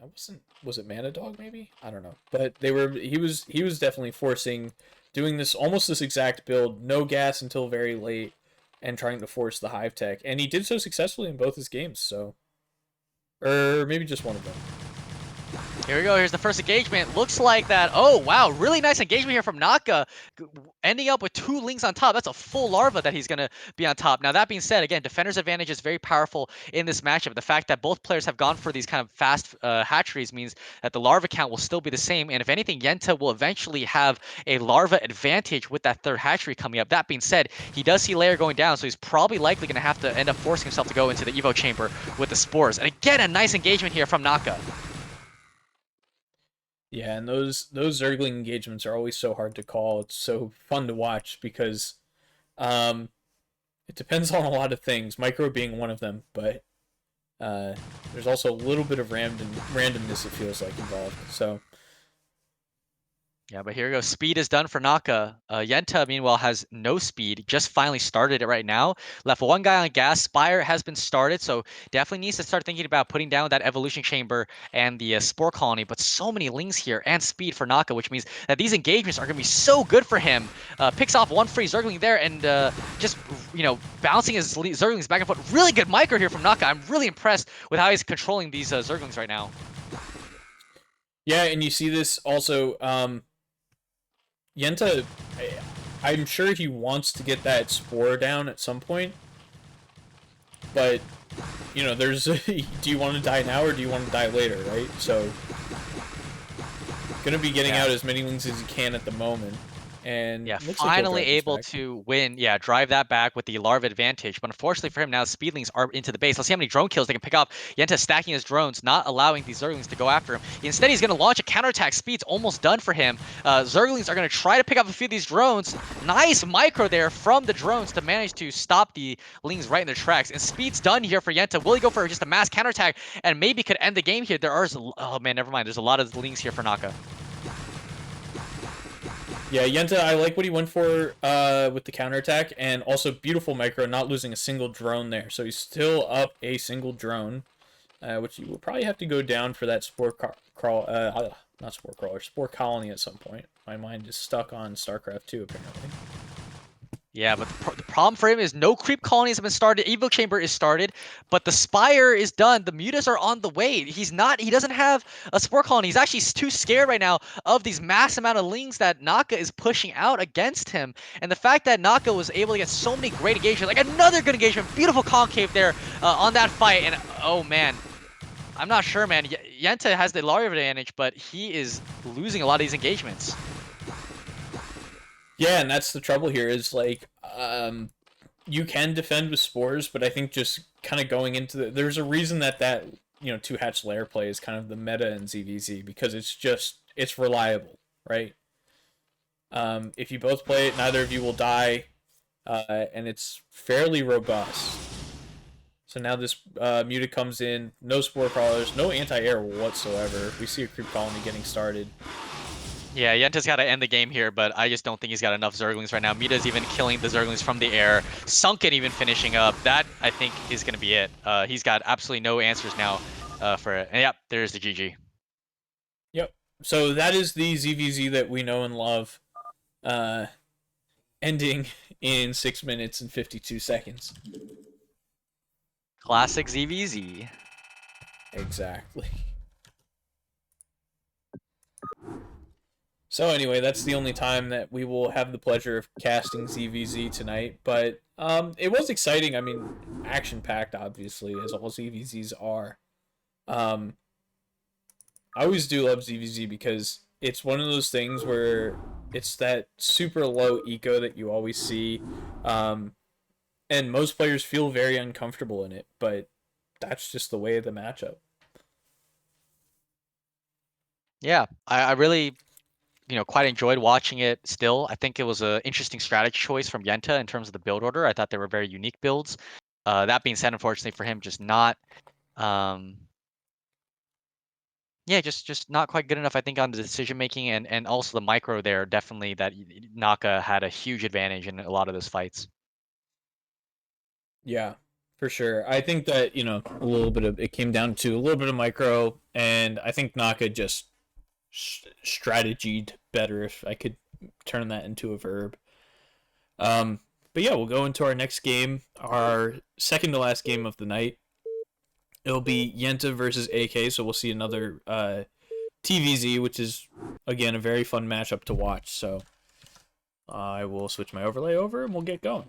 wasn't was it Manadog maybe? I don't know. But he was definitely forcing doing this almost this exact build, no gas until very late and trying to force the Hive Tech. And he did so successfully in both his games, so or maybe just one of them. Here we go. Here's the first engagement. Looks like that. Oh, wow. Really nice engagement here from Naka. Ending up with 2 lings on top. That's a full larva that he's going to be on top. Now, that being said, again, defender's advantage is very powerful in this matchup. The fact that both players have gone for these kind of fast hatcheries means that the larva count will still be the same. And if anything, Yenta will eventually have a larva advantage with that third hatchery coming up. That being said, he does see layer going down, so he's probably likely going to have to end up forcing himself to go into the Evo chamber with the spores. And again, a nice engagement here from Naka. Yeah, and those Zergling engagements are always so hard to call. It's so fun to watch because um it depends on a lot of things, micro being one of them, but there's also a little bit of randomness it feels like involved. So Yeah, but here we go. Speed is done for Naka. Yenta, meanwhile, has no speed. Just finally started it right now. Left one guy on gas. Spire has been started, so definitely needs to start thinking about putting down that evolution chamber and the spore colony. But so many lings here and speed for Naka, which means that these engagements are going to be so good for him. Picks off one free Zergling there and just, bouncing his Zerglings back and forth. Really good micro here from Naka. I'm really impressed with how he's controlling these Zerglings right now. yeah, and you see this also. Yenta, I'm sure he wants to get that spore down at some point, but there's do you want to die now or do you want to die later, right? So, gonna be getting Yeah. out as many wings as he can at the moment, and Yeah, looks like he'll finally drive this able back. to win. Yeah, drive that back with the larva advantage. But unfortunately for him, now Speedlings are into the base. Let's see how many drone kills they can pick up. Yenta stacking his drones, not allowing these Zerglings to go after him. Instead, he's going to launch a counterattack. Speed's almost done for him. Zerglings are going to try to pick up a few of these drones. Nice micro there from the drones to manage to stop the Lings right in their tracks. And Speed's done here for Yenta. Will he go for just a mass counterattack and maybe could end the game here? There are, oh man, never mind. There's a lot of Lings here for Naka. Yeah, Yenta, I like what he went for with the counterattack, and also beautiful micro, not losing a single drone there. So he's still up a single drone, which you will probably have to go down for that not spore crawler, spore colony at some point. My mind is stuck on Starcraft 2, apparently. Yeah, but the problem for him is no creep colonies have been started. Evo chamber is started, but the spire is done. The mutas are on the way. He doesn't have a spore colony. He's actually too scared right now of these mass amount of lings that Naka is pushing out against him. And the fact that Naka was able to get so many great engagements, like another good engagement, beautiful concave there on that fight. And oh man, I'm not sure, man. Yenta has the large advantage, but he is losing a lot of these engagements. Yeah, and that's the trouble here is like you can defend with spores, but I think just kind of going into there's a reason that two hatch layer play is kind of the meta in ZVZ because it's reliable, right? If you both play it, neither of you will die, and it's fairly robust. So now this muta comes in, no spore crawlers, no anti-air whatsoever. We see a creep colony getting started. Yeah, Yenta's got to end the game here, but I just don't think he's got enough Zerglings right now. Mita's even killing the Zerglings from the air. Sunken even finishing up. That, I think, is going to be it. He's got absolutely no answers now for it. And yep, there's the GG. Yep. So that is the ZVZ that we know and love, ending in 6 minutes and 52 seconds. Classic ZVZ. Exactly. So anyway, that's the only time that we will have the pleasure of casting ZVZ tonight. But it was exciting. I mean, action packed, obviously, as all ZVZs are. Um, I always do love ZVZ because it's one of those things where it's that super low eco that you always see, and most players feel very uncomfortable in it. But that's just the way of the matchup. Yeah, I really quite enjoyed watching it still. I think it was an interesting strategy choice from Yenta in terms of the build order. I thought they were very unique builds. That being said, unfortunately for him, just not, yeah, just not quite good enough, I think, on the decision making and also the micro there. Definitely that Naka had a huge advantage in a lot of those fights. Yeah, for sure. I think that, a little bit of it came down to a little bit of micro, and I think Naka just strategied better, if I could turn that into a verb. But yeah, we'll go into our next game, our second to last game of the night. It'll be Yenta versus AK, so we'll see another TVZ, which is again a very fun matchup to watch. So I will switch my overlay over and we'll get going.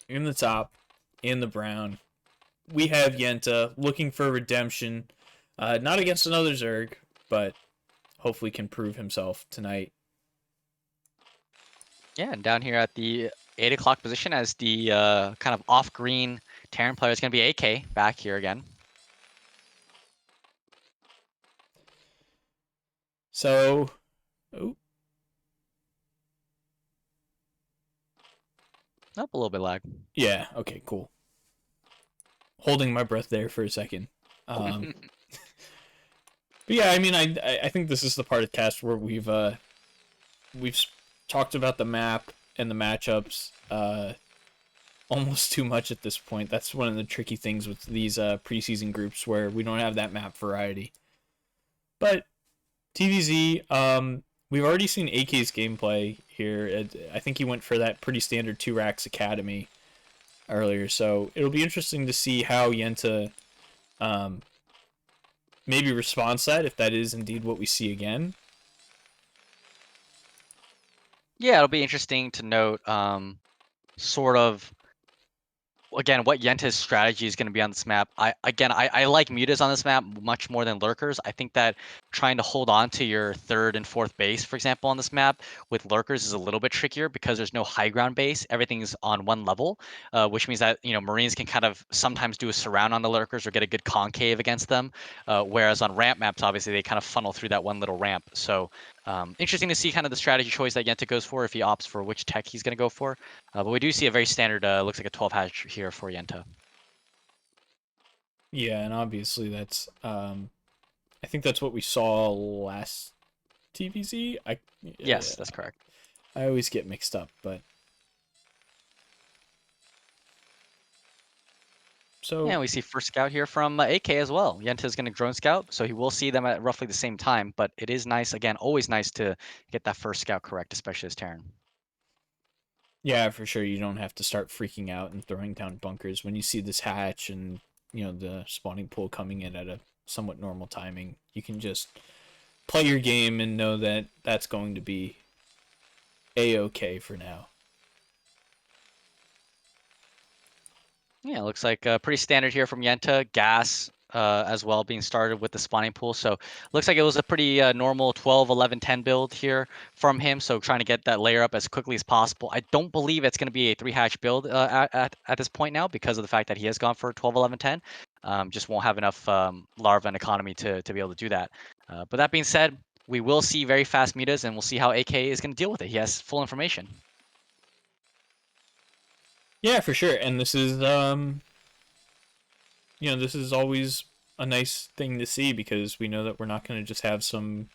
In the top, in the brown, we have Yenta looking for redemption. Not against another Zerg, but hopefully can prove himself tonight. Yeah, and down here at the 8 o'clock position as the kind of off-green Terran player is going to be AK back here again. So, oh, Up a little bit lag. yeah, okay, cool. Holding my breath there for a second. But yeah, I mean, I think this is the part of the cast where we've talked about the map and the matchups almost too much at this point. That's one of the tricky things with these preseason groups where we don't have that map variety. But TVZ, we've already seen AK's gameplay here. I think he went for that pretty standard 2-Racks Academy earlier, so it'll be interesting to see how Yenta maybe responds to that, if that is indeed what we see again. Yeah, it'll be interesting to note sort of again what Yenta's strategy is going to be on this map. I like mutas on this map much more than lurkers. I think that trying to hold on to your third and fourth base, for example, on this map with lurkers is a little bit trickier because there's no high ground base. Everything's on one level, which means that Marines can kind of sometimes do a surround on the lurkers or get a good concave against them. Whereas on ramp maps, obviously they kind of funnel through that one little ramp. So interesting to see kind of the strategy choice that Yenta goes for if he opts for which tech he's going to go for. But we do see a very standard, looks like a 12 hatch here for Yenta. Yeah, and obviously that's I think that's what we saw last TVZ. Yes, that's correct. I always get mixed up, but so Yeah, we see first scout here from AK as well. Yenta is going to drone scout, so he will see them at roughly the same time. But it is nice, again, always nice to get that first scout correct, especially as Terran. yeah, for sure you don't have to start freaking out and throwing down bunkers when you see this hatch and the spawning pool coming in at a somewhat normal timing. You can just play your game and know that that's going to be a-okay for now. Yeah, looks like pretty standard here from Yenta. Gas as well being started with the spawning pool. So looks like it was a pretty normal 12, 11, 10 build here from him. So trying to get that layer up as quickly as possible. I don't believe it's going to be a 3-hatch build at this point now because of the fact that he has gone for 12, 11, 10. Just won't have enough larva and economy to be able to do that. But that being said, we will see very fast mutas and we'll see how AK is going to deal with it. He has full information. Yeah, for sure. And this is this is always a nice thing to see because we know that we're not going to just have some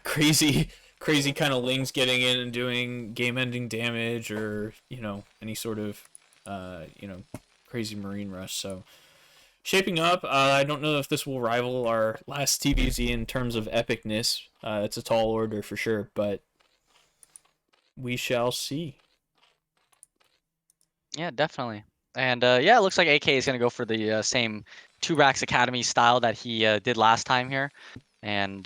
crazy kind of lings getting in and doing game-ending damage or any sort of crazy marine rush. So shaping up, I don't know if this will rival our last TVZ in terms of epicness. It's a tall order for sure, but we shall see. Yeah, definitely. And yeah, it looks like AK is going to go for the same 2-Racks Academy style that he did last time here. And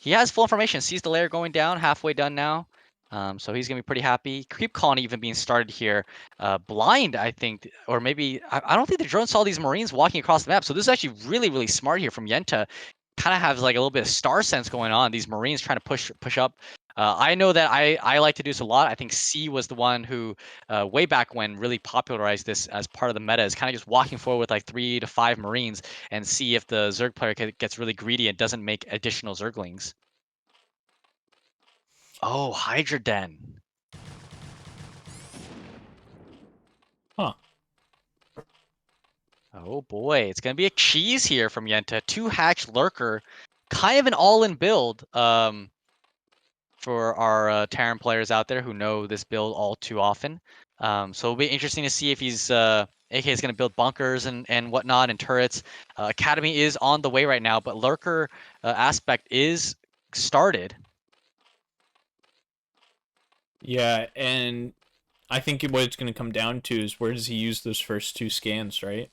he has full information, sees the layer going down, halfway done now. So he's going to be pretty happy. Creep colony even being started here. Blind, I think, or maybe, I don't think the drone saw these Marines walking across the map. So this is actually really, really smart here from Yenta. Kind of has like a little bit of star sense going on. These Marines trying to push up I know that I like to do this a lot. I think C was the one who, way back when, really popularized this as part of the meta. Is kind of just walking forward with like 3 to 5 Marines and see if the Zerg player gets really greedy and doesn't make additional Zerglings. Oh, Hydra Den. Huh. Oh boy, it's gonna be a cheese here from Yenta. 2-hatch Lurker, kind of an all-in build. For our Terran players out there who know this build all too often. So it'll be interesting to see if he's AK is going to build bunkers and whatnot and turrets. Academy is on the way right now, but Lurker aspect is started. Yeah, and I think what it's going to come down to is where does he use those first 2 scans, right?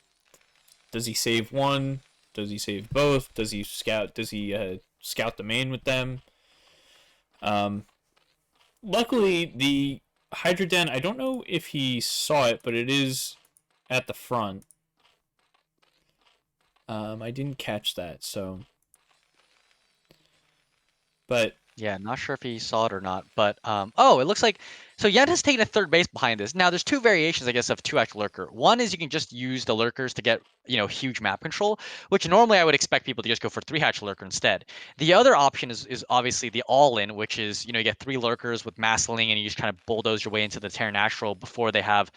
Does he save one? Does he save both? Does he scout? Does he scout the main with them? Luckily, the Hydra Den, I don't know if he saw it, but it is at the front. I didn't catch that, so. But Yeah, not sure if he saw it or not, but oh, it looks like so Yenta's taking a third base behind this. Now there's 2 variations, I guess, of 2-act lurker. One is you can just use the lurkers to get huge map control, which normally I would expect people to just go for 3-hatch lurker instead. The other option is obviously the all-in, which is you get 3 lurkers with massling and you just kind of bulldoze your way into the Terran Natural before they have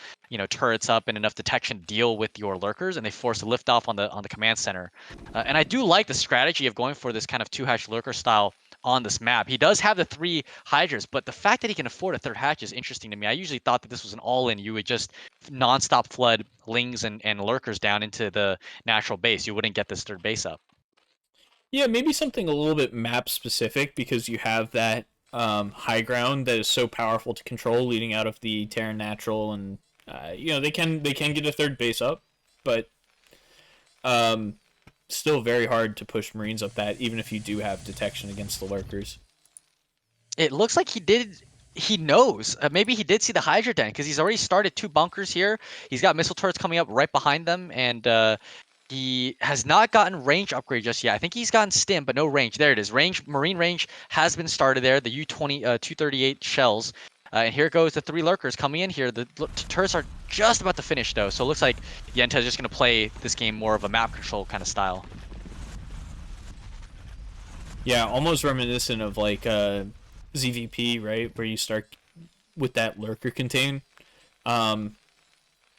turrets up and enough detection to deal with your lurkers, and they force a lift off on the command center. And I do like the strategy of going for this kind of 2-hatch lurker style on this map. He does have the 3 Hydras, but the fact that he can afford a third hatch is interesting to me. I usually thought that this was an all-in. You would just nonstop flood lings and lurkers down into the natural base. You wouldn't get this third base up. yeah, maybe something a little bit map specific because you have that high ground that is so powerful to control leading out of the Terran Natural, and they can get a third base up, but um, still very hard to push Marines up that, even if you do have detection against the lurkers. It looks like he did. He knows. Maybe he did see the Hydra Den because he's already started 2 bunkers here. He's got missile turrets coming up right behind them, and he has not gotten range upgrade just yet. I think he's gotten stim, but no range. There it is. Range, marine range has been started there. The U-20, 238 shells. And here goes the 3 lurkers coming in here. The turrets are just about to finish though, so it looks like Yenta is just going to play this game more of a map control kind of style. Yeah, almost reminiscent of like ZVP, right, where you start with that lurker contain. Um,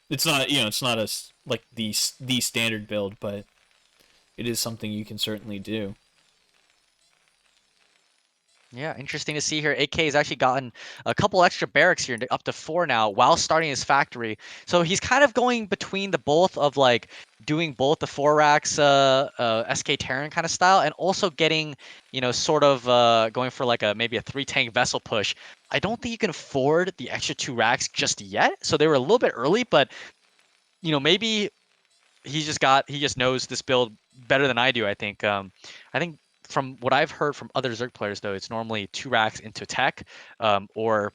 it's not it's not like the standard build, but it is something you can certainly do. Yeah, interesting to see here. AK has actually gotten a couple extra barracks here, up to 4 now, while starting his factory. So he's kind of going between the both of like doing both the 4 racks, SK Terran kind of style, and also getting, sort of going for like maybe a 3 tank vessel push. I don't think you can afford the extra 2 racks just yet, so they were a little bit early, but maybe he just knows this build better than I do. I think from what I've heard from other Zerg players though, it's normally 2 racks into tech, or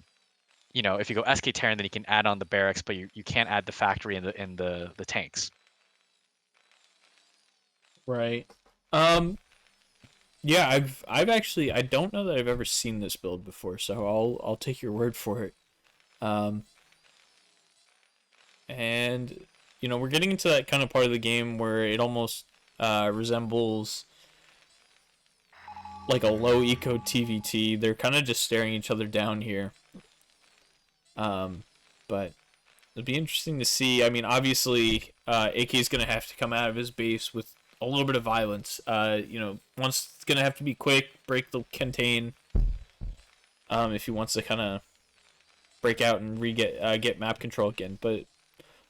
if you go SK Terran, then you can add on the barracks, but you can't add the factory and the tanks. Right. Um. Yeah, I've actually I don't know that I've ever seen this build before, so I'll take your word for it. Um. And we're getting into that kind of part of the game where it almost resembles like a low eco TVT. They're kind of just staring each other down here. But it'd be interesting to see. I mean, obviously, AK is going to have to come out of his base with a little bit of violence. Once it's going to have to be quick, break the contain. If he wants to kind of break out and get map control again. But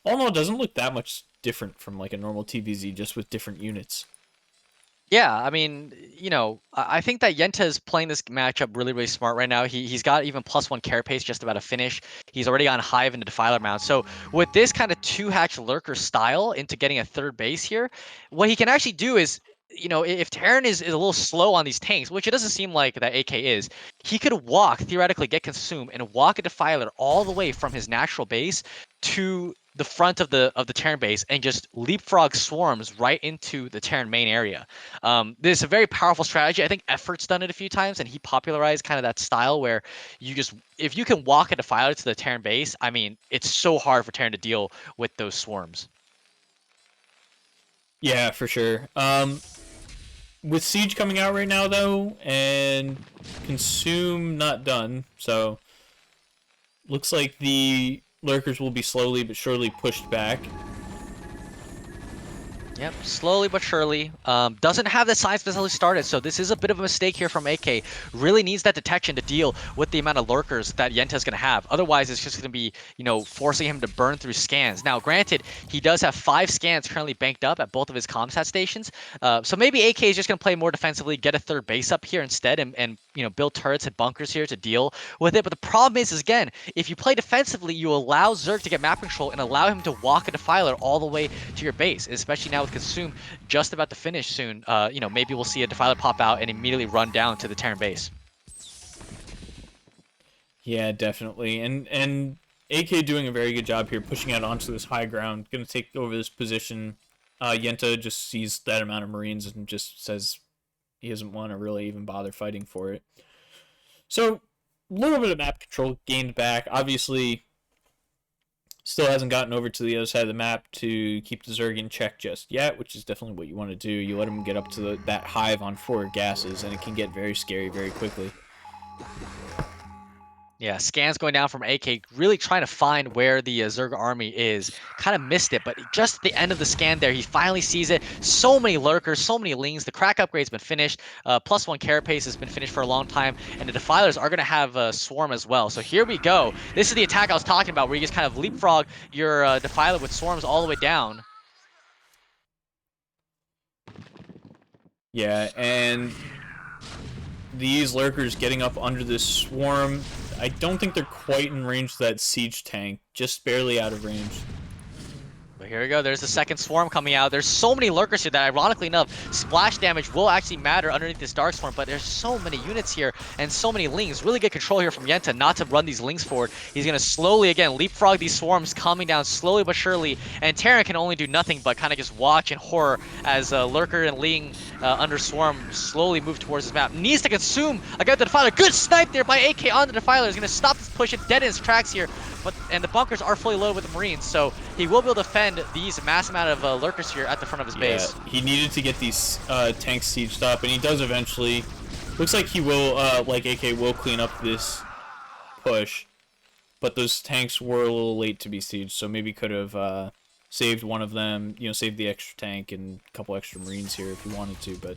all in all, it doesn't look that much different from like a normal TVZ, just with different units. Yeah, I mean, I think that Yenta is playing this matchup really, really smart right now. He's got even +1 carapace just about to finish. He's already on Hive into Defiler Mount. So with this kind of 2-hatch lurker style into getting a third base here, what he can actually do is, if Terran is a little slow on these tanks, which it doesn't seem like that AK is, he could walk, theoretically get consumed, and walk a Defiler all the way from his natural base to the front of the Terran base and just leapfrog swarms right into the Terran main area. This is a very powerful strategy. I think Effort's done it a few times, and he popularized kind of that style where you just, if you can walk a Defiler to the Terran base, I mean, it's so hard for Terran to deal with those swarms. Yeah, for sure. With Siege coming out right now, though, and Consume not done, so looks like the Lurkers will be slowly but surely pushed back. Yep, slowly but surely. Doesn't have the science facility started, so this is a bit of a mistake here from AK. Really needs that detection to deal with the amount of lurkers that Yenta's going to have. Otherwise, it's just going to be, forcing him to burn through scans. Now, granted, he does have 5 scans currently banked up at both of his comsat stations, so maybe AK is just going to play more defensively, get a third base up here instead, and build turrets and bunkers here to deal with it. But the problem is again, if you play defensively, you allow Zerg to get map control and allow him to walk a Defiler all the way to your base, especially now with Consume just about to finish soon. Maybe we'll see a Defiler pop out and immediately run down to the Terran base. Yeah, definitely. And AK doing a very good job here, pushing out onto this high ground, going to take over this position. Yenta just sees that amount of Marines and just says he doesn't want to really even bother fighting for it. So, a little bit of map control gained back. Obviously, still hasn't gotten over to the other side of the map to keep the Zerg in check just yet, which is definitely what you want to do. You let him get up to that hive on 4 gases, and it can get very scary very quickly. Yeah, scans going down from AK, really trying to find where the Zerg army is. Kind of missed it, but just at the end of the scan there, he finally sees it. So many lurkers, so many lings. The crack upgrade's been finished. +1 carapace has been finished for a long time, and the Defilers are going to have a swarm as well. So here we go. This is the attack I was talking about, where you just kind of leapfrog your Defiler with swarms all the way down. Yeah, and these lurkers getting up under this swarm, I don't think they're quite in range of that siege tank, just barely out of range. But here we go. There's the second swarm coming out. There's so many lurkers here that, ironically enough, splash damage will actually matter underneath this dark swarm. But there's so many units here and so many lings. Really good control here from Yenta not to run these lings forward. He's going to slowly, again, leapfrog these swarms coming down slowly but surely. And Terran can only do nothing but kind of just watch in horror as Lurker and Ling under swarm slowly move towards his map. Needs to consume against the Defiler. Good snipe there by AK on the Defiler. He's going to stop this push and dead in his tracks here. And the bunkers are fully loaded with the Marines, so he will be able to defend these mass amount of lurkers here at the front of his base. He needed to get these tanks sieged up, and he does eventually. Looks like he will, like AK will clean up this push, but those tanks were a little late to be sieged, so maybe could have saved one of them, saved the extra tank and a couple extra Marines here if he wanted to, but...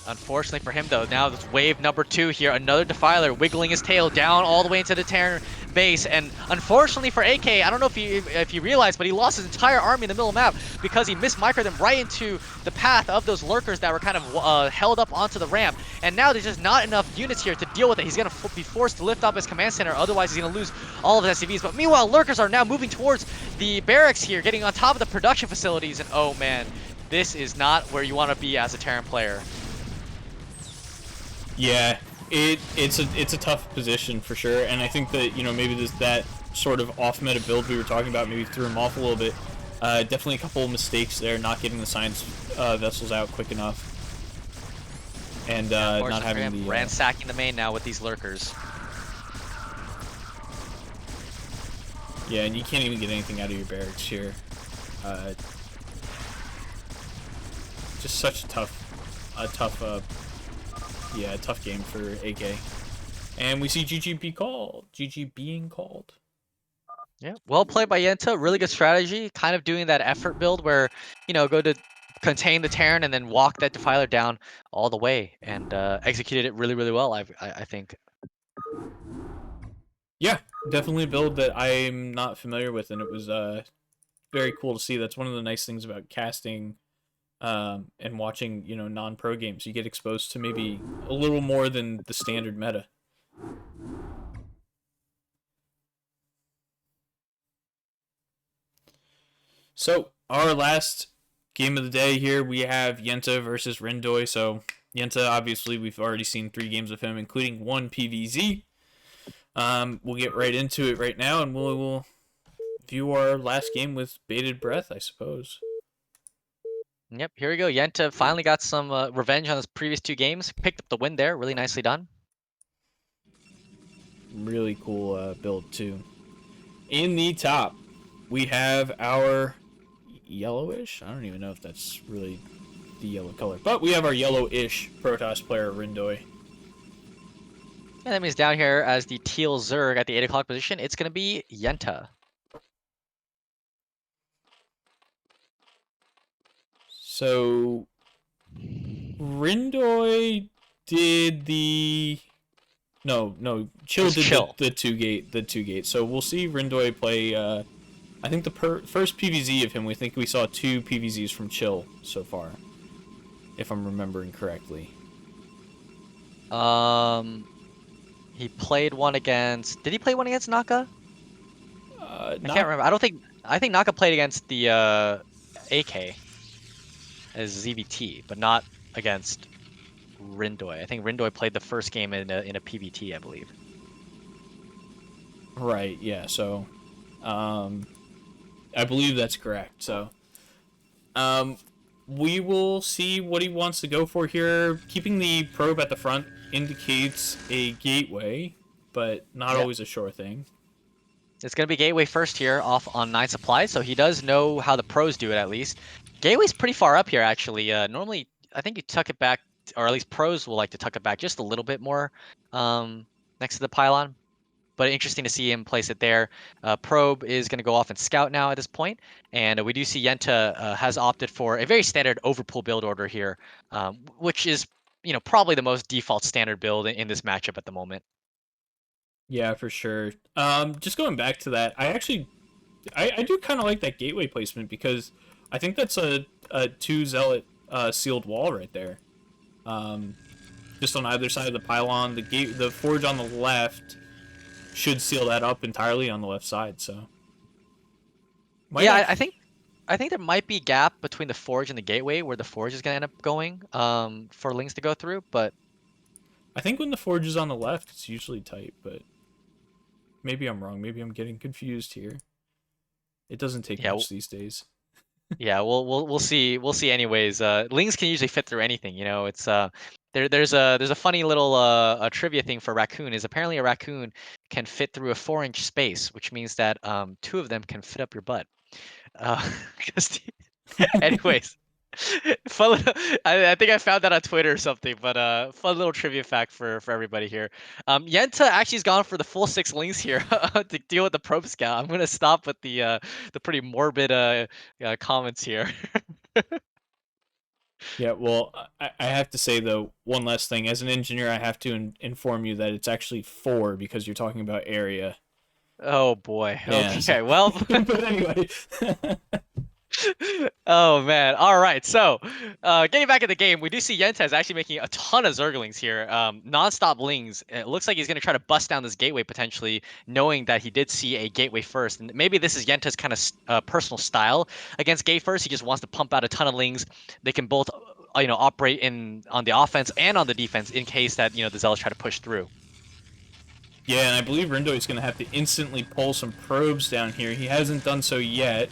Unfortunately for him, though, now it's wave number 2 here. Another Defiler wiggling his tail down all the way into the Terran base. And unfortunately for AK, I don't know if you realize, but he lost his entire army in the middle of the map because he mismicroed them right into the path of those lurkers that were kind of held up onto the ramp. And now there's just not enough units here to deal with it. He's going to be forced to lift up his command center, otherwise he's going to lose all of his SCVs. But meanwhile, lurkers are now moving towards the barracks here, getting on top of the production facilities. And oh man, this is not where you want to be as a Terran player. Yeah, it's a tough position for sure, and I think that maybe that sort of off meta build we were talking about maybe threw him off a little bit. Definitely a couple of mistakes there, not getting the science vessels out quick enough, and not having the ransacking the main now with these lurkers. Yeah, and you can't even get anything out of your barracks here. Just such a tough game for AK. And we see GG being called. Yeah, well played by Yenta. Really good strategy. Kind of doing that effort build where, go to contain the Terran and then walk that Defiler down all the way. And executed it really, really well, I think. Yeah, definitely a build that I'm not familiar with, and it was very cool to see. That's one of the nice things about casting and watching, non-pro games. You get exposed to maybe a little more than the standard meta. So, our last game of the day here, we have Yenta versus Rindoi. So, Yenta, obviously, we've already seen 3 games of him, including 1 PVZ. We'll get right into it right now, and we'll view our last game with bated breath, I suppose. Yep, here we go. Yenta finally got some revenge on his previous 2 games. Picked up the win there. Really nicely done. Really cool build, too. In the top, we have our yellowish. I don't even know if that's really the yellow color, but we have our yellowish Protoss player, Rindoi. And that means down here as the teal Zerg at the 8 o'clock position, it's going to be Yenta. So, Rindoi did the... No, Chill did Chill. the two gate. So we'll see Rindoi play. I think the first PVZ of him, we think we saw 2 PVZs from Chill so far, if I'm remembering correctly. He played one against. Did he play one against Naka? I can't remember. I think Naka played against the AK as ZVT, but not against Rindoi. I think Rindoi played the first game in a PVT, I believe. Right. Yeah. So, I believe that's correct. So, we will see what he wants to go for here. Keeping the probe at the front indicates a gateway, but not always a sure thing. It's going to be Gateway first here off on 9 supply, so he does know how the pros do it at least. Gateway's pretty far up here actually. Normally, I think you tuck it back, or at least pros will like to tuck it back just a little bit more next to the pylon. But interesting to see him place it there. Probe is going to go off and scout now at this point, and we do see Yenta has opted for a very standard overpull build order here, which is probably the most default standard build in this matchup at the moment. Yeah, for sure. Just going back to that, I do kind of like that gateway placement because I think that's a 2 zealot sealed wall right there. Just on either side of the pylon, the forge on the left should seal that up entirely on the left side. So I think there might be a gap between the forge and the gateway where the forge is going to end up going for Lings to go through, but I think when the forge is on the left, it's usually tight, but maybe I'm wrong. Maybe I'm getting confused here. It doesn't take much these days. Yeah, we'll see. We'll see anyways. Lings can usually fit through anything, it's there's a funny little a trivia thing for raccoon is apparently a raccoon can fit through a 4-inch space, which means that 2 of them can fit up your butt. Anyways, fun. I think I found that on Twitter or something, but fun little trivia fact for everybody here. Yenta actually's gone for the full 6 links here to deal with the probe scout. I'm gonna stop with the pretty morbid comments here. Yeah, well, I have to say, though, one last thing. As an engineer, I have to inform you that it's actually 4 because you're talking about area. Oh boy. Yeah, Okay. so... Well. But anyway. Oh man. All right. So, getting back in the game, we do see Yentez actually making a ton of Zerglings here. Non-stop lings. It looks like he's going to try to bust down this gateway potentially, knowing that he did see a gateway first. And maybe this is Yentez kind of personal style against gate first. He just wants to pump out a ton of lings. They can both, operate on the offense and on the defense in case that the Zealots try to push through. Yeah, and I believe Rindoi is going to have to instantly pull some probes down here. He hasn't done so yet.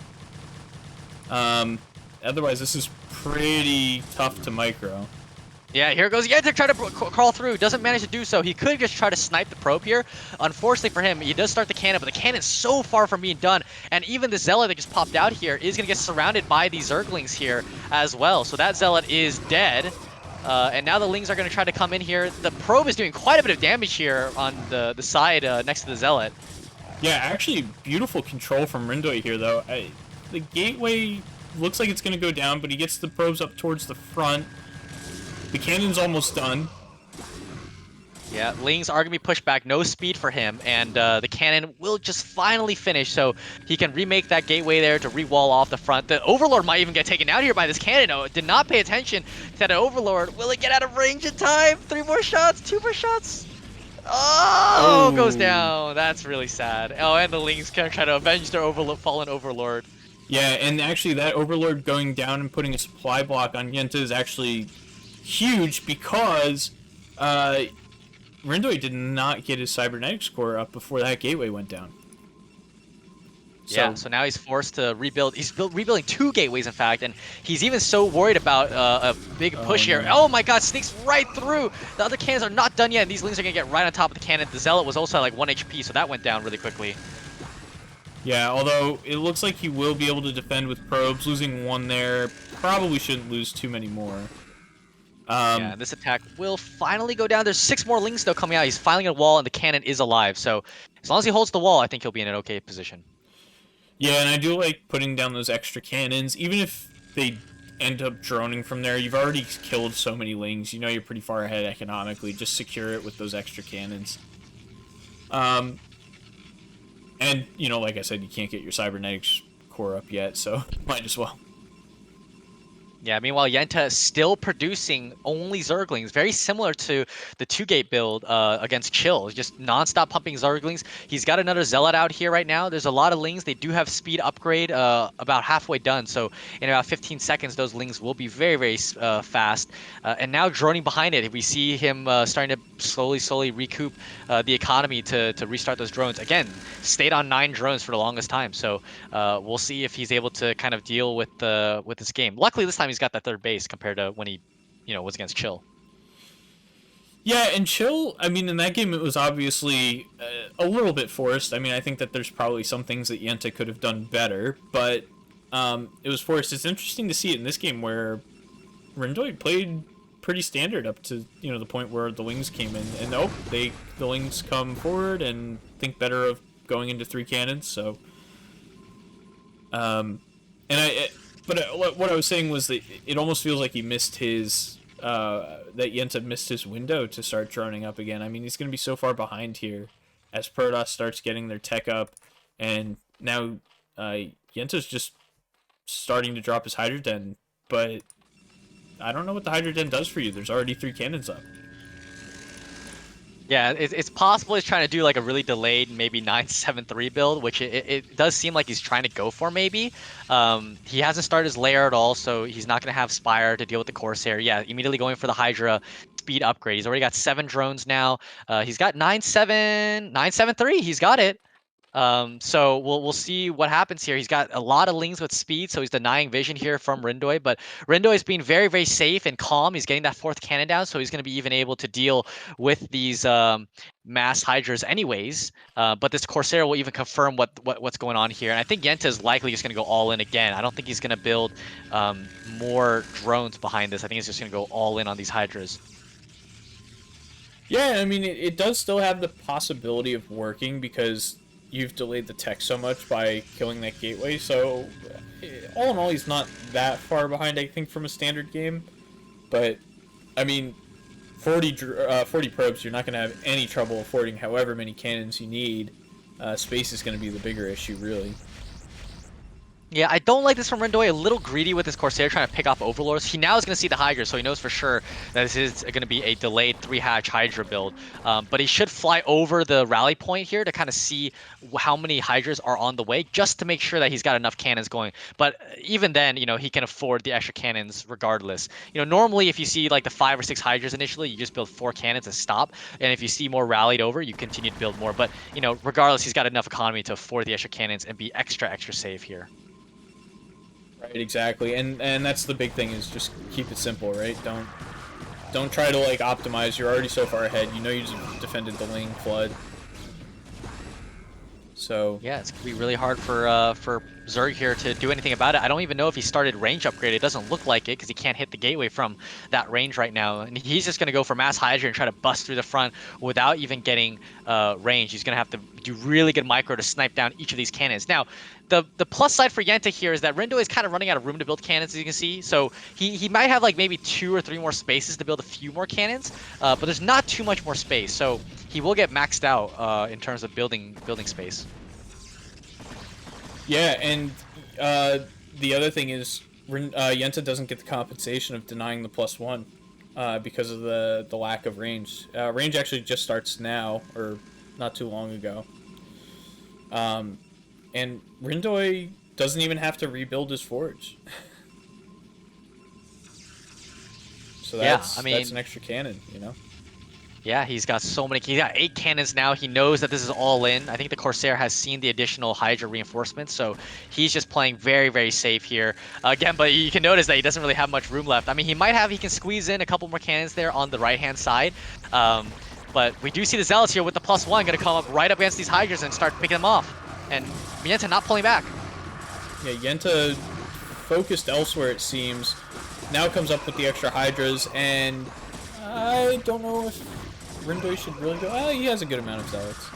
Otherwise, this is pretty tough to micro. Yeah, here goes Yenta trying to crawl through. Doesn't manage to do so. He could just try to snipe the probe here. Unfortunately for him, he does start the cannon, but the cannon's so far from being done. And even the Zealot that just popped out here is going to get surrounded by these Zerglings here as well. So that Zealot is dead. And now the Lings are going to try to come in here. The probe is doing quite a bit of damage here on the side next to the Zealot. Yeah, actually, beautiful control from Rindoi here, though. The gateway looks like it's going to go down, but he gets the probes up towards the front. The cannon's almost done. Yeah, Lings are going to be pushed back. No speed for him, and the cannon will just finally finish, so he can remake that gateway there to re-wall off the front. The Overlord might even get taken out here by this cannon. Oh, did not pay attention to that Overlord. Will it get out of range in time? 3 more shots? 2 more shots? Oh, goes down. That's really sad. Oh, and the Lings can try to avenge their fallen Overlord. Yeah, and actually that Overlord going down and putting a supply block on Yenta is actually huge because Rindoi did not get his cybernetics core up before that gateway went down. Yeah, So so now he's forced to rebuild. He's rebuilding 2 gateways, in fact, and he's even so worried about a big oh push here. no. Oh my god, sneaks right through! The other cannons are not done yet, and these lings are going to get right on top of the cannon. The Zealot was also at like 1 HP, so that went down really quickly. Yeah, although it looks like he will be able to defend with probes. Losing 1 there, probably shouldn't lose too many more. Yeah, and this attack will finally go down. There's 6 more lings still coming out. He's filing a wall, and the cannon is alive, so as long as he holds the wall, I think he'll be in an okay position. Yeah, and I do like putting down those extra cannons, even if they end up droning from there. You've already killed so many lings. You know you're pretty far ahead economically. Just secure it with those extra cannons. And, you know, like I said, you can't get your cybernetics core up yet, so might as well. Yeah, meanwhile, Yenta is still producing only Zerglings, very similar to the 2-gate build against Chill. Just non-stop pumping Zerglings. He's got another Zealot out here right now. There's a lot of Lings. They do have speed upgrade about halfway done, so in about 15 seconds, those Lings will be very, very fast. And now droning behind it, we see him starting to slowly recoup the economy to restart those drones. Again, stayed on 9 drones for the longest time, so we'll see if he's able to kind of deal with this game. Luckily, this time he's got that third base compared to when he, was against Chill. Yeah, and Chill, I mean, in that game, it was obviously a little bit forced. I mean, I think that there's probably some things that Yenta could have done better, but it was forced. It's interesting to see it in this game where Rindoi played pretty standard up to, the point where the Lings came in. And, the Lings come forward and think better of going into 3 cannons, so... what I was saying was that it almost feels like he missed his that Yenta missed his window to start droning up again. I mean, he's going to be so far behind here as Protoss starts getting their tech up, and now Yenta's just starting to drop his Hydra Den, but I don't know what the Hydra Den does for you. There's already 3 cannons up. Yeah, it's possible he's trying to do like a really delayed maybe 973 build, which it does seem like he's trying to go for maybe. He hasn't started his lair at all, so he's not going to have Spire to deal with the Corsair. Yeah, immediately going for the Hydra speed upgrade. He's already got 7 drones now. He's got 973. He's got it. So we'll see what happens here. He's got a lot of lings with speed, so he's denying vision here from Rindoi. But Rindoi is being very, very safe and calm. He's getting that 4th cannon down, so he's going to be even able to deal with these mass Hydras anyways. But this Corsair will even confirm what's going on here. And I think Yenta is likely just going to go all in again. I don't think he's going to build more drones behind this. I think he's just going to go all in on these Hydras. Yeah, I mean, it does still have the possibility of working because you've delayed the tech so much by killing that gateway. So, all in all, he's not that far behind, I think, from a standard game. But, I mean, 40 probes, you're not going to have any trouble affording however many cannons you need. Space is going to be the bigger issue, really. Yeah, I don't like this from Rindoi. A little greedy with his Corsair trying to pick off Overlords. He now is going to see the Hydra, so he knows for sure that this is going to be a delayed 3-hatch Hydra build. But he should fly over the rally point here to kind of see how many Hydras are on the way, just to make sure that he's got enough cannons going. But even then, he can afford the extra cannons regardless. Normally if you see like the 5 or 6 Hydras initially, you just build 4 cannons and stop. And if you see more rallied over, you continue to build more. But, regardless, he's got enough economy to afford the extra cannons and be extra safe here. Right, exactly, and that's the big thing is just keep it simple, right? Don't try to like optimize. You're already so far ahead. You know you just defended the Ling flood. So yeah, it's gonna be really hard for Zerg here to do anything about it. I don't even know if he started range upgrade. It doesn't look like it because he can't hit the gateway from that range right now. And he's just gonna go for mass Hydra and try to bust through the front without even getting range. He's gonna have to do really good micro to snipe down each of these cannons. Now, the plus side for Yenta here is that Rindoi is kind of running out of room to build cannons, as you can see. So he might have like maybe 2 or 3 more spaces to build a few more cannons, but there's not too much more space. So he will get maxed out in terms of building space. yeah, and the other thing is Yenta doesn't get the compensation of denying the +1 because of the lack of range. Range actually just starts now, or not too long ago. And Rindoi doesn't even have to rebuild his forge. So that's, Yeah, I mean, that's an extra cannon, Yeah, he's got so many. He got 8 cannons now. He knows that this is all in. I think the Corsair has seen the additional Hydra reinforcements, so he's just playing very, very safe here. Again, but you can notice that he doesn't really have much room left. I mean, he can squeeze in a couple more cannons there on the right-hand side. But we do see the Zealots here with the +1 going to come up right up against these Hydras and start picking them off. And Yenta not pulling back. Yeah, Yenta focused elsewhere, it seems. Now comes up with the extra Hydras, and I don't know if Rindoi should really go. Oh, he has a good amount of Zealots.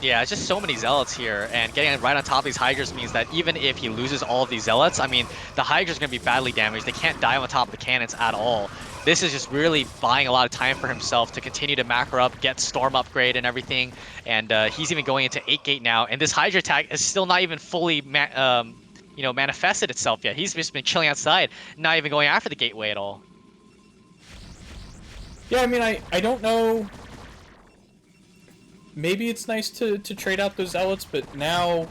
Yeah, it's just so many Zealots here, and getting right on top of these Hydras means that even if he loses all of these Zealots, I mean, the Hydra's going to be badly damaged. They can't die on top of the cannons at all. This is just really buying a lot of time for himself to continue to macro up, get Storm upgrade and everything, and he's even going into 8 gate now, and this Hydra attack is still not even fully manifested itself yet. He's just been chilling outside, not even going after the gateway at all. Yeah, I mean, I don't know. Maybe it's nice to trade out those Zealots, but now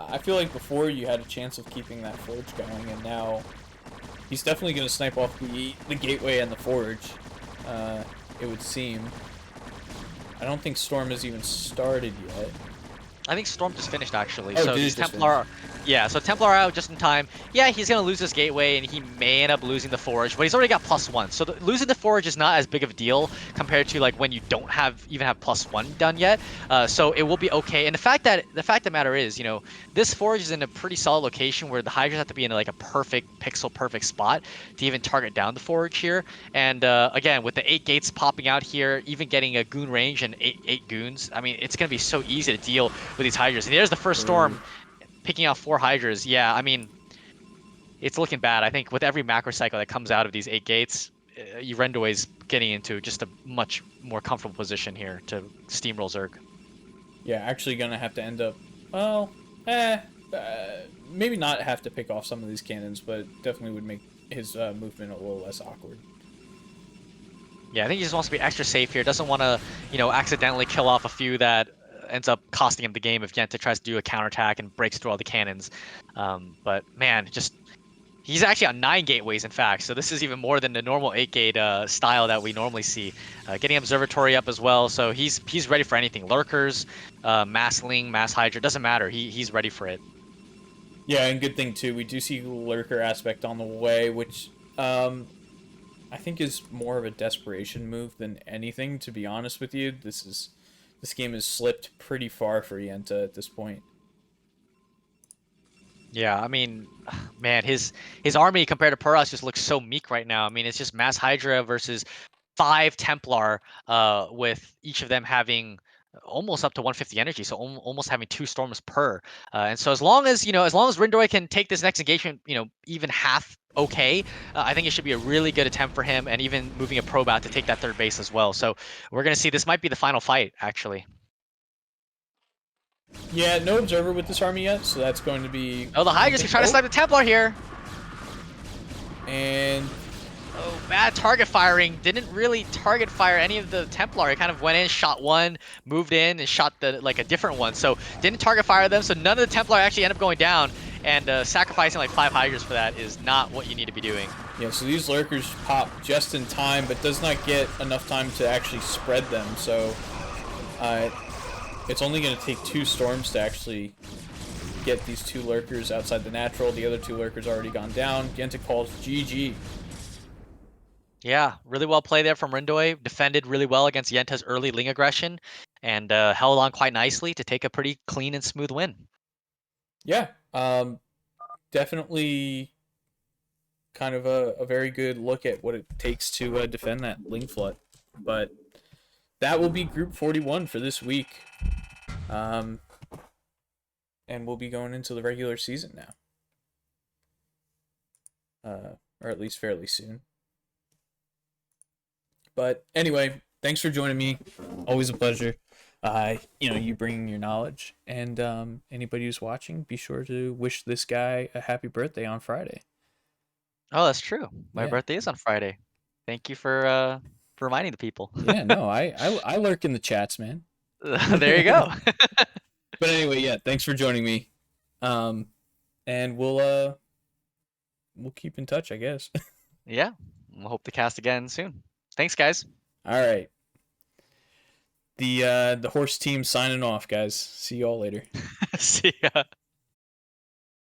I feel like before you had a chance of keeping that Forge going, and now he's definitely going to snipe off the Gateway and the Forge, it would seem. I don't think Storm has even started yet. I think Storm just finished actually. Oh, So did these it just Templar, yeah. So Templar are out just in time. Yeah, he's gonna lose this gateway, and he may end up losing the Forge, but he's already got +1. So losing the Forge is not as big of a deal compared to like when you don't even have +1 done yet. So it will be okay. And the fact of the matter is, this Forge is in a pretty solid location where the Hydras have to be in like a perfect pixel perfect spot to even target down the Forge here. And again, with the 8 gates popping out here, even getting a goon range and eight goons, I mean, it's gonna be so easy to deal with these Hydras. And there's the first Storm picking out 4 Hydras. Yeah, I mean, it's looking bad. I think with every macro cycle that comes out of these 8 gates, Rindoi is getting into just a much more comfortable position here to steamroll Zerg. Yeah, actually gonna have to end up, well, maybe not have to pick off some of these cannons, but definitely would make his movement a little less awkward. Yeah, I think he just wants to be extra safe here. Doesn't want to, accidentally kill off a few that ends up costing him the game if Yenta tries to do a counterattack and breaks through all the cannons. But man, he's actually on 9 gateways, in fact, so this is even more than the normal 8 gate style that we normally see. Getting Observatory up as well, so he's ready for anything. Lurkers, Mass Ling, Mass Hydra, doesn't matter. He's ready for it. Yeah, and good thing too, we do see Lurker aspect on the way, which I think is more of a desperation move than anything, to be honest with you. This game has slipped pretty far for Yenta at this point. Yeah, I mean, man, his army compared to Puras just looks so meek right now. I mean, it's just Mass Hydra versus 5 Templar, with each of them having almost up to 150 energy, so almost having 2 storms per. And so as long as Rindoi can take this next engagement, even half okay, I think it should be a really good attempt for him, and even moving a probe out to take that 3rd base as well. So we're gonna see this might be the final fight, actually. Yeah, no observer with this army yet, so that's going to be Oh, the Hydra's trying to snipe the Templar here. And oh, bad target firing. Didn't really target fire any of the Templar. He kind of went in, shot one, moved in, and shot a different one. So didn't target fire them. So none of the Templar actually end up going down. And sacrificing like 5 Hydras for that is not what you need to be doing. Yeah, so these Lurkers pop just in time, but does not get enough time to actually spread them. So it's only going to take 2 storms to actually get these 2 Lurkers outside the natural. The other 2 Lurkers already gone down. Yenta calls GG. Yeah, really well played there from Rindoi. Defended really well against Yenta's early Ling aggression, and held on quite nicely to take a pretty clean and smooth win. Yeah, definitely kind of a very good look at what it takes to defend that Ling Flood. But that will be Group 41 for this week. And we'll be going into the regular season now. Or at least fairly soon. But anyway, thanks for joining me. Always a pleasure. You bringing your knowledge. And anybody who's watching, be sure to wish this guy a happy birthday on Friday. Oh, that's true. My Yeah. birthday is on Friday. Thank you for reminding the people. Yeah, no, I lurk in the chats, man. There you go. But anyway, yeah, thanks for joining me. And we'll keep in touch, I guess. Yeah, we'll hope to cast again soon. Thanks, guys. All right. The horse team signing off, guys. See y'all later. See ya.